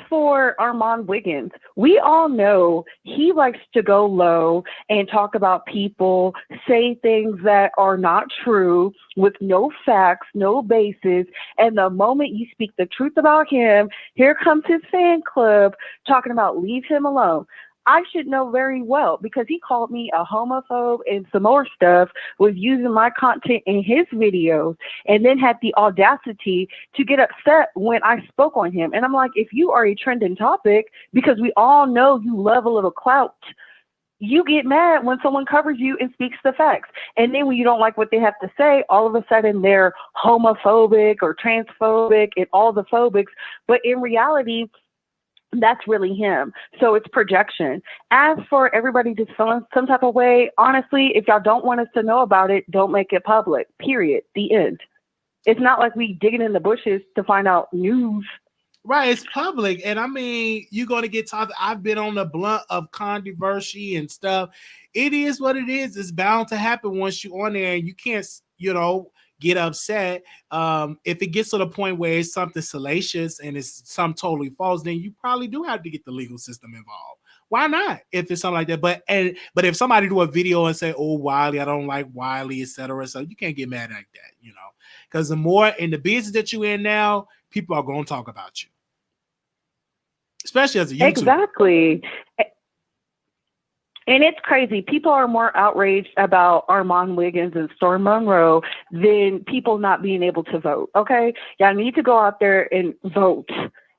for Armand Wiggins, we all know he likes to go low and talk about people, say things that are not true with no facts, no basis. And the moment you speak the truth about him, here comes his fan club talking about leave him alone. I should know very well because he called me a homophobe and some more stuff, was using my content in his videos, and then had the audacity to get upset when I spoke on him. And I'm like, if you are a trending topic, because we all know you love a little clout, you get mad when someone covers you and speaks the facts. And then when you don't like what they have to say, all of a sudden they're homophobic or transphobic and all the phobics. But in reality, that's really him. So it's projection. As for everybody just feeling some type of way, honestly, if y'all don't want us to know about it, don't make it public. Period. The end. It's not like we digging in the bushes to find out news. Right, it's public. And I mean, you're going to get talked. I've been on the blunt of controversy and stuff. It is what it is. It's bound to happen once you're on there, and you can't, get upset. If it gets to the point where it's something salacious and it's something totally false, then you probably do have to get the legal system involved. Why not? If it's something like that. But if somebody do a video and say, "Oh, Wiley, I don't like Wiley," etc., so you can't get mad like that, because the more in the business that you're in now, people are going to talk about you, especially as a YouTuber. Exactly. And it's crazy. People are more outraged about Armand Wiggins and Storm Monroe than people not being able to vote. Okay? Y'all need to go out there and vote,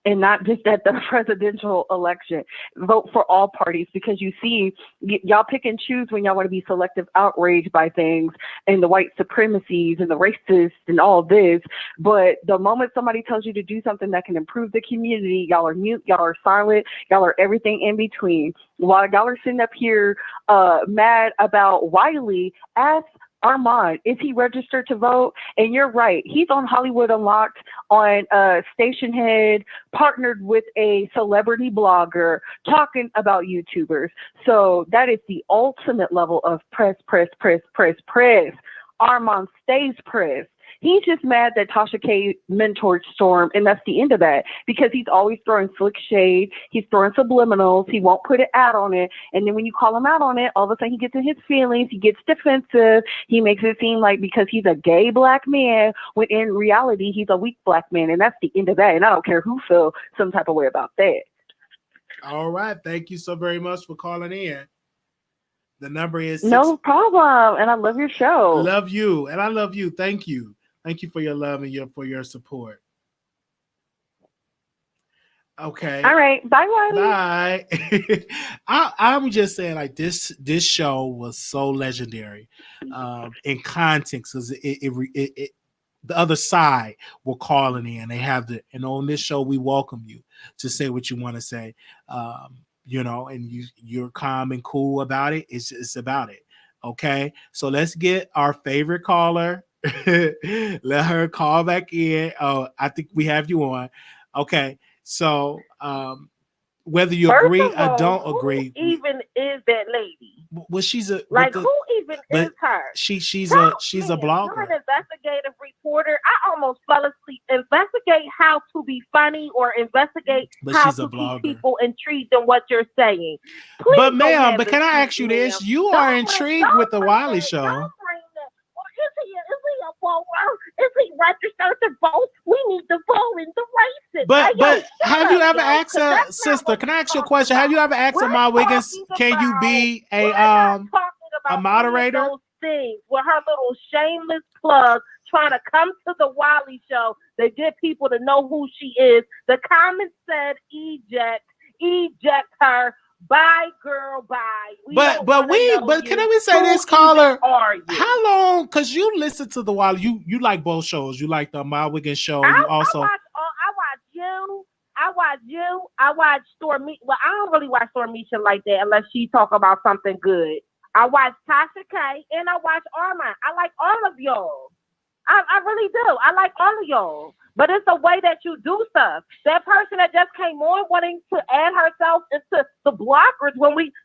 and not just at the presidential election. Vote for all parties, because you see, y'all pick and choose when y'all want to be selective outraged by things and the white supremacies and the racists and all this. But the moment somebody tells you to do something that can improve the community, y'all are mute, y'all are silent, y'all are everything in between. While y'all are sitting up here mad about Wiley, ask Armand, is he registered to vote? And you're right. He's on Hollywood Unlocked on Station Head, partnered with a celebrity blogger talking about YouTubers. So that is the ultimate level of press. Armand stays pressed. He's just mad that Tasha K mentored Storm, and that's the end of that, because he's always throwing slick shade. He's throwing subliminals. He won't put it out on it. And then when you call him out on it, all of a sudden he gets in his feelings. He gets defensive. He makes it seem like because he's a gay black man, when in reality he's a weak black man. And that's the end of that. And I don't care who feels some type of way about that. All right. Thank you so very much for calling in. The number is No problem. And I love your show. Love you. And I love you. Thank you. Thank you for your love and for your support. Okay. All right. Bye, Wiley. Bye. I'm just saying, like, this show was so legendary in context, because the other side were calling in. They have and on this show, we welcome you to say what you want to say. You know, and you're calm and cool about it. It's about it. Okay. So let's get our favorite caller. Let her call back in. Oh, I think we have you on. Okay. So whether you First agree of all, or don't who agree. even is that lady? Well, she's a like who even is her? She's Tell a me, blogger. You're an investigative reporter. I almost fell asleep. Investigate how to be funny or investigate But how she's a to blogger. keep people intrigued in what you're saying. Please But don't ma'am, have but can I ask you ma'am. this? You are intrigued with the Wiley Show. Don't bring that. Well, is he a voter? Is he registered to vote? We need to vote in the races. But have you ever asked her, sister? Can I ask you a question? Have you ever asked her, Ma Wiggins, can you be a moderator? Those things with her little shameless plug trying to come to the Wiley Show to get people to know who she is. The comments said eject her. Bye, girl, bye. But can we say this, caller? How long? Because you listen to the Wiley, you like both shows. You like the Ma Wiggins show. I watch Stormy. Well, I don't really watch Stormisha like that unless she talk about something good. I watch Tasha K and I watch Armand. I like all of y'all. I really do. I like all of y'all. But it's the way that you do stuff. That person that just came on wanting to add herself into the bloggers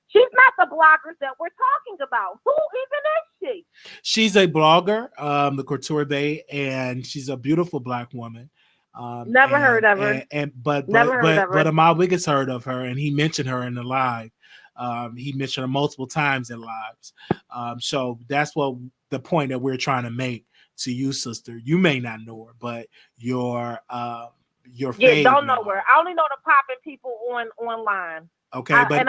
she's not the bloggers that we're talking about. Who even is she? She's a blogger, the Couture Bay, and she's a beautiful Black woman. Never heard of her. But Ma Wiggins heard of her, and he mentioned her in the live. He mentioned her multiple times in lives. So that's what the point that we're trying to make to you, sister. You may not know her, but your don't know her. I only know the popping people online. Okay, but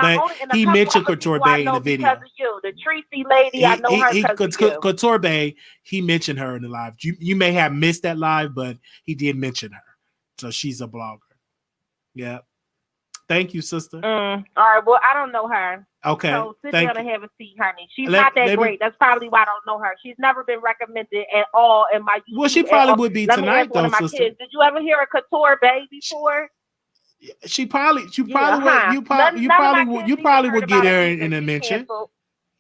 he mentioned Couture Bay in the video. Because of you, the Tracy lady, I know her because of you. Couture Bay, he mentioned her in the live. You may have missed that live, but he did mention her. So she's a blogger. Yeah. Thank you, sister. All right. Well, I don't know her. Okay. So sit down and have a seat, honey. She's not that great. That's probably why I don't know her. She's never been recommended at all in my YouTube. Well, she probably would be tonight, though, sister. Kids. Did you ever hear a Couture Bay before? You probably would get her in a mention.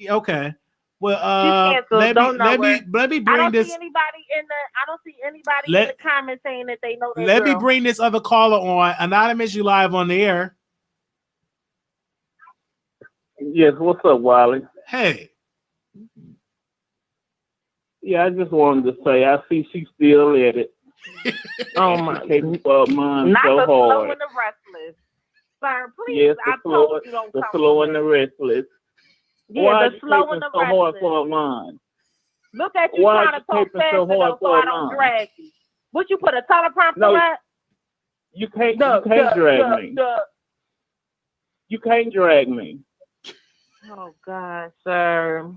Okay. Well, let me bring this. I don't see anybody in the comments saying that they know that. Let me bring this other caller on. Anonymous, you live on the air. Yes, what's up, Wiley? Hey. Yeah, I just wanted to say I see she's still at it. Oh my! Not the slow and the restless, sir. Please, yes, I told you don't the slow and the restless. Yeah, why the slow and the so restless. hard for a line? Look at you why trying to talk fast so I don't drag you. What you put a teleprompter at? You can't drag me. You can't drag me. Oh God, sir.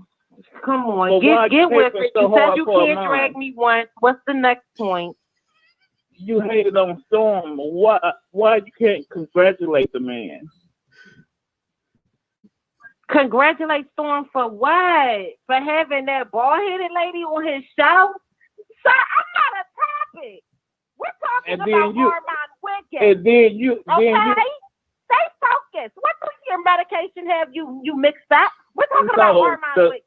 Come on, get with it. You said you can't drag me once. What's the next point? You hated on Storm. Why you can't congratulate the man? Congratulate Storm for what? For having that bald-headed lady on his show? Sir, I'm not a topic. We're talking about Armand Wiggins. And then you stay focused. What does your medication have you mixed up? We're talking about Armand Wiggins.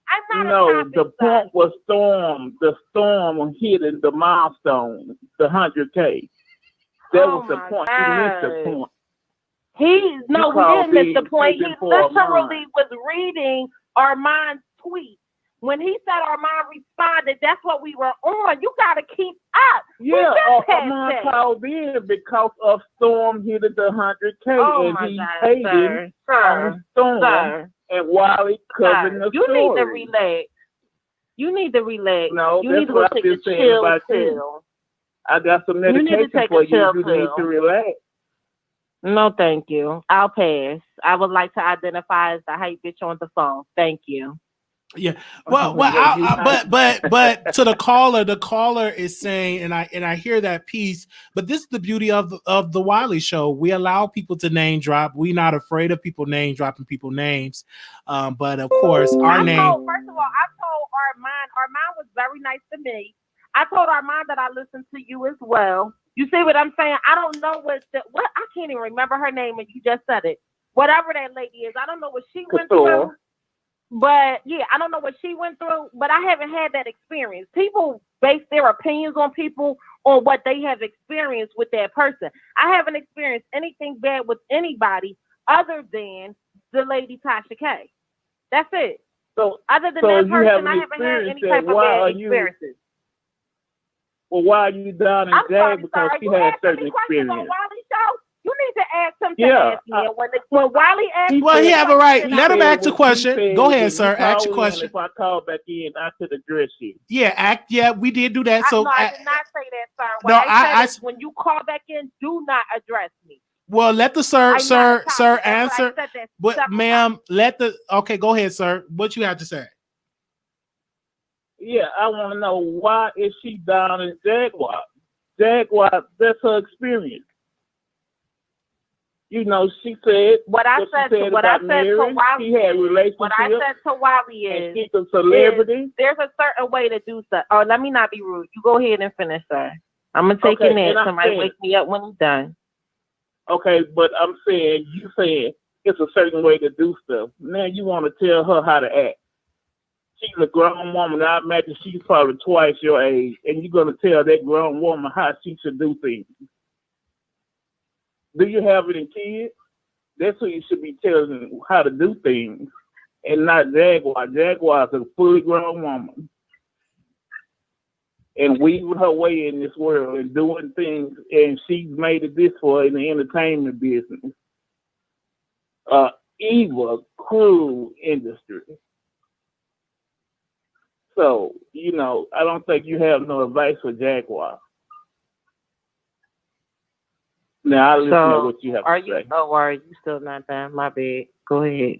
I'm not a topic. The point was the storm hitting the milestone, the 100K. That was the point. You missed the point. He didn't miss the point. He literally was reading Armand's tweet. When he said Armand responded, that's what we were on. You got to keep up. Yeah, Armand called in because of Storm hitting the 100K, and he hated on Storm and Wiley covering the story. You need to relax. You need to relax. No, you need to go take a chill pill. I got some medication for you. You need to relax. No, thank you. I'll pass. I would like to identify as the hype bitch on the phone. Thank you. Yeah. Well, but to the caller is saying, and I hear that piece. But this is the beauty of the Wiley Show. We allow people to name drop. We're not afraid of people name dropping people names. But of course, our name. First of all, I told Armand was very nice to me. I told Armand that I listened to you as well. You see what I'm saying? I don't know what I can't even remember her name, and you just said it. Whatever that lady is, I don't know what she went through. But yeah, I don't know what she went through, but I haven't had that experience. People base their opinions on people on what they have experienced with that person. I haven't experienced anything bad with anybody other than the lady Tasha K. That's it. So other than so that you person, haven't I haven't had any experienced type that. of Why bad are you? experiences. Well, why are you down in I'm Jag? sorry, Because sir. she You had asking certain me questions on experience. Wiley Show? You need to ask him to Yeah, ask me. When Wiley asked Well, he me, have a right. He Let him said ask the when- he question. said Go ahead, when sir. you Ask your call in, question. if I call back in, I could address you. Yeah, we did do that. So no, I did not say that, sir. What no, I said is when you call back in, do not address me. well, let the sir I'm not a sir topic. answer. I said that But several ma'am, okay, go ahead, sir. What you have to say? Yeah, I want to know why is she down in Jaguar? Jaguar, that's her experience. You know, she said what I said to Mary. Wiley. She had relationships. What I said to Wiley and is, she's a celebrity. there's a certain way to do stuff. Oh, let me not be rude. You go ahead and finish, sir. I'm gonna take your name. Somebody wake me up when he's done. Okay, but I'm saying you saying it's a certain way to do stuff. Now you want to tell her how to act. She's a grown woman. I imagine she's probably twice your age, and you're gonna tell that grown woman how she should do things. Do you have any kids? That's who you should be telling how to do things, and not Jaguar. Jaguar is a fully grown woman, and weaving her way in this world and doing things, and she's made it this far in the entertainment business. Evil, cruel industry. So, you know, I don't think you have no advice for Jaguar. Now, I listen to what you have to say. Are you still not done? My bad. Go ahead.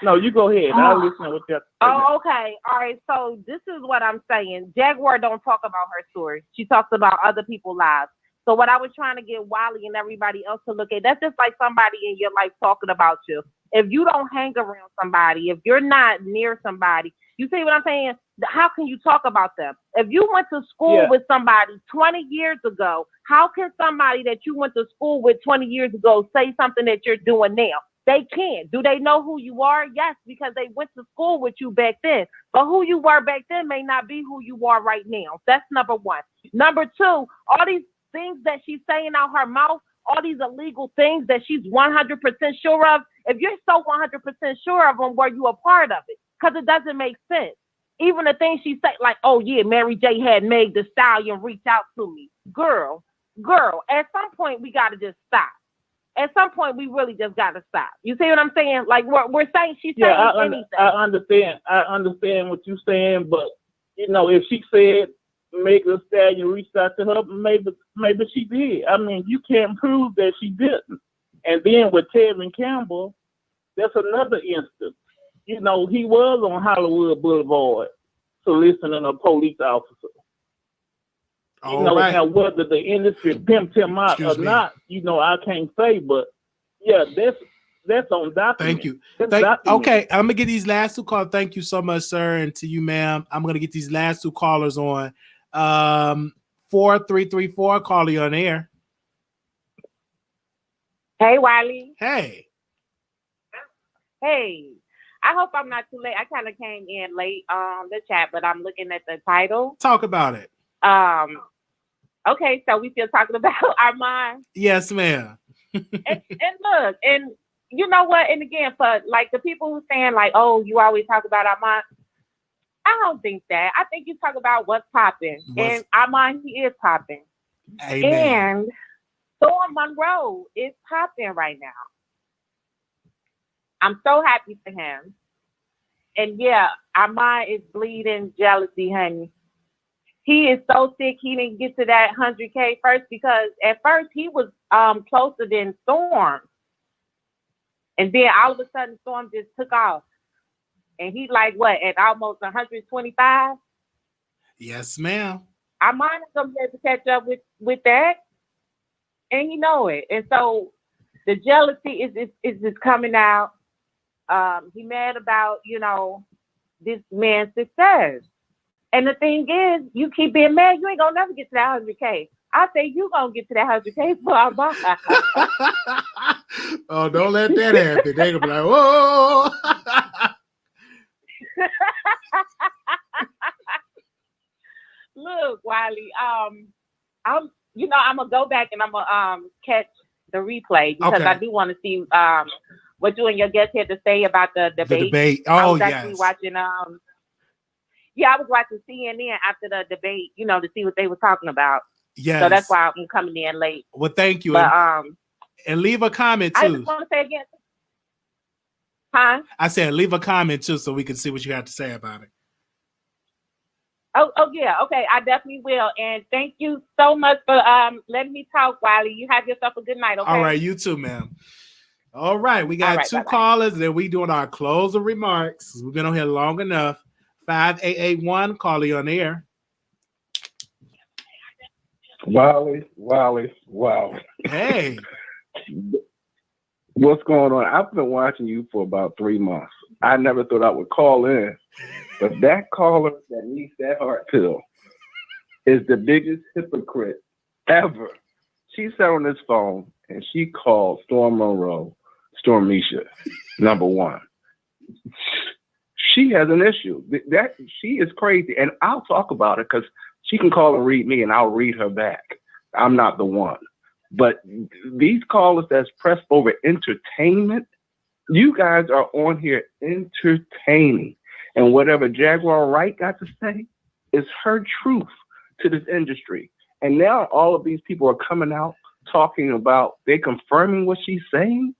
No, you go ahead. I'll listen to what you have to say. Oh, okay. All right. So this is what I'm saying. Jaguar don't talk about her story. She talks about other people's lives. So what I was trying to get Wiley and everybody else to look at, that's just like somebody in your life talking about you. If you don't hang around somebody, if you're not near somebody, you see what I'm saying? How can you talk about them? If you went to school with somebody 20 years ago, how can somebody that you went to school with 20 years ago say something that you're doing now? They can't. Do they know who you are? Yes, because they went to school with you back then. But who you were back then may not be who you are right now. That's number one. Number two, all these things that she's saying out her mouth, all these illegal things that she's 100% sure of, if you're so 100% sure of them, were you a part of it? Because it doesn't make sense. Even the things she say, like, oh yeah, Mary J had Meg the Stallion reach out to me. Girl, at some point we gotta just stop. At some point we really just gotta stop. You see what I'm saying? Like we're saying she's saying anything. I understand what you're saying, but you know, if she said Meg the Stallion reached out to her, maybe she did. I mean, you can't prove that she didn't. And then with Tevin Campbell, that's another instance. You know, he was on Hollywood Boulevard soliciting a police officer. Now whether the industry pimped him out or not, you know, I can't say, but yeah, that's on document. Thank you. Document. Okay, I'm gonna get these last two calls. Thank you so much, sir, and to you, ma'am. I'm gonna get these last two callers on. 4334, caller, you on air. Hey, Wiley. Hey. I hope I'm not too late. I kind of came in late on the chat, but I'm looking at the title. Talk about it. Okay, so we still talking about Armand. Yes, ma'am. and look, and you know what? And again, for like the people who saying like, oh, you always talk about Armand. I don't think that. I think you talk about what's popping, and Armand, he is popping. Amen. And Thor Monroe is popping right now. I'm so happy for him. And yeah, Armand is bleeding jealousy, honey. He is so sick he didn't get to that 100K first because at first he was closer than Storm. And then all of a sudden Storm just took off. And he's like what, at almost 125? Yes, ma'am. Armand is gonna be able to catch up with that. And he know it. And so the jealousy is just coming out. He mad about, you know, this man's success. And the thing is, you keep being mad, you ain't gonna never get to that 100K. I say you gonna get to that 100K for our boss. Oh, don't let that happen. They gonna be like, whoa. Look, Wiley, I'm gonna go back and I'm gonna catch the replay because I do want to see what you and your guest had to say about the debate. The debate. I Oh, was actually watching I was watching CNN after the debate, to see what they were talking about. Yes. So that's why I'm coming in late. Well, thank you. But, and leave a comment too. I just want to say again. Huh? I said leave a comment too so we can see what you have to say about it. Oh yeah. Okay, I definitely will. And thank you so much for letting me talk, Wiley. You have yourself a good night, okay? All right, you too, ma'am. All right, we got two bye-bye. callers, and then we doing our closing remarks. We've been on here long enough. 5881, call you on the air. Wiley. Hey. What's going on? I've been watching you for about 3 months. I never thought I would call in, but that caller that needs that heart pill is the biggest hypocrite ever. She sat on this phone and she called Monroe, Stormisha, number one. She has an issue. That she is crazy, and I'll talk about it because she can call and read me, and I'll read her back. I'm not the one. But these callers that's pressed over entertainment, you guys are on here entertaining. And whatever Jaguar Wright got to say is her truth to this industry. And now all of these people are coming out talking about, they're confirming what she's saying.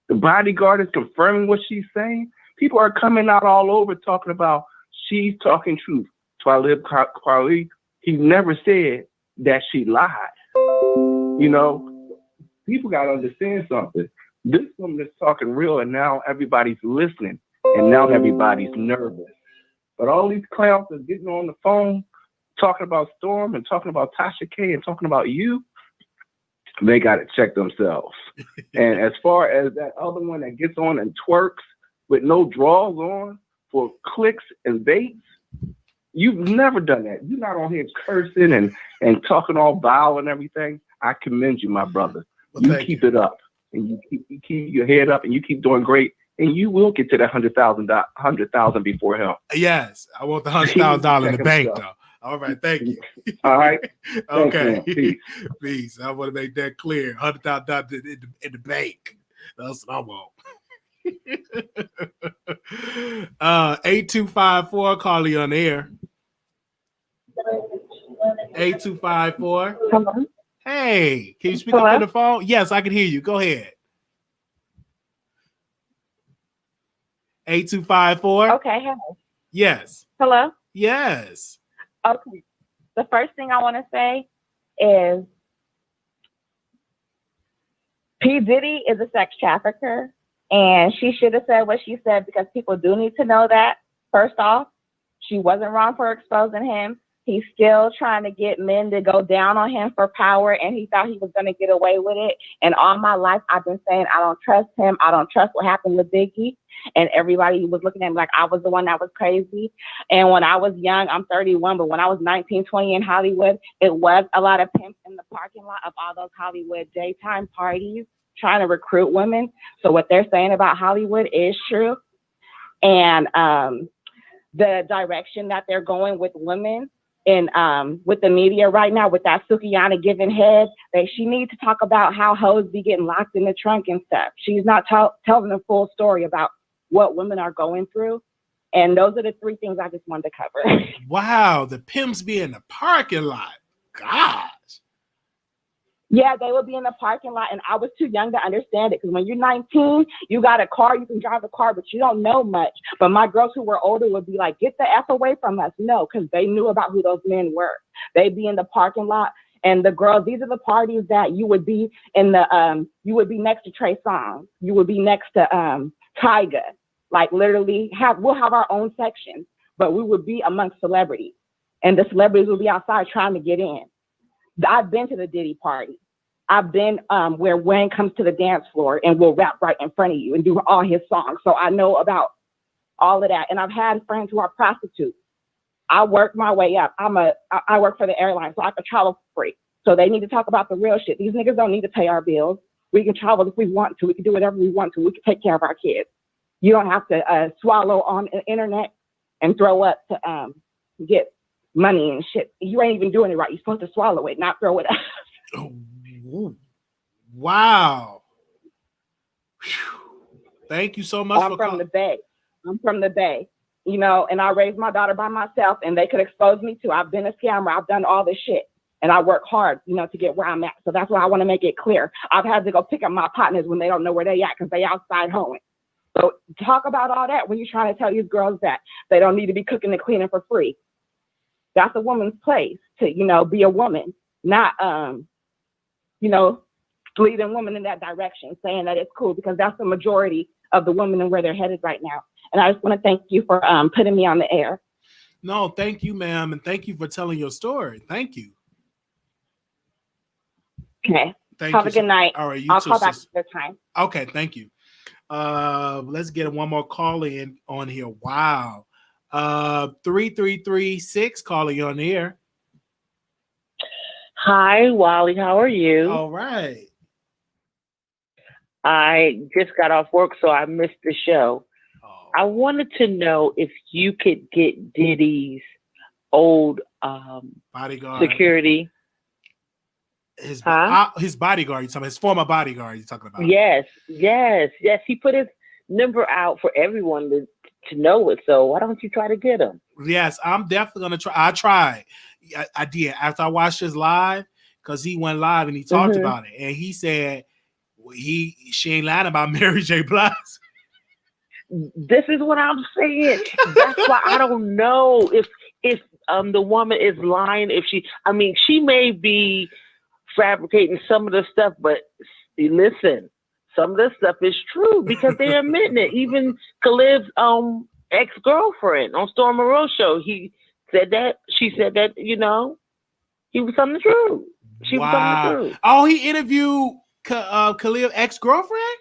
The bodyguard is confirming what she's saying. People are coming out all over talking about she's talking truth. Talib Kweli, he never said that she lied. People got to understand something. This woman is talking real, and now everybody's listening, and now everybody's nervous. But all these clowns are getting on the phone, talking about Storm and talking about Tasha K and talking about you, they got to check themselves. And as far as that other one that gets on and twerks with no drawers on for clicks and baits, you've never done that. You're not on here cursing and talking all vile and everything. I commend you, my brother. Well, you keep it up, and you keep your head up, and you keep doing great, and you will get to that 100,000 before him. Yes, I want the $100,000 in the bank, though. All right, thank you. All right. Okay. Peace. Peace. I want to make that clear. $100,000 in the bank. That's what I want. 8254, call you on the air. 8254. Hello. Hey, can you speak up in the phone? Yes, I can hear you. Go ahead. 8254. Okay. Hello. Yes. Hello. Yes. Okay. The first thing I want to say is P. Diddy is a sex trafficker, and she should have said what she said because people do need to know that. First off, she wasn't wrong for exposing him. He's still trying to get men to go down on him for power, and he thought he was going to get away with it. And all my life, I've been saying, I don't trust him. I don't trust what happened with Biggie. And everybody was looking at me like I was the one that was crazy. And when I was young, I'm 31, but when I was 19, 20 in Hollywood, it was a lot of pimps in the parking lot of all those Hollywood daytime parties trying to recruit women. So what they're saying about Hollywood is true. And the direction that they're going with women, and with the media right now, with that Sukiyana giving head, that she needs to talk about how hoes be getting locked in the trunk and stuff. She's not telling the full story about what women are going through. And those are the three things I just wanted to cover. Wow, the pimps be in the parking lot. Gosh. Yeah, they would be in the parking lot, and I was too young to understand it because when you're 19, you got a car, you can drive a car, but you don't know much. But my girls who were older would be like, get the F away from us. No, because they knew about who those men were. They'd be in the parking lot, and the girls, these are the parties that you would be in the, you would be next to Trey Songz. You would be next to Tyga. Like literally, we'll have our own section, but we would be amongst celebrities. And the celebrities would be outside trying to get in. I've been to the Diddy party. I've been where Wayne comes to the dance floor and will rap right in front of you and do all his songs. So I know about all of that. And I've had friends who are prostitutes. I worked my way up. I work for the airline, so I can travel for free. So they need to talk about the real shit. These niggas don't need to pay our bills. We can travel if we want to. We can do whatever we want to. We can take care of our kids. You don't have to swallow on the internet and throw up to get money and shit. You ain't even doing it right. You're supposed to swallow it, not throw it up. Oh, wow. Whew. Thank you so much. I'm from the Bay. You know, and I raised my daughter by myself, and they could expose me too. I've been a scammer. I've done all this shit, and I work hard, you know, to get where I'm at. So that's why I want to make it clear. I've had to go pick up my partners when they don't know where they at because they outside hoeing. So talk about all that when you're trying to tell these girls that they don't need to be cooking and cleaning for free. That's a woman's place to, you know, be a woman, not, you know, leading women in that direction, saying that it's cool, because that's the majority of the women and where they're headed right now. And I just want to thank you for putting me on the air. No, thank you, ma'am. And thank you for telling your story. Thank you. Okay. Have a good night. All right. I'll call back this time. Okay. Thank you. Let's get one more call in on here. Wow. 3336 calling on the air. Hi, Wiley. How are you? All right. I just got off work, so I missed the show. I wanted to know if you could get Diddy's old bodyguard security. His bodyguard. You talking about his former bodyguard? You talking about? Yes. He put his number out for everyone to know it. So why don't you try to get him? Yes, I'm definitely gonna try. I tried. I did after I watched his live, because he went live and he talked about it, and he said she ain't lying about Mary J. Blige. This is what I'm saying. That's why I don't know if the woman is lying. If she may be fabricating some of the stuff, but listen, some of the stuff is true because they're admitting it. Even Khalid's ex-girlfriend on Storm Monroe show, she said that, you know, he was telling the truth. She was telling the truth. Oh, he interviewed Khalid's ex-girlfriend?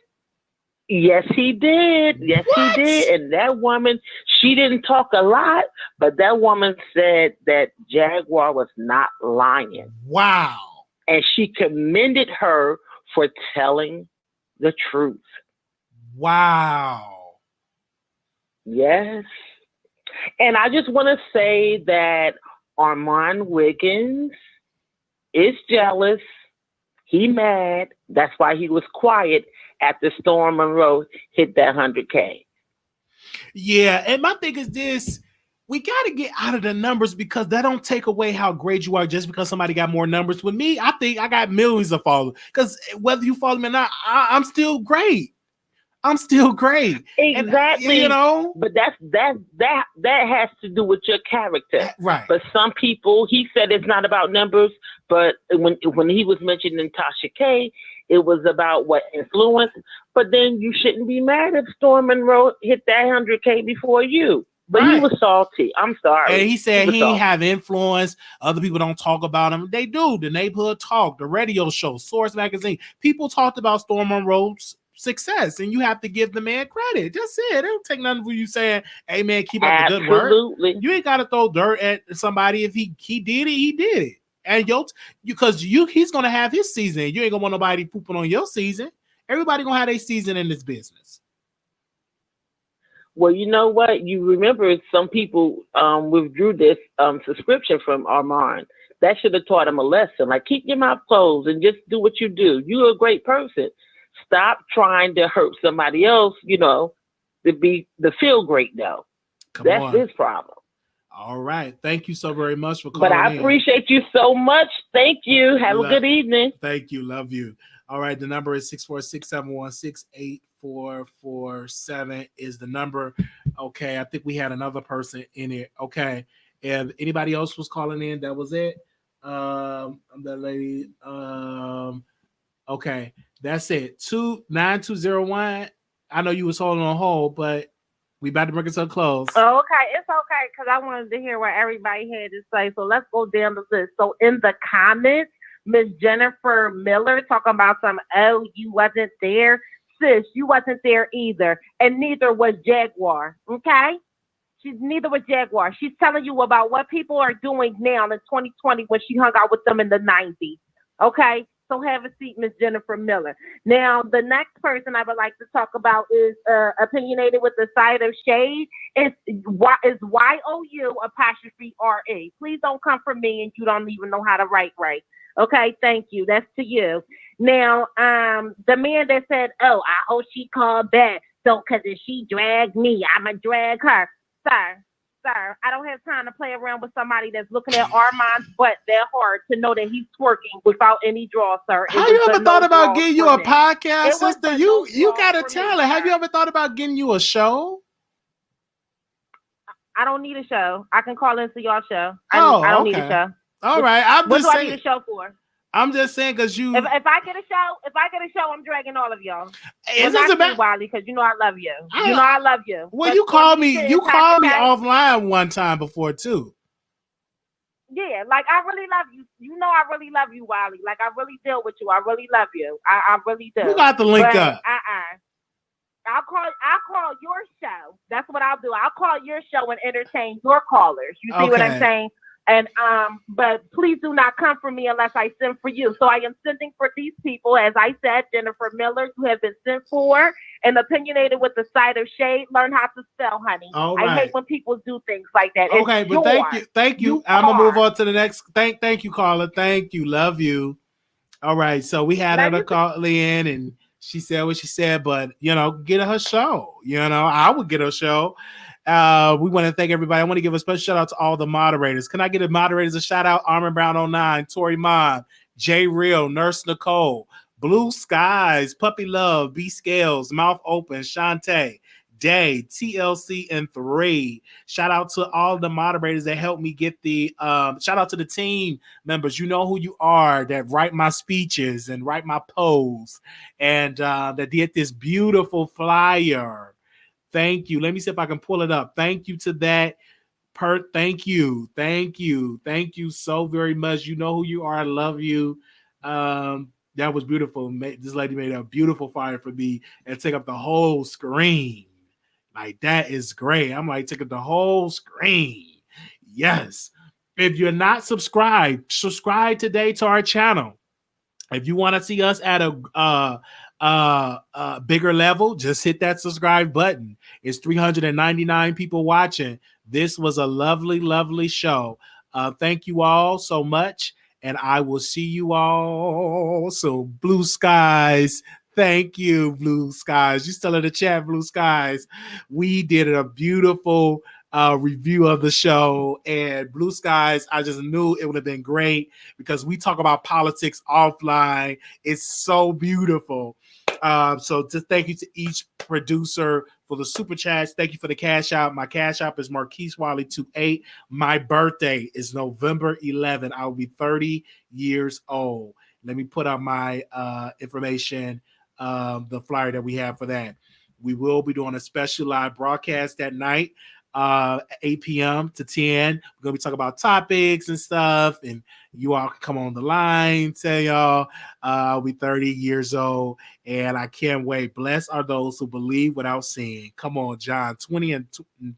Yes, he did. Yes, he did. And that woman, she didn't talk a lot, but that woman said that Jaguar was not lying. Wow. And she commended her for telling the truth. Wow. Yes. And I just want to say that Armand Wiggins is jealous. He mad. That's why he was quiet after Storm Monroe hit that 100K. Yeah, and my thing is this: we got to get out of the numbers, because that don't take away how great you are just because somebody got more numbers. With me, I think I got millions of followers, because whether you follow me or not, I'm still great. I'm still great. Exactly. And, you know, but that has to do with your character, right? But some people, he said it's not about numbers, but when he was mentioning Tasha K, it was about what influence. But then you shouldn't be mad if Storm Monroe hit that 100K before you. But he was salty. I'm sorry. And he said he salty. ain't have influence. Other people don't talk about him. They do. The neighborhood talk, the radio show, Source Magazine. People talked about Storm Monroe's success, and you have to give the man credit. That's it. It don't take nothing for you saying, hey man, keep up the good work. You ain't got to throw dirt at somebody. If he did it, he did it. And he's gonna have his season. You ain't gonna want nobody pooping on your season. Everybody gonna have their season in this business. Well, you know what? You remember some people withdrew this subscription from Armand. That should have taught him a lesson. Like, keep your mouth closed and just do what you do. You're a great person. Stop trying to hurt somebody else, you know, to feel great though. That's his problem. All right. Thank you so very much for calling. But I appreciate you so much. Thank you. Have a good evening. Thank you. Love you. All right. The number is 646-716-8447 is the number. Okay. I think we had another person in it. Okay. If anybody else was calling in, that was it. The lady. Okay. That's it. 9201. I know you was holding on hold, but we about to bring it to a close. Oh, okay. It's okay, because I wanted to hear what everybody had to say. So let's go down the list. So in the comments, Miss Jennifer Miller talking about you wasn't there. Sis, you wasn't there either. And neither was Jaguar. Okay? neither was Jaguar. She's telling you about what people are doing now in 2020 when she hung out with them in the 90s. Okay? So have a seat, Miss Jennifer Miller. Now, the next person I would like to talk about is opinionated with the side of shade. It's YOU_RE. Please don't come from me and you don't even know how to write right. Okay, thank you. That's to you. Now, the man that said, oh, I hope she called back. So, because if she dragged me, I'ma drag her. Sir, I don't have time to play around with somebody that's looking at Armand's butt that hard to know that he's twerking without any draw, sir. Have you ever thought about getting you a podcast, sister? You got a talent. Have you ever thought about getting you a show? I don't need a show. I can call into your show. I don't need a show. All right. What do I need a show for? I'm just saying because you. If I get a show, I'm dragging all of y'all. It doesn't matter, Wiley, because you know I love you. I love you. Well, you called me offline one time before too. Yeah, like I really love you. You know I really love you, Wiley. Like I really deal with you. I really love you. I really do. You got to link up. I'll call your show. That's what I'll do. I'll call your show and entertain your callers. You see what I'm saying? And but please do not come for me unless I send for you. So I am sending for these people, as I said, Jennifer Miller, who have been sent for, and opinionated with the side of shade. Learn how to spell, honey. All right. I hate when people do things like that. Okay, but thank you. I'm gonna move on to the next. Thank you, caller. Thank you. Love you. All right. So we had her call in, and she said what she said, but get her show. I would get her show. We want to thank everybody. I want to give a special shout out to all the moderators. Can I get the moderators a shout out? Armin Brown 09, Tori Mon, J Real, Nurse Nicole, Blue Skies, Puppy Love, B Scales, Mouth Open, Shantae, Day, TLC, and 3. Shout out to all the moderators that helped me get the shout out to the team members. You know who you are, that write my speeches and write my posts, and that did this beautiful flyer. Thank you. Let me see if I can pull it up. Thank you to that. Thank you. Thank you so very much. You know who you are. I love you. That was beautiful. This lady made a beautiful flyer for me and take up the whole screen. Like, that is great. I'm like, take up the whole screen. Yes. If you're not subscribed, subscribe today to our channel. If you want to see us at a bigger level, just hit that subscribe button. It's 399 people watching. This was a lovely, lovely show. Thank you all so much, and I will see you all. So, Blue Skies. Thank you, Blue Skies. You still in the chat, Blue Skies. We did a beautiful review of the show, and Blue Skies, I just knew it would have been great because we talk about politics offline. It's so beautiful. So just thank you to each producer for the super chats. Thank you for the cash out. My cash app is Marquise Wiley 28. My birthday is November 11. I will be 30 years old. Let me put out my information, the flyer that we have for that. We will be doing a special live broadcast that night, 8 p.m. to 10. We're going to be talking about topics and stuff, and you all can come on the line, tell y'all I'll be 30 years old, and I can't wait. Blessed are those who believe without seeing. Come on, John 20 and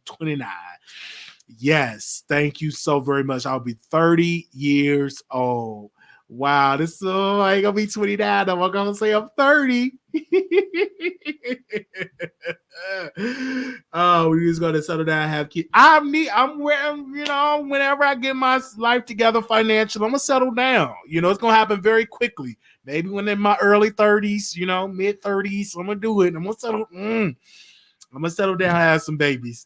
29. Yes, thank you so very much. I'll be 30 years old. Wow, I ain't gonna be 29. I'm gonna say I'm 30. Oh, we're just gonna settle down and have kids. Whenever I get my life together financially, I'm gonna settle down. It's gonna happen very quickly. Maybe when in my early 30s, mid 30s, I'm gonna do it. I'm gonna settle down and have some babies.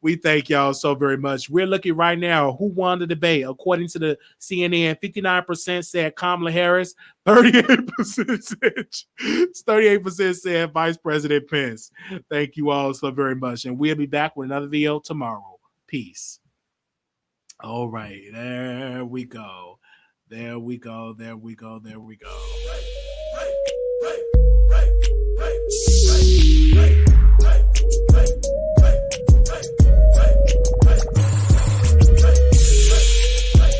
We thank y'all so very much. We're looking right now who won the debate. According to the CNN, 59% said Kamala Harris, 38% said Vice President Pence. Thank you all so very much, and we'll be back with another video tomorrow. Peace. All right, there we go.